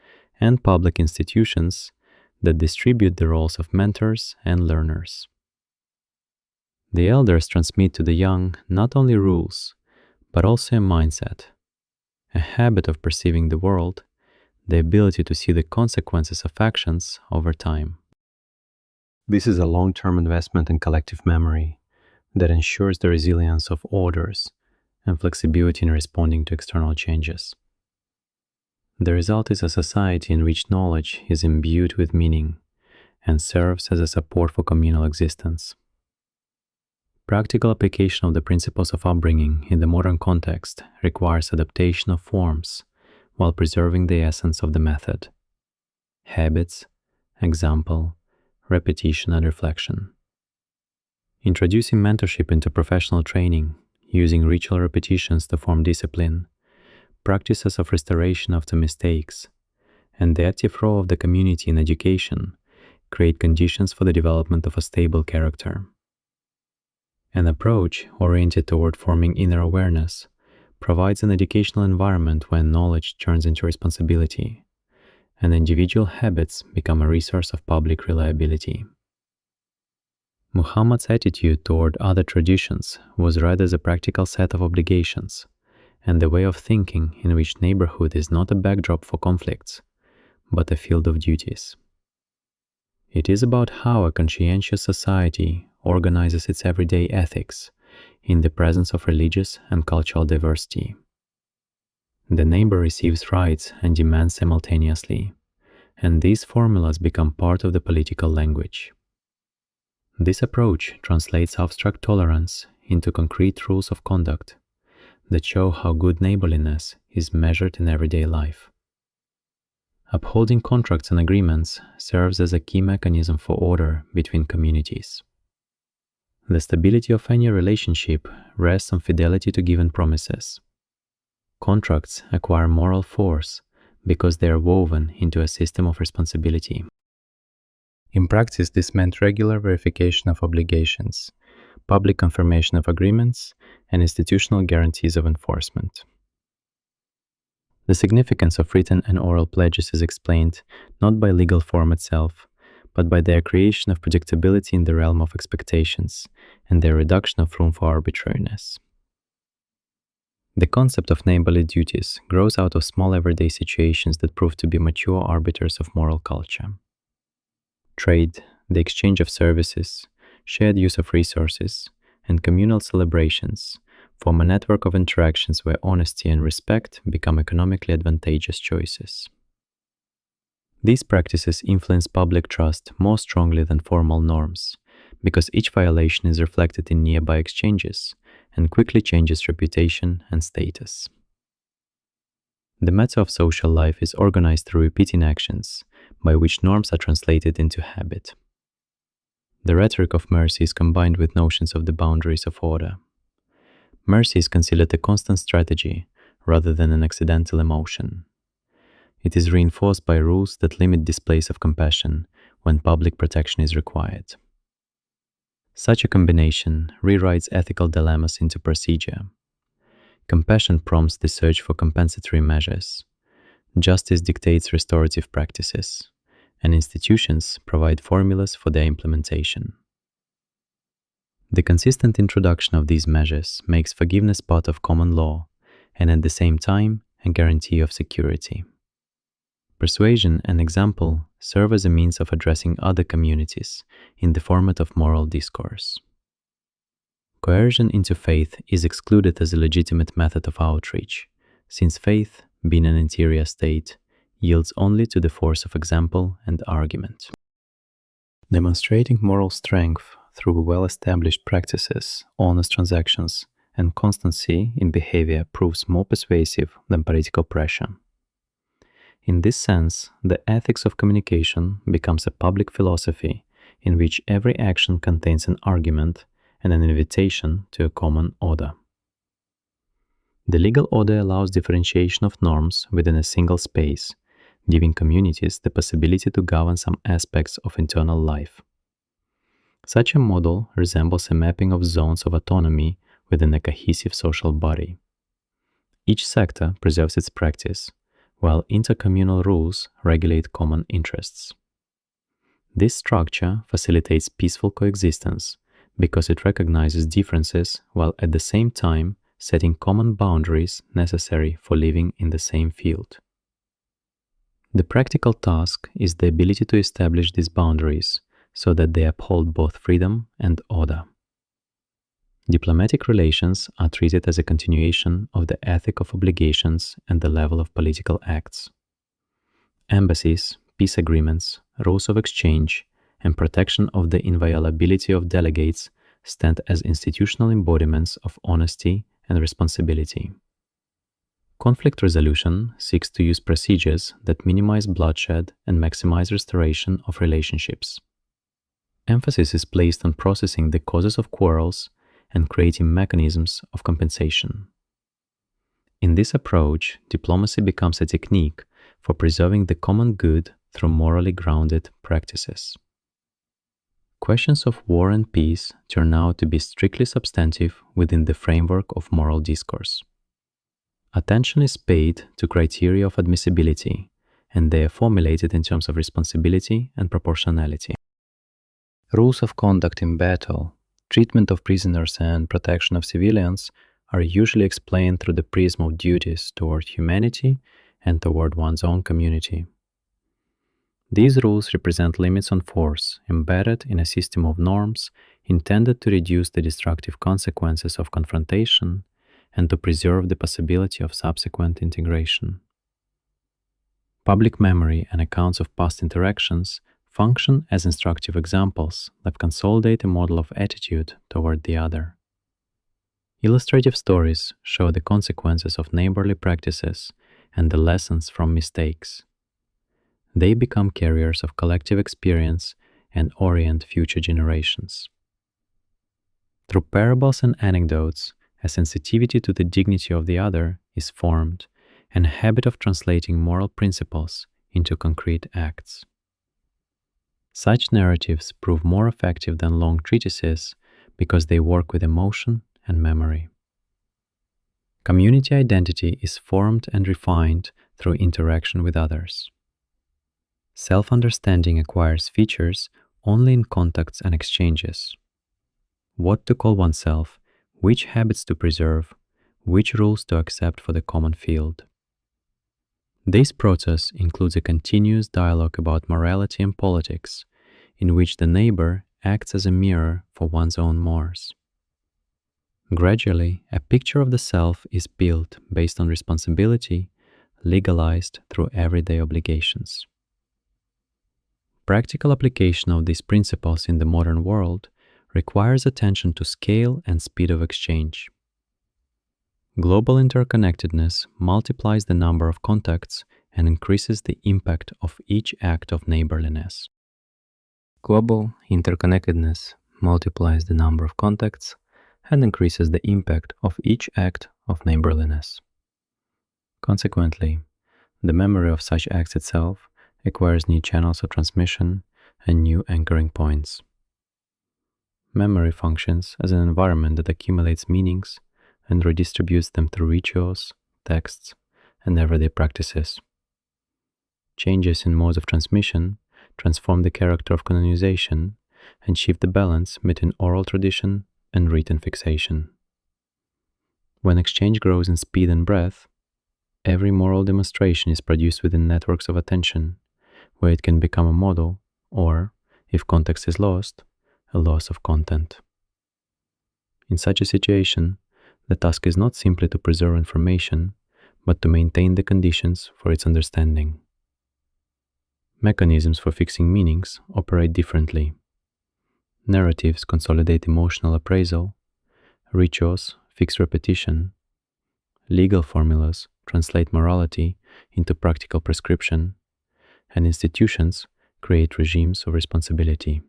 and public institutions that distribute the roles of mentors and learners. The elders transmit to the young not only rules, but also a mindset, a habit of perceiving the world, the ability to see the consequences of actions over time. This is a long-term investment in collective memory that ensures the resilience of orders and flexibility in responding to external changes. The result is a society in which knowledge is imbued with meaning and serves as a support for communal existence. Practical application of the principles of upbringing in the modern context requires adaptation of forms while preserving the essence of the method: habits, example, repetition, and reflection. Introducing mentorship into professional training, using ritual repetitions to form discipline, practices of restoration after mistakes, and the active role of the community in education create conditions for the development of a stable character. An approach oriented toward forming inner awareness provides an educational environment where knowledge turns into responsibility, and individual habits become a resource of public reliability. Muhammad's attitude toward other traditions was read as a practical set of obligations and a way of thinking in which neighborhood is not a backdrop for conflicts, but a field of duties. It is about how a conscientious society organizes its everyday ethics in the presence of religious and cultural diversity. The neighbor receives rights and demands simultaneously, and these formulas become part of the political language. This approach translates abstract tolerance into concrete rules of conduct that show how good neighborliness is measured in everyday life. Upholding contracts and agreements serves as a key mechanism for order between communities. The stability of any relationship rests on fidelity to given promises. Contracts acquire moral force because they are woven into a system of responsibility. In practice, this meant regular verification of obligations, public confirmation of agreements, and institutional guarantees of enforcement. The significance of written and oral pledges is explained not by legal form itself, but by their creation of predictability in the realm of expectations and their reduction of room for arbitrariness. The concept of neighborly duties grows out of small everyday situations that prove to be mature arbiters of moral culture. Trade, the exchange of services, shared use of resources, and communal celebrations form a network of interactions where honesty and respect become economically advantageous choices. These practices influence public trust more strongly than formal norms, because each violation is reflected in nearby exchanges and quickly changes reputation and status. The matter of social life is organized through repeating actions, by which norms are translated into habit. The rhetoric of mercy is combined with notions of the boundaries of order. Mercy is considered a constant strategy rather than an accidental emotion. It is reinforced by rules that limit displays of compassion when public protection is required. Such a combination rewrites ethical dilemmas into procedure. Compassion prompts the search for compensatory measures. Justice dictates restorative practices, and institutions provide formulas for their implementation. The consistent introduction of these measures makes forgiveness part of common law, and at the same time, a guarantee of security. Persuasion and example serve as a means of addressing other communities in the format of moral discourse. Coercion into faith is excluded as a legitimate method of outreach, since faith, being an interior state, yields only to the force of example and argument. Demonstrating moral strength through well-established practices, honest transactions, and constancy in behavior proves more persuasive than political pressure. In this sense, the ethics of communication becomes a public philosophy in which every action contains an argument and an invitation to a common order. The legal order allows differentiation of norms within a single space, giving communities the possibility to govern some aspects of internal life. Such a model resembles a mapping of zones of autonomy within a cohesive social body. Each sector preserves its practice, while intercommunal rules regulate common interests. This structure facilitates peaceful coexistence because it recognizes differences while at the same time setting common boundaries necessary for living in the same field. The practical task is the ability to establish these boundaries so that they uphold both freedom and order. Diplomatic relations are treated as a continuation of the ethic of obligations and the level of political acts. Embassies, peace agreements, rules of exchange, and protection of the inviolability of delegates stand as institutional embodiments of honesty and responsibility. Conflict resolution seeks to use procedures that minimize bloodshed and maximize restoration of relationships. Emphasis is placed on processing the causes of quarrels and creating mechanisms of compensation. In this approach, diplomacy becomes a technique for preserving the common good through morally grounded practices. Questions of war and peace turn out to be strictly substantive within the framework of moral discourse. Attention is paid to criteria of admissibility, and they are formulated in terms of responsibility and proportionality. Rules of conduct in battle, treatment of prisoners, and protection of civilians are usually explained through the prism of duties toward humanity and toward one's own community. These rules represent limits on force embedded in a system of norms intended to reduce the destructive consequences of confrontation and to preserve the possibility of subsequent integration. Public memory and accounts of past interactions function as instructive examples that consolidate a model of attitude toward the other. Illustrative stories show the consequences of neighborly practices and the lessons from mistakes. They become carriers of collective experience and orient future generations. Through parables and anecdotes, a sensitivity to the dignity of the other is formed, and a habit of translating moral principles into concrete acts. Such narratives prove more effective than long treatises because they work with emotion and memory. Community identity is formed and refined through interaction with others. Self-understanding acquires features only in contacts and exchanges. What to call oneself, which habits to preserve, which rules to accept for the common field. This process includes a continuous dialogue about morality and politics, in which the neighbor acts as a mirror for one's own mores. Gradually, a picture of the self is built based on responsibility, legalized through everyday obligations. Practical application of these principles in the modern world requires attention to scale and speed of exchange. Global interconnectedness multiplies the number of contacts and increases the impact of each act of neighborliness. Global interconnectedness multiplies the number of contacts and increases the impact of each act of neighborliness. Consequently, the memory of such acts itself acquires new channels of transmission and new anchoring points. Memory functions as an environment that accumulates meanings and redistributes them through rituals, texts, and everyday practices. Changes in modes of transmission transform the character of canonization and shift the balance between oral tradition and written fixation. When exchange grows in speed and breadth, every moral demonstration is produced within networks of attention, where it can become a model, or, if context is lost, a loss of content. In such a situation, the task is not simply to preserve information, but to maintain the conditions for its understanding. Mechanisms for fixing meanings operate differently. Narratives consolidate emotional appraisal, rituals fix repetition, legal formulas translate morality into practical prescription, and institutions create regimes of responsibility.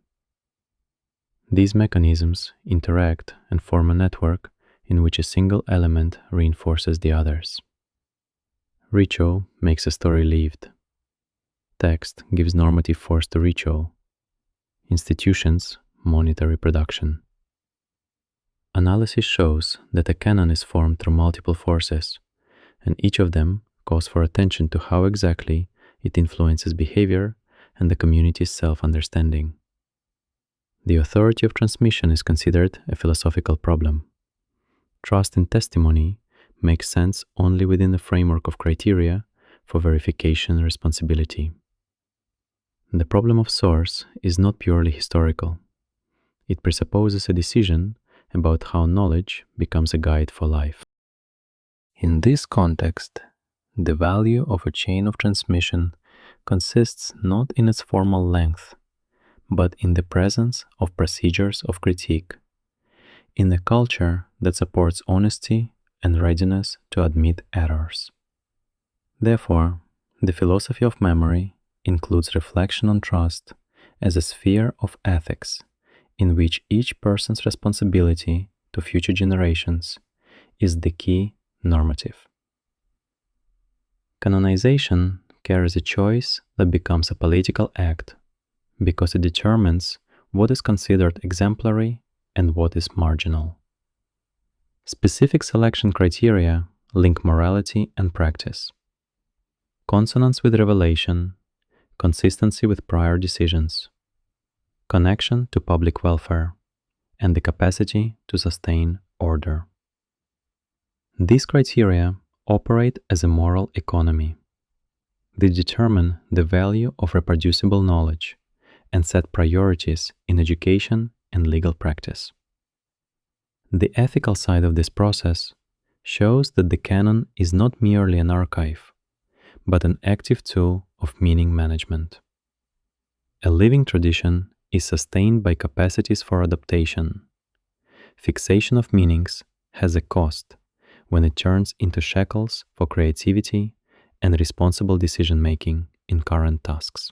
These mechanisms interact and form a network in which a single element reinforces the others. Ritual makes a story lived. Text gives normative force to ritual. Institutions monitor reproduction. Analysis shows that a canon is formed through multiple forces, and each of them calls for attention to how exactly it influences behavior and the community's self-understanding. The authority of transmission is considered a philosophical problem. Trust in testimony makes sense only within the framework of criteria for verification and responsibility. The problem of source is not purely historical. It presupposes a decision about how knowledge becomes a guide for life. In this context, the value of a chain of transmission consists not in its formal length, but in the presence of procedures of critique, in a culture that supports honesty and readiness to admit errors. Therefore, the philosophy of memory includes reflection on trust as a sphere of ethics in which each person's responsibility to future generations is the key normative. Canonization carries a choice that becomes a political act because it determines what is considered exemplary and what is marginal. Specific selection criteria link morality and practice. Consonance with revelation, consistency with prior decisions, connection to public welfare, and the capacity to sustain order. These criteria operate as a moral economy. They determine the value of reproducible knowledge and set priorities in education and legal practice. The ethical side of this process shows that the canon is not merely an archive, but an active tool of meaning management. A living tradition is sustained by capacities for adaptation. Fixation of meanings has a cost when it turns into shackles for creativity and responsible decision-making in current tasks.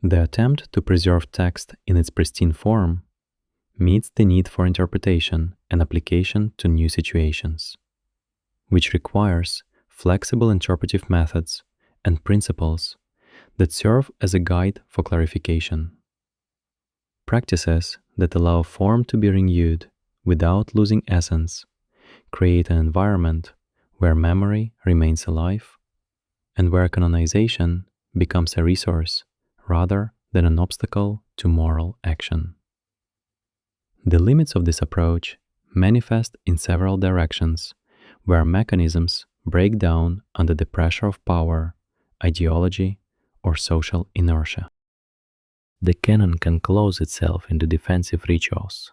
The attempt to preserve text in its pristine form meets the need for interpretation and application to new situations, which requires flexible interpretive methods and principles that serve as a guide for clarification. Practices that allow form to be renewed without losing essence create an environment where memory remains alive and where canonization becomes a resource rather than an obstacle to moral action. The limits of this approach manifest in several directions where mechanisms break down under the pressure of power, ideology, or social inertia. The canon can close itself into defensive rituals,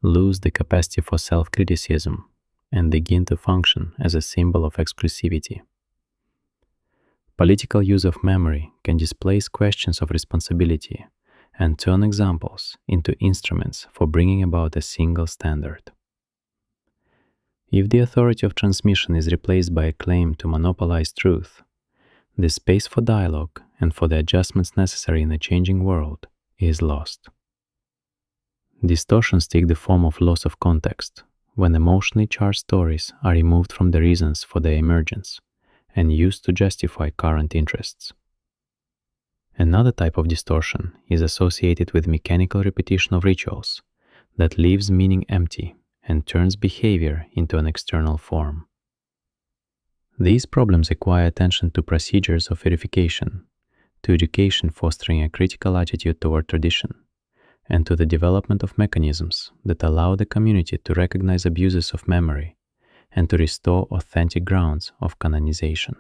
lose the capacity for self-criticism, and begin to function as a symbol of exclusivity. Political use of memory can displace questions of responsibility and turn examples into instruments for bringing about a single standard. If the authority of transmission is replaced by a claim to monopolize truth, the space for dialogue and for the adjustments necessary in a changing world is lost. Distortions take the form of loss of context, when emotionally charged stories are removed from the reasons for their emergence and used to justify current interests. Another type of distortion is associated with mechanical repetition of rituals that leaves meaning empty and turns behavior into an external form. These problems require attention to procedures of verification, to education fostering a critical attitude toward tradition, and to the development of mechanisms that allow the community to recognize abuses of memory and to restore authentic grounds of canonization.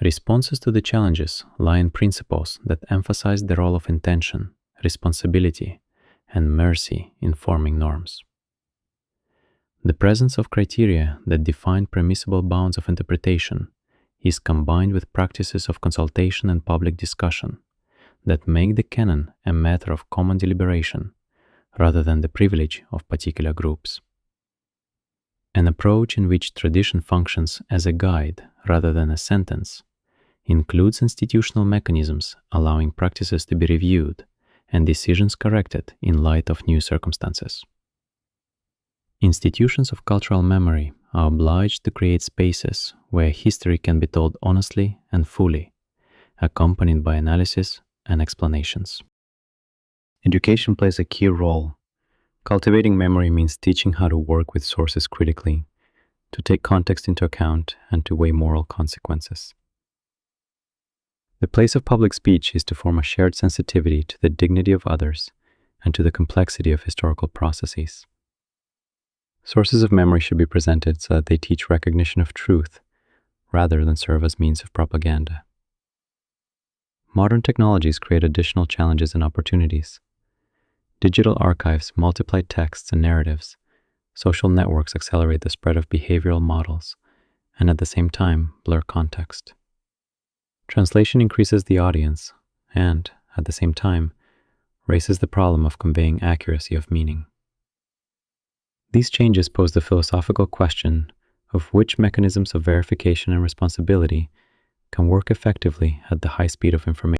Responses to the challenges lie in principles that emphasize the role of intention, responsibility, and mercy in forming norms. The presence of criteria that define permissible bounds of interpretation is combined with practices of consultation and public discussion that make the canon a matter of common deliberation rather than the privilege of particular groups. An approach in which tradition functions as a guide rather than a sentence includes institutional mechanisms allowing practices to be reviewed and decisions corrected in light of new circumstances. Institutions of cultural memory are obliged to create spaces where history can be told honestly and fully, accompanied by analysis and explanations. Education plays a key role. Cultivating memory means teaching how to work with sources critically, to take context into account, and to weigh moral consequences. The place of public speech is to form a shared sensitivity to the dignity of others and to the complexity of historical processes. Sources of memory should be presented so that they teach recognition of truth rather than serve as means of propaganda. Modern technologies create additional challenges and opportunities. Digital archives multiply texts and narratives, social networks accelerate the spread of behavioral models, and at the same time blur context. Translation increases the audience and, at the same time, raises the problem of conveying accuracy of meaning. These changes pose the philosophical question of which mechanisms of verification and responsibility can work effectively at the high speed of information.